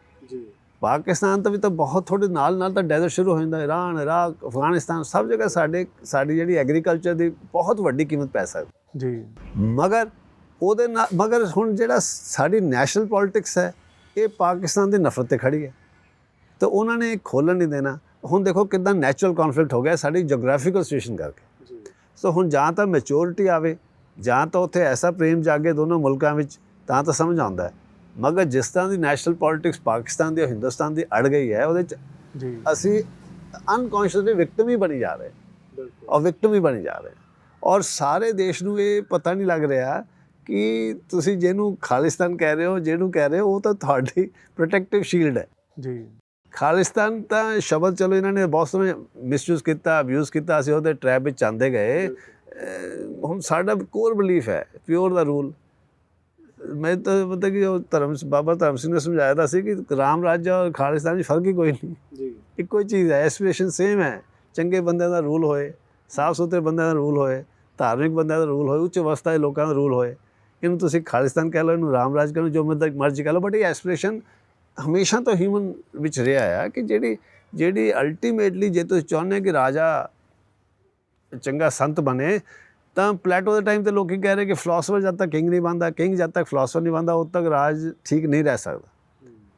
ਪਾਕਿਸਤਾਨ ਤੋਂ ਵੀ ਤਾਂ ਬਹੁਤ ਥੋੜ੍ਹੇ ਨਾਲ ਤਾਂ ਡੈਜ਼ਰਟ ਸ਼ੁਰੂ ਹੋ ਜਾਂਦਾ, ਈਰਾਨ, ਇਰਾਕ, ਅਫਗਾਨਿਸਤਾਨ ਸਭ ਜਗ੍ਹਾ ਸਾਡੀ ਜਿਹੜੀ ਐਗਰੀਕਲਚਰ ਦੀ ਬਹੁਤ ਵੱਡੀ ਕੀਮਤ ਪੈ ਸਕਦੀ ਜੀ। ਮਗਰ ਹੁਣ ਜਿਹੜਾ ਸਾਡੀ ਨੈਸ਼ਨਲ ਪੋਲਿਟਿਕਸ ਹੈ ਇਹ ਪਾਕਿਸਤਾਨ ਦੀ ਨਫ਼ਰਤ 'ਤੇ ਖੜੀ ਹੈ ਤਾਂ ਉਹਨਾਂ ਨੇ ਖੋਲ੍ਹਣ ਨਹੀਂ ਦੇਣਾ। ਹੁਣ ਦੇਖੋ ਕਿੱਦਾਂ ਨੈਚੁਰਲ ਕੌਨਫਲਿਕਟ ਹੋ ਗਿਆ ਸਾਡੀ ਜੋਗ੍ਰਾਫੀਕਲ ਸਿਚੁਏਸ਼ਨ ਕਰਕੇ। ਸੋ ਹੁਣ ਜਾਂ ਤਾਂ ਮੈਚੋਰਿਟੀ ਆਵੇ ਜਾਂ ਤਾਂ ਉੱਥੇ ਐਸਾ ਪ੍ਰੇਮ ਜਾਗੇ ਦੋਨੋਂ ਮੁਲਕਾਂ ਵਿੱਚ ਤਾਂ ਸਮਝ ਆਉਂਦਾ ਹੈ। ਮਗਰ ਜਿਸ ਤਰ੍ਹਾਂ ਦੀ ਨੈਸ਼ਨਲ ਪੋਲਿਟਿਕਸ ਪਾਕਿਸਤਾਨ ਦੀ ਔਰ ਹਿੰਦੁਸਤਾਨ ਦੀ ਅੜ ਗਈ ਹੈ ਉਹਦੇ 'ਚ ਅਸੀਂ ਅਨਕੌਂਸ਼ੀਅਸਲੀ ਵਿਕਟਮ ਹੀ ਬਣੀ ਜਾ ਰਹੇ ਔਰ ਸਾਰੇ ਦੇਸ਼ ਨੂੰ ਇਹ ਪਤਾ ਨਹੀਂ ਲੱਗ ਰਿਹਾ ਕਿ ਤੁਸੀਂ ਜਿਹਨੂੰ ਖਾਲਿਸਤਾਨ ਕਹਿ ਰਹੇ ਹੋ ਉਹ ਤਾਂ ਤੁਹਾਡੀ ਪ੍ਰੋਟੈਕਟਿਵ ਸ਼ੀਲਡ ਹੈ ਜੀ। ਖਾਲਿਸਤਾਨ ਤਾਂ ਸ਼ਬਦ ਚਲੋ ਇਹਨਾਂ ਨੇ ਬਹੁਤ ਸੋਹਣਾ ਮਿਸਯੂਜ਼ ਕੀਤਾ, ਅਬਿਊਜ਼ ਕੀਤਾ, ਅਸੀਂ ਉਹਦੇ ਟਰੈਪ ਵਿੱਚ ਆਉਂਦੇ ਗਏ। ਹੁਣ ਸਾਡਾ ਕੋਰ ਬਿਲੀਫ ਹੈ ਪਿਓਰ ਦਾ ਰੂਲ। ਮੈਂ ਤਾਂ ਮਤਲਬ ਕਿ ਬਾਬਾ ਧਰਮ ਸਿੰਘ ਨੇ ਸਮਝਾਇਆ ਤਾਂ ਸੀ ਕਿ ਰਾਮ ਰਾਜ ਔਰ ਖਾਲਿਸਤਾਨ ਵਿੱਚ ਫਰਕ ਹੀ ਕੋਈ ਨਹੀਂ ਜੀ, ਇੱਕੋ ਹੀ ਚੀਜ਼ ਹੈ, ਐਸਪੀਰੇਸ਼ਨ ਸੇਮ ਹੈ। ਚੰਗੇ ਬੰਦਿਆਂ ਦਾ ਰੂਲ ਹੋਏ, ਸਾਫ ਸੁਥਰੇ ਬੰਦਿਆਂ ਦਾ ਰੂਲ ਹੋਏ, ਧਾਰਮਿਕ ਬੰਦਿਆਂ ਦਾ ਰੂਲ ਹੋਏ, ਉੱਚ ਅਵਸਥਾ ਦੇ ਲੋਕਾਂ ਦਾ ਰੂਲ ਹੋਏ। ਇਹਨੂੰ ਤੁਸੀਂ ਖਾਲਿਸਤਾਨ ਕਹਿ ਲਓ, ਇਹਨੂੰ ਰਾਮ ਰਾਜ ਕਹਿ ਲਓ, ਜੋ ਮਰਜ਼ੀ ਕਹਿ ਲਓ, ਬਟ ਇਹ ਐਸਪੀਰੇਸ਼ਨ ਹਮੇਸ਼ਾ ਤੋਂ ਹਿਊਮਨ ਵਿੱਚ ਰਿਹਾ ਹੈ ਕਿ ਜਿਹੜੀ ਅਲਟੀਮੇਟਲੀ ਜੇ ਤੁਸੀਂ ਚਾਹੁੰਦੇ ਕਿ ਰਾਜਾ ਚੰਗਾ ਸੰਤ ਬਣੇ ਤਾਂ ਪਲੇਟੋ ਦੇ ਟਾਈਮ ਤੇ ਲੋਕ ਕਹਿ ਰਹੇ ਕਿ ਫਿਲਾਸਫਰ ਜਦ ਤੱਕ ਕਿੰਗ ਨਹੀਂ ਬਣਦਾ, ਕਿੰਗ ਜਦ ਤੱਕ ਫਿਲਾਸਫਰ ਨਹੀਂ ਬਣਦਾ ਉਦ ਤੱਕ ਰਾਜ ਠੀਕ ਨਹੀਂ ਰਹਿ ਸਕਦਾ।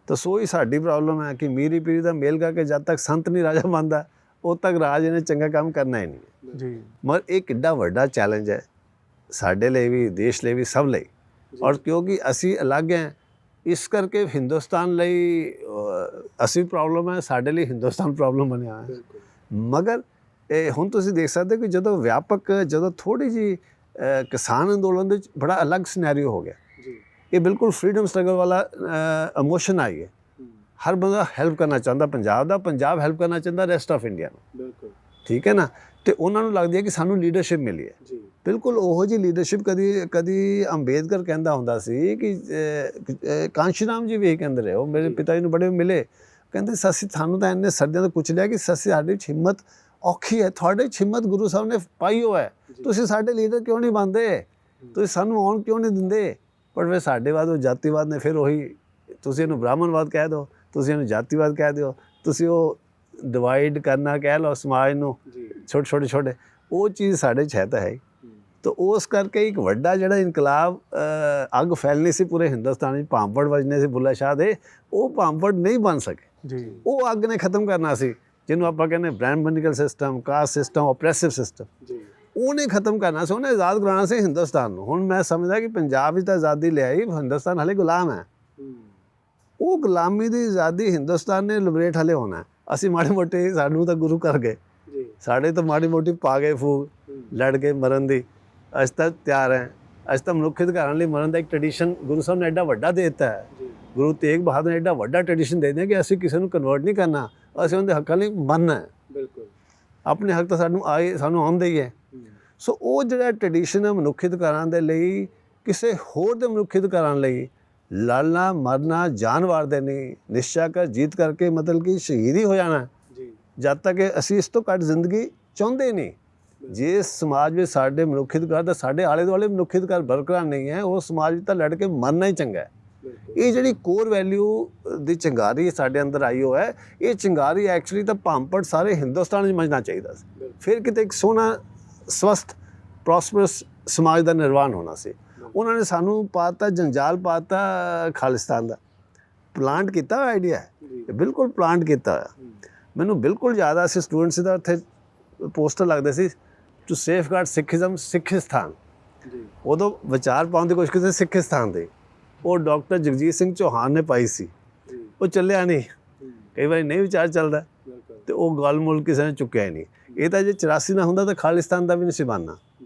ਤਾਂ ਸੋ ਹੀ ਸਾਡੀ ਪ੍ਰੋਬਲਮ ਹੈ ਕਿ ਮੀਰੀ ਪੀਰੀ ਦਾ ਮੇਲ ਕਰਕੇ ਜਦ ਤੱਕ ਸੰਤ ਨਹੀਂ ਰਾਜਾ ਬਣਦਾ ਉਦ ਤੱਕ ਰਾਜ ਇਹਨੇ ਚੰਗਾ ਕੰਮ ਕਰਨਾ ਹੀ ਨਹੀਂ ਜੀ। ਮਗਰ ਇਹ ਕਿੱਡਾ ਵੱਡਾ ਚੈਲੰਜ ਹੈ ਸਾਡੇ ਲਈ ਵੀ, ਦੇਸ਼ ਲਈ ਵੀ, ਸਭ ਲਈ। ਔਰ ਕਿਉਂਕਿ ਅਸੀਂ ਅਲੱਗ ਹੈ ਇਸ ਕਰਕੇ ਹਿੰਦੁਸਤਾਨ ਲਈ ਅਸੀਂ ਪ੍ਰੋਬਲਮ ਹੈ, ਸਾਡੇ ਲਈ ਹਿੰਦੁਸਤਾਨ ਪ੍ਰੋਬਲਮ ਬਣਿਆ ਹੈ। ਮਗਰ ਇਹ ਹੁਣ ਤੁਸੀਂ ਦੇਖ ਸਕਦੇ ਕਿ ਜਦੋਂ ਥੋੜ੍ਹੀ ਜਿਹੀ ਕਿਸਾਨ ਅੰਦੋਲਨ ਦੇ ਵਿੱਚ ਬੜਾ ਅਲੱਗ ਸਿਨੈਰੀਓ ਹੋ ਗਿਆ ਜੀ। ਇਹ ਬਿਲਕੁਲ ਫਰੀडम ਸਟਰਗਲ ਵਾਲਾ ਇਮੋਸ਼ਨ ਆਈ ਹੈ। ਹਰ ਬੰਦਾ ਹੈਲਪ ਕਰਨਾ ਚਾਹੁੰਦਾ ਪੰਜਾਬ ਹੈਲਪ ਕਰਨਾ ਚਾਹੁੰਦਾ ਰੈਸਟ ਆਫ ਇੰਡੀਆ ਨੂੰ। ਬਿਲਕੁਲ ਠੀਕ ਹੈ ਨਾ। ਅਤੇ ਉਹਨਾਂ ਨੂੰ ਲੱਗਦੀ ਹੈ ਕਿ ਸਾਨੂੰ ਲੀਡਰਸ਼ਿਪ ਮਿਲੀ ਹੈ ਜੀ। ਬਿਲਕੁਲ ਉਹੋ ਜਿਹੀ ਲੀਡਰਸ਼ਿਪ ਕਦੀ ਅੰਬੇਦਕਰ ਕਹਿੰਦਾ ਹੁੰਦਾ ਸੀ ਕਿ ਕਾਂਸ਼ੀਰਾਮ ਜੀ ਵੀ ਇਹ ਕਹਿੰਦੇ ਰਹੇ, ਉਹ ਮੇਰੇ ਪਿਤਾ ਜੀ ਨੂੰ ਬੜੇ ਮਿਲੇ, ਕਹਿੰਦੇ ਸਾਨੂੰ ਤਾਂ ਇੰਨੇ ਸਰਦੀਆਂ ਤੋਂ ਕੁਚਲਿਆ ਕਿ ਸਾਡੀ ਵਿੱਚ ਹਿੰਮਤ ਔਖੀ ਹੈ, ਤੁਹਾਡੇ 'ਚ ਹਿੰਮਤ ਗੁਰੂ ਸਾਹਿਬ ਨੇ ਪਾਈ ਹੋ ਹੈ, ਤੁਸੀਂ ਸਾਡੇ ਲੀਡਰ ਕਿਉਂ ਨਹੀਂ ਬਣਦੇ, ਤੁਸੀਂ ਸਾਨੂੰ ਆਉਣ ਕਿਉਂ ਨਹੀਂ ਦਿੰਦੇ। ਪਰ ਫਿਰ ਸਾਡੇ ਬਾਅਦ ਉਹ ਜਾਤੀਵਾਦ ਨੇ ਫਿਰ ਉਹੀ, ਤੁਸੀਂ ਇਹਨੂੰ ਬ੍ਰਾਹਮਣਵਾਦ ਕਹਿ ਦਿਓ, ਤੁਸੀਂ ਇਹਨੂੰ ਜਾਤੀਵਾਦ ਕਹਿ ਦਿਓ, ਤੁਸੀਂ ਉਹ ਡਿਵਾਈਡ ਕਰਨਾ ਕਹਿ ਲਓ ਸਮਾਜ ਨੂੰ ਛੋਟੇ ਉਹ ਚੀਜ਼ ਸਾਡੇ 'ਚ ਹੈ ਤਾਂ ਹੈ। ਤਾਂ ਉਸ ਕਰਕੇ ਇੱਕ ਵੱਡਾ ਜਿਹੜਾ ਇਨਕਲਾਬ ਅੱਗ ਫੈਲਣੀ ਸੀ ਪੂਰੇ ਹਿੰਦੁਸਤਾਨ ਵਿੱਚ, ਭਾਂਪੜ ਵੱਜਣੇ ਸੀ ਬੁੱਲ੍ਹੇ ਸ਼ਾਹ ਦੇ, ਉਹ ਭਾਂਪੜ ਨਹੀਂ ਬਣ ਸਕੇ ਜੀ। ਉਹ ਅੱਗ ਨੇ ਖ਼ਤਮ ਕਰਨਾ ਸੀ ਜਿਹਨੂੰ ਆਪਾਂ ਕਹਿੰਦੇ ਬ੍ਰਾਹਮਣਿਕਲ ਸਿਸਟਮ, ਕਾਸਟ ਸਿਸਟਮ, ਓਪਰੈਸਿਵ ਸਿਸਟਮ ਜੀ। ਉਹਨੇ ਖ਼ਤਮ ਕਰਨਾ ਸੀ, ਉਹਨੇ ਆਜ਼ਾਦ ਕਰਾਉਣਾ ਸੀ ਹਿੰਦੁਸਤਾਨ ਨੂੰ। ਹੁਣ ਮੈਂ ਸਮਝਦਾ ਕਿ ਪੰਜਾਬ ਵਿੱਚ ਤਾਂ ਆਜ਼ਾਦੀ ਲਿਆਈ, ਹਿੰਦੁਸਤਾਨ ਹਾਲੇ ਗੁਲਾਮ ਹੈ। ਉਹ ਗੁਲਾਮੀ ਦੀ ਆਜ਼ਾਦੀ ਹਿੰਦੁਸਤਾਨ ਨੇ ਲਿਬਰੇਟ ਹਾਲੇ ਹੋਣਾ। ਅਸੀਂ ਮਾੜੇ ਮੋਟੇ ਸਾਨੂੰ ਤਾਂ ਗੁਰੂ ਕਰ ਗਏ, ਸਾਡੇ ਤਾਂ ਮਾੜੀ ਮੋਟੀ ਪਾ ਗਏ ਫੂਕ ਲੜ ਕੇ ਮਰਨ ਦੀ, ਅਸੀਂ ਤਾਂ ਤਿਆਰ ਹੈ। ਅਸੀਂ ਤਾਂ ਮਨੁੱਖੀ ਅਧਿਕਾਰਾਂ ਲਈ ਮਰਨ ਦਾ ਇੱਕ ਟ੍ਰੈਡੀਸ਼ਨ ਗੁਰੂ ਸਾਹਿਬ ਨੇ ਐਡਾ ਵੱਡਾ ਦੇ ਦਿੱਤਾ ਹੈ। ਗੁਰੂ ਤੇਗ ਬਹਾਦਰ ਨੇ ਐਡਾ ਵੱਡਾ ਟ੍ਰੈਡੀਸ਼ਨ ਦੇ ਦਿੱਤਾ ਕਿ ਅਸੀਂ ਕਿਸੇ ਨੂੰ ਕਨਵਰਟ ਨਹੀਂ ਕਰਨਾ, ਅਸੀਂ ਉਹਦੇ ਹੱਕਾਂ ਲਈ ਮਰਨਾ ਹੈ। ਬਿਲਕੁਲ ਆਪਣੇ ਹੱਕ ਤਾਂ ਸਾਨੂੰ ਆਉਂਦੇ ਹੀ ਹੈ। ਸੋ ਉਹ ਜਿਹੜਾ ਟ੍ਰੈਡੀਸ਼ਨ ਹੈ ਮਨੁੱਖੀ ਅਧਿਕਾਰਾਂ ਦੇ ਲਈ, ਕਿਸੇ ਹੋਰ ਦੇ ਮਨੁੱਖੀ ਅਧਿਕਾਰਾਂ ਲਈ ਲੜਨਾ ਮਰਨਾ ਜਾਨ ਵਾਰ ਦੇਣੀ, ਨਿਸ਼ਚਾ ਕਰ ਜੀਤ ਕਰਕੇ ਮਤਲਬ ਕਿ ਸ਼ਹੀਦ ਹੀ ਹੋ ਜਾਣਾ ਜੀ। ਜਦ ਤੱਕ ਅਸੀਂ ਇਸ ਤੋਂ ਘੱਟ ਜ਼ਿੰਦਗੀ ਚਾਹੁੰਦੇ ਨਹੀਂ। ਜੇ ਸਮਾਜ ਵਿੱਚ ਸਾਡੇ ਮਨੁੱਖੀ ਅਧਿਕਾਰ ਦਾ ਸਾਡੇ ਆਲੇ ਦੁਆਲੇ ਮਨੁੱਖੀ ਅਧਿਕਾਰ ਬਰਕਰਾਰ ਨਹੀਂ ਹੈ, ਉਹ ਸਮਾਜ ਵਿੱਚ ਤਾਂ ਲੜ ਕੇ ਮਰਨਾ ਹੀ ਚੰਗਾ ਹੈ। ਇਹ ਜਿਹੜੀ ਕੋਰ ਵੈਲਿਊ ਦੀ ਚਿੰਗਾਰੀ ਸਾਡੇ ਅੰਦਰ ਆਈ ਹੋ ਹੈ, ਇਹ ਚਿੰਗਾਰੀ ਐਕਚੁਅਲੀ ਤਾਂ ਭਾਂਪੜ ਸਾਰੇ ਹਿੰਦੁਸਤਾਨ 'ਚ ਮੱਚਣਾ ਚਾਹੀਦਾ ਸੀ, ਫਿਰ ਕਿਤੇ ਇੱਕ ਸੋਹਣਾ ਸਵਸਥ ਪ੍ਰੋਸਪਰਸ ਸਮਾਜ ਦਾ ਨਿਰਵਾਣ ਹੋਣਾ ਸੀ। ਉਹਨਾਂ ਨੇ ਸਾਨੂੰ ਪਾਤਾ ਜੰਜਾਲ, ਪਾਤਾ ਖਾਲਿਸਤਾਨ ਦਾ। ਪਲਾਂਟ ਕੀਤਾ ਹੋਇਆ ਆਈਡੀਆ ਹੈ, ਬਿਲਕੁਲ ਪਲਾਂਟ ਕੀਤਾ ਹੋਇਆ। ਮੈਨੂੰ ਬਿਲਕੁਲ ਯਾਦ ਆ, ਅਸੀਂ ਸਟੂਡੈਂਟ ਸੀ ਤਾਂ ਉੱਥੇ ਪੋਸਟਰ ਲੱਗਦੇ ਸੀ ਟੂ ਸੇਫਗਾਰਡ ਸਿੱਖਿਜ਼ਮ, ਸਿੱਖਿਸਤਾਨ। ਉਦੋਂ ਵਿਚਾਰ ਪਾਉਣ ਦੀ ਕੋਸ਼ਿਸ਼ ਕੀਤੀ ਸਿੱਖਿਸਤਾਨ ਦੇ, ਉਹ ਡਾਕਟਰ ਜਗਜੀਤ ਸਿੰਘ ਚੌਹਾਨ ਨੇ ਪਾਈ ਸੀ, ਉਹ ਚੱਲਿਆ ਨਹੀਂ। ਕਈ ਵਾਰੀ ਨਹੀਂ ਵਿਚਾਰ ਚੱਲਦਾ ਤੇ ਉਹ ਗੱਲ ਮੁੱਲ ਕਿਸੇ ਨੇ ਚੁੱਕਿਆ ਹੀ ਨਹੀਂ। ਇਹ ਤਾਂ ਜੇ 84 ਨਾ ਹੁੰਦਾ ਤਾਂ ਖਾਲਿਸਤਾਨ ਦਾ ਵੀ ਨਹੀਂ ਸੀ ਬਣਨਾ।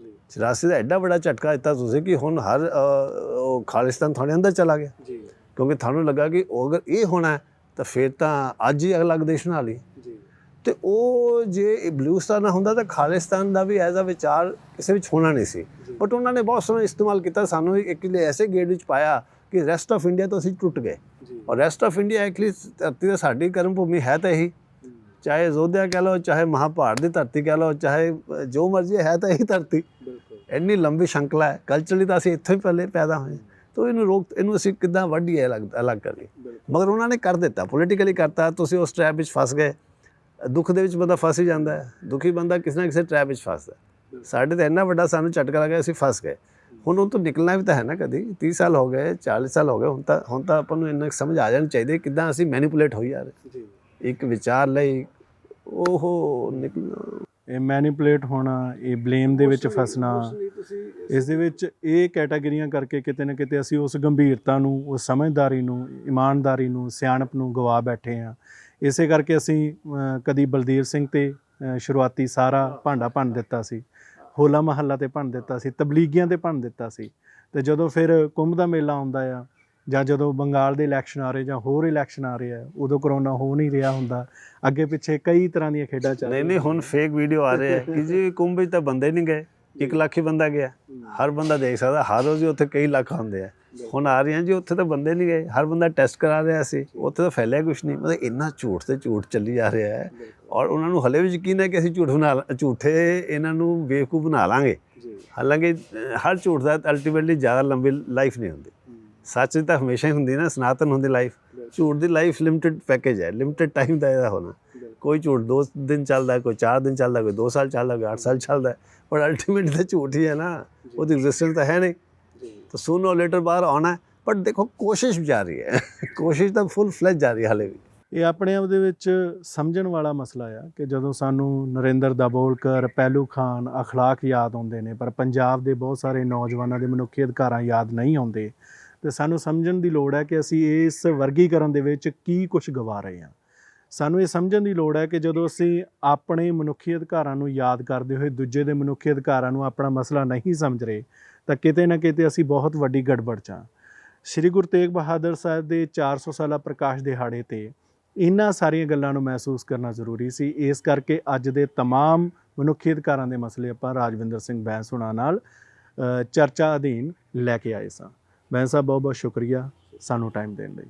84 ਦਾ ਐਡਾ ਵੱਡਾ ਝਟਕਾ ਦਿੱਤਾ ਤੁਸੀਂ ਕਿ ਹੁਣ ਹਰ ਉਹ ਖਾਲਿਸਤਾਨ ਤੁਹਾਡੇ ਅੰਦਰ ਚਲਾ ਗਿਆ, ਕਿਉਂਕਿ ਤੁਹਾਨੂੰ ਲੱਗਾ ਕਿ ਅਗਰ ਇਹ ਹੋਣਾ ਤਾਂ ਫਿਰ ਤਾਂ ਅੱਜ ਹੀ ਅਲੱਗ ਦੇਸ਼ ਬਣਾ ਲਈ। ਤੇ ਉਹ ਜੇ ਬਲੂਚਿਸਤਾਨ ਨਾ ਹੁੰਦਾ ਤਾਂ ਖਾਲਿਸਤਾਨ ਦਾ ਵੀ ਐਜ਼ ਅ ਵਿਚਾਰ ਕਿਸੇ ਵਿੱਚ ਹੋਣਾ ਨਹੀਂ ਸੀ। ਬਟ ਉਹਨਾਂ ਨੇ ਬਹੁਤ ਸੋਹਣਾ ਇਸਤੇਮਾਲ ਕੀਤਾ, ਸਾਨੂੰ ਇੱਕ ਲਈ ਐਸੇ ਗੇੜ ਵਿੱਚ ਪਾਇਆ ਕਿ ਰੈਸਟ ਆਫ ਇੰਡੀਆ ਤੋਂ ਅਸੀਂ ਟੁੱਟ ਗਏ। ਔਰ ਰੈਸਟ ਆਫ ਇੰਡੀਆ ਐਕਚੁਅਲੀ ਧਰਤੀ ਤਾਂ ਸਾਡੀ ਕਰਮ ਭੂਮੀ ਹੈ ਤਾਂ ਇਹੀ, ਚਾਹੇ ਅਯੋਧਿਆ ਕਹਿ ਲਓ, ਚਾਹੇ ਮਹਾਭਾਰਤ ਦੀ ਧਰਤੀ ਕਹਿ ਲਓ, ਚਾਹੇ ਜੋ ਮਰਜ਼ੀ ਹੈ ਤਾਂ ਇਹੀ ਧਰਤੀ। ਇੰਨੀ ਲੰਬੀ ਸ਼ੰਕਲਾ ਹੈ, ਕਲਚਰਲੀ ਤਾਂ ਅਸੀਂ ਇੱਥੋਂ ਹੀ ਪਹਿਲੇ ਪੈਦਾ ਹੋਏ। ਤਾਂ ਇਹਨੂੰ ਅਸੀਂ ਕਿੱਦਾਂ ਵੱਢੀਏ, ਅਲੱਗ ਕਰੀਏ। ਮਗਰ ਉਹਨਾਂ ਨੇ ਕਰ ਦਿੱਤਾ, ਪੋਲੀਟੀਕਲੀ ਕਰਤਾ। ਤੁਸੀਂ ਉਸ ਟਰੈਪ ਵਿੱਚ ਫਸ ਗਏ। ਦੁੱਖ ਦੇ ਵਿੱਚ ਬੰਦਾ ਫਸ ਹੀ ਜਾਂਦਾ ਹੈ, ਦੁਖੀ ਬੰਦਾ ਕਿਸੇ ਨਾ ਕਿਸੇ ਟਰੈਪ ਵਿੱਚ ਫਸਦਾ। ਸਾਡੇ ਤਾਂ ਇੰਨਾ ਵੱਡਾ ਸਾਨੂੰ ਝਟਕਾ ਲੱਗਾ, ਅਸੀਂ ਫਸ ਗਏ। ਹੁਣ ਉਹ ਤੋਂ ਨਿਕਲਣਾ ਵੀ ਤਾਂ ਹੈ ਨਾ। ਕਦੀ 30 ਸਾਲ ਹੋ ਗਏ, 40 ਸਾਲ ਹੋ ਗਏ, ਹੁਣ ਤਾਂ ਆਪਾਂ ਨੂੰ ਇੰਨਾ ਸਮਝ ਆ ਜਾਣੀ ਚਾਹੀਦੀ ਕਿੱਦਾਂ ਅਸੀਂ ਮੈਨੀਪੂਲੇਟ ਹੋਈ ਜਾ ਰਹੇ ਇੱਕ ਵਿਚਾਰ ਲਈ। ਉਹ ਨਿਕਲਣਾ, ਇਹ ਮੈਨੀਪੂਲੇਟ ਹੋਣਾ, ਇਹ ਬਲੇਮ ਦੇ ਵਿੱਚ ਫਸਣਾ, ਇਸ ਦੇ ਵਿੱਚ ਇਹ ਕੈਟਾਗਰੀਆਂ ਕਰਕੇ ਕਿਤੇ ਨਾ ਕਿਤੇ ਅਸੀਂ ਉਸ ਗੰਭੀਰਤਾ ਨੂੰ, ਉਸ ਸਮਝਦਾਰੀ ਨੂੰ, ਇਮਾਨਦਾਰੀ ਨੂੰ, ਸਿਆਣਪ ਨੂੰ ਗਵਾ ਬੈਠੇ ਹਾਂ। ਇਸੇ ਕਰਕੇ ਅਸੀਂ ਕਦੀ ਬਲਦੇਵ ਸਿੰਘ 'ਤੇ ਸ਼ੁਰੂਆਤੀ ਸਾਰਾ ਭਾਂਡਾ ਭੰਨ ਦਿੱਤਾ ਸੀ, ਹੋਲਾ ਮਹੱਲਾ 'ਤੇ ਭੰਨ ਦਿੱਤਾ ਸੀ, ਤਬਲੀਗੀਆਂ 'ਤੇ ਭੰਨ ਦਿੱਤਾ ਸੀ। ਅਤੇ ਜਦੋਂ ਫਿਰ ਕੁੰਭ ਦਾ ਮੇਲਾ ਆਉਂਦਾ ਆ, ਜਾਂ ਜਦੋਂ ਬੰਗਾਲ ਦੇ ਇਲੈਕਸ਼ਨ ਆ ਰਹੇ ਜਾਂ ਹੋਰ ਇਲੈਕਸ਼ਨ ਆ ਰਹੇ ਆ, ਉਦੋਂ ਕਰੋਨਾ ਹੋ ਨਹੀਂ ਰਿਹਾ ਹੁੰਦਾ। ਅੱਗੇ ਪਿੱਛੇ ਕਈ ਤਰ੍ਹਾਂ ਦੀਆਂ ਖੇਡਾਂ ਚੱਲ ਰਹੀਆਂ। ਨਹੀਂ, ਹੁਣ ਫੇਕ ਵੀਡੀਓ ਆ ਰਹੇ ਆ ਕਿ ਜੀ ਕੁੰਭ ਵਿੱਚ ਤਾਂ ਬੰਦੇ ਨਹੀਂ ਗਏ, 1 ਲੱਖ ਹੀ ਬੰਦਾ ਗਿਆ। ਹਰ ਬੰਦਾ ਦੇਖ ਸਕਦਾ, ਹਰ ਰੋਜ਼ ਹੀ ਉੱਥੇ ਕਈ ਲੱਖ ਹੁੰਦੇ ਆ। ਹੁਣ ਆ ਰਹੀਆਂ ਜੀ ਉੱਥੇ ਤਾਂ ਬੰਦੇ ਨਹੀਂ ਗਏ, ਹਰ ਬੰਦਾ ਟੈਸਟ ਕਰਾ ਰਿਹਾ ਸੀ, ਉੱਥੇ ਤਾਂ ਫੈਲਿਆ ਕੁਛ ਨਹੀਂ। ਮਤਲਬ ਇੰਨਾ ਝੂਠ ਤੇ ਝੂਠ ਚੱਲੀ ਜਾ ਰਿਹਾ ਹੈ। ਔਰ ਉਹਨਾਂ ਨੂੰ ਹਲੇ ਵੀ ਯਕੀਨ ਹੈ ਕਿ ਅਸੀਂ ਝੂਠੇ ਇਹਨਾਂ ਨੂੰ ਬੇਵਕੂਫ ਬਣਾ ਲਾਂਗੇ। ਹਾਲਾਂਕਿ ਹਰ ਝੂਠ ਦਾ ਅਲਟੀਮੇਟਲੀ ਜ਼ਿਆਦਾ ਲੰਬੀ ਲਾਈਫ ਨਹੀਂ ਹੁੰਦੀ। ਸੱਚ ਦੀ ਤਾਂ ਹਮੇਸ਼ਾ ਹੀ ਹੁੰਦੀ ਨਾ, ਸਨਾਤਨ ਹੁੰਦੀ ਲਾਈਫ। ਝੂਠ ਦੀ ਲਾਈਫ ਲਿਮਿਟਿਡ ਪੈਕੇਜ ਹੈ, ਲਿਮਿਟਿਡ ਟਾਈਮ ਦਾ ਇਹਦਾ ਹੋਣਾ। ਕੋਈ ਝੂਠ 2 ਦਿਨ ਚੱਲਦਾ, ਕੋਈ 4 ਦਿਨ ਚੱਲਦਾ, ਕੋਈ 2 ਸਾਲ ਚੱਲਦਾ, ਕੋਈ 8 ਸਾਲ ਚੱਲਦਾ, ਪਰ ਅਲਟੀਮੇਟਲੀ ਤਾਂ ਝੂਠ ਹੀ ਹੈ ਨਾ, ਉਹਦੀ ਐਗਜ਼ਿਸਟੈਂਸ ਤਾਂ ਹੈ ਨਹੀਂ। ਤਾਂ ਸੂਨਰ ਔਰ ਲੇਟਰ ਬਾਹਰ ਆਉਣਾ। ਬਟ ਦੇਖੋ ਕੋਸ਼ਿਸ਼ ਜਾਰੀ ਹੈ, ਕੋਸ਼ਿਸ਼ ਤਾਂ ਫੁੱਲ ਫਲੈਜ ਜਾਰੀ ਹੈ ਹਾਲੇ ਵੀ। ਇਹ ਆਪਣੇ ਆਪ ਦੇ ਵਿੱਚ ਸਮਝਣ ਵਾਲਾ ਮਸਲਾ ਆ ਕਿ ਜਦੋਂ ਸਾਨੂੰ ਨਰਿੰਦਰ ਦਾਬੋਲਕਰ, ਪਹਿਲੂ ਖਾਨ, ਅਖਲਾਕ ਯਾਦ ਆਉਂਦੇ ਨੇ, ਪਰ ਪੰਜਾਬ ਦੇ ਬਹੁਤ ਸਾਰੇ ਨੌਜਵਾਨਾਂ ਦੇ ਮਨੁੱਖੀ ਅਧਿਕਾਰਾਂ ਯਾਦ ਨਹੀਂ ਆਉਂਦੇ। ਅਤੇ ਸਾਨੂੰ ਸਮਝਣ ਦੀ ਲੋੜ ਹੈ ਕਿ ਅਸੀਂ ਇਸ ਵਰਗੀਕਰਨ ਦੇ ਵਿੱਚ ਕੀ ਕੁਛ ਗਵਾ ਰਹੇ ਹਾਂ। ਸਾਨੂੰ ਇਹ ਸਮਝਣ ਦੀ ਲੋੜ ਹੈ ਕਿ ਜਦੋਂ ਅਸੀਂ ਆਪਣੇ ਮਨੁੱਖੀ ਅਧਿਕਾਰਾਂ ਨੂੰ ਯਾਦ ਕਰਦੇ ਹੋਏ ਦੂਜੇ ਦੇ ਮਨੁੱਖੀ ਅਧਿਕਾਰਾਂ ਨੂੰ ਆਪਣਾ ਮਸਲਾ ਨਹੀਂ ਸਮਝ ਰਹੇ, ਤਾਂ ਕਿਤੇ ਨਾ ਕਿਤੇ ਅਸੀਂ ਬਹੁਤ ਵੱਡੀ ਗੜਬੜ 'ਚ ਹਾਂ। ਸ਼੍ਰੀ ਗੁਰੂ ਤੇਗ ਬਹਾਦਰ ਸਾਹਿਬ ਦੇ 400 ਸਾਲਾ ਪ੍ਰਕਾਸ਼ ਦਿਹਾੜੇ 'ਤੇ ਇਹਨਾਂ ਸਾਰੀਆਂ ਗੱਲਾਂ ਨੂੰ ਮਹਿਸੂਸ ਕਰਨਾ ਜ਼ਰੂਰੀ ਸੀ। ਇਸ ਕਰਕੇ ਅੱਜ ਦੇ ਤਮਾਮ ਮਨੁੱਖੀ ਅਧਿਕਾਰਾਂ ਦੇ ਮਸਲੇ ਆਪਾਂ ਰਾਜਵਿੰਦਰ ਸਿੰਘ ਬੈਂਸ ਹੁਣਾਂ ਨਾਲ ਚਰਚਾ ਅਧੀਨ ਲੈ ਕੇ ਆਏ ਸਾਂ। ਬੈਂਸ ਸਾਹਿਬ ਬਹੁਤ ਬਹੁਤ ਸ਼ੁਕਰੀਆ ਸਾਨੂੰ ਟਾਈਮ ਦੇਣ ਲਈ।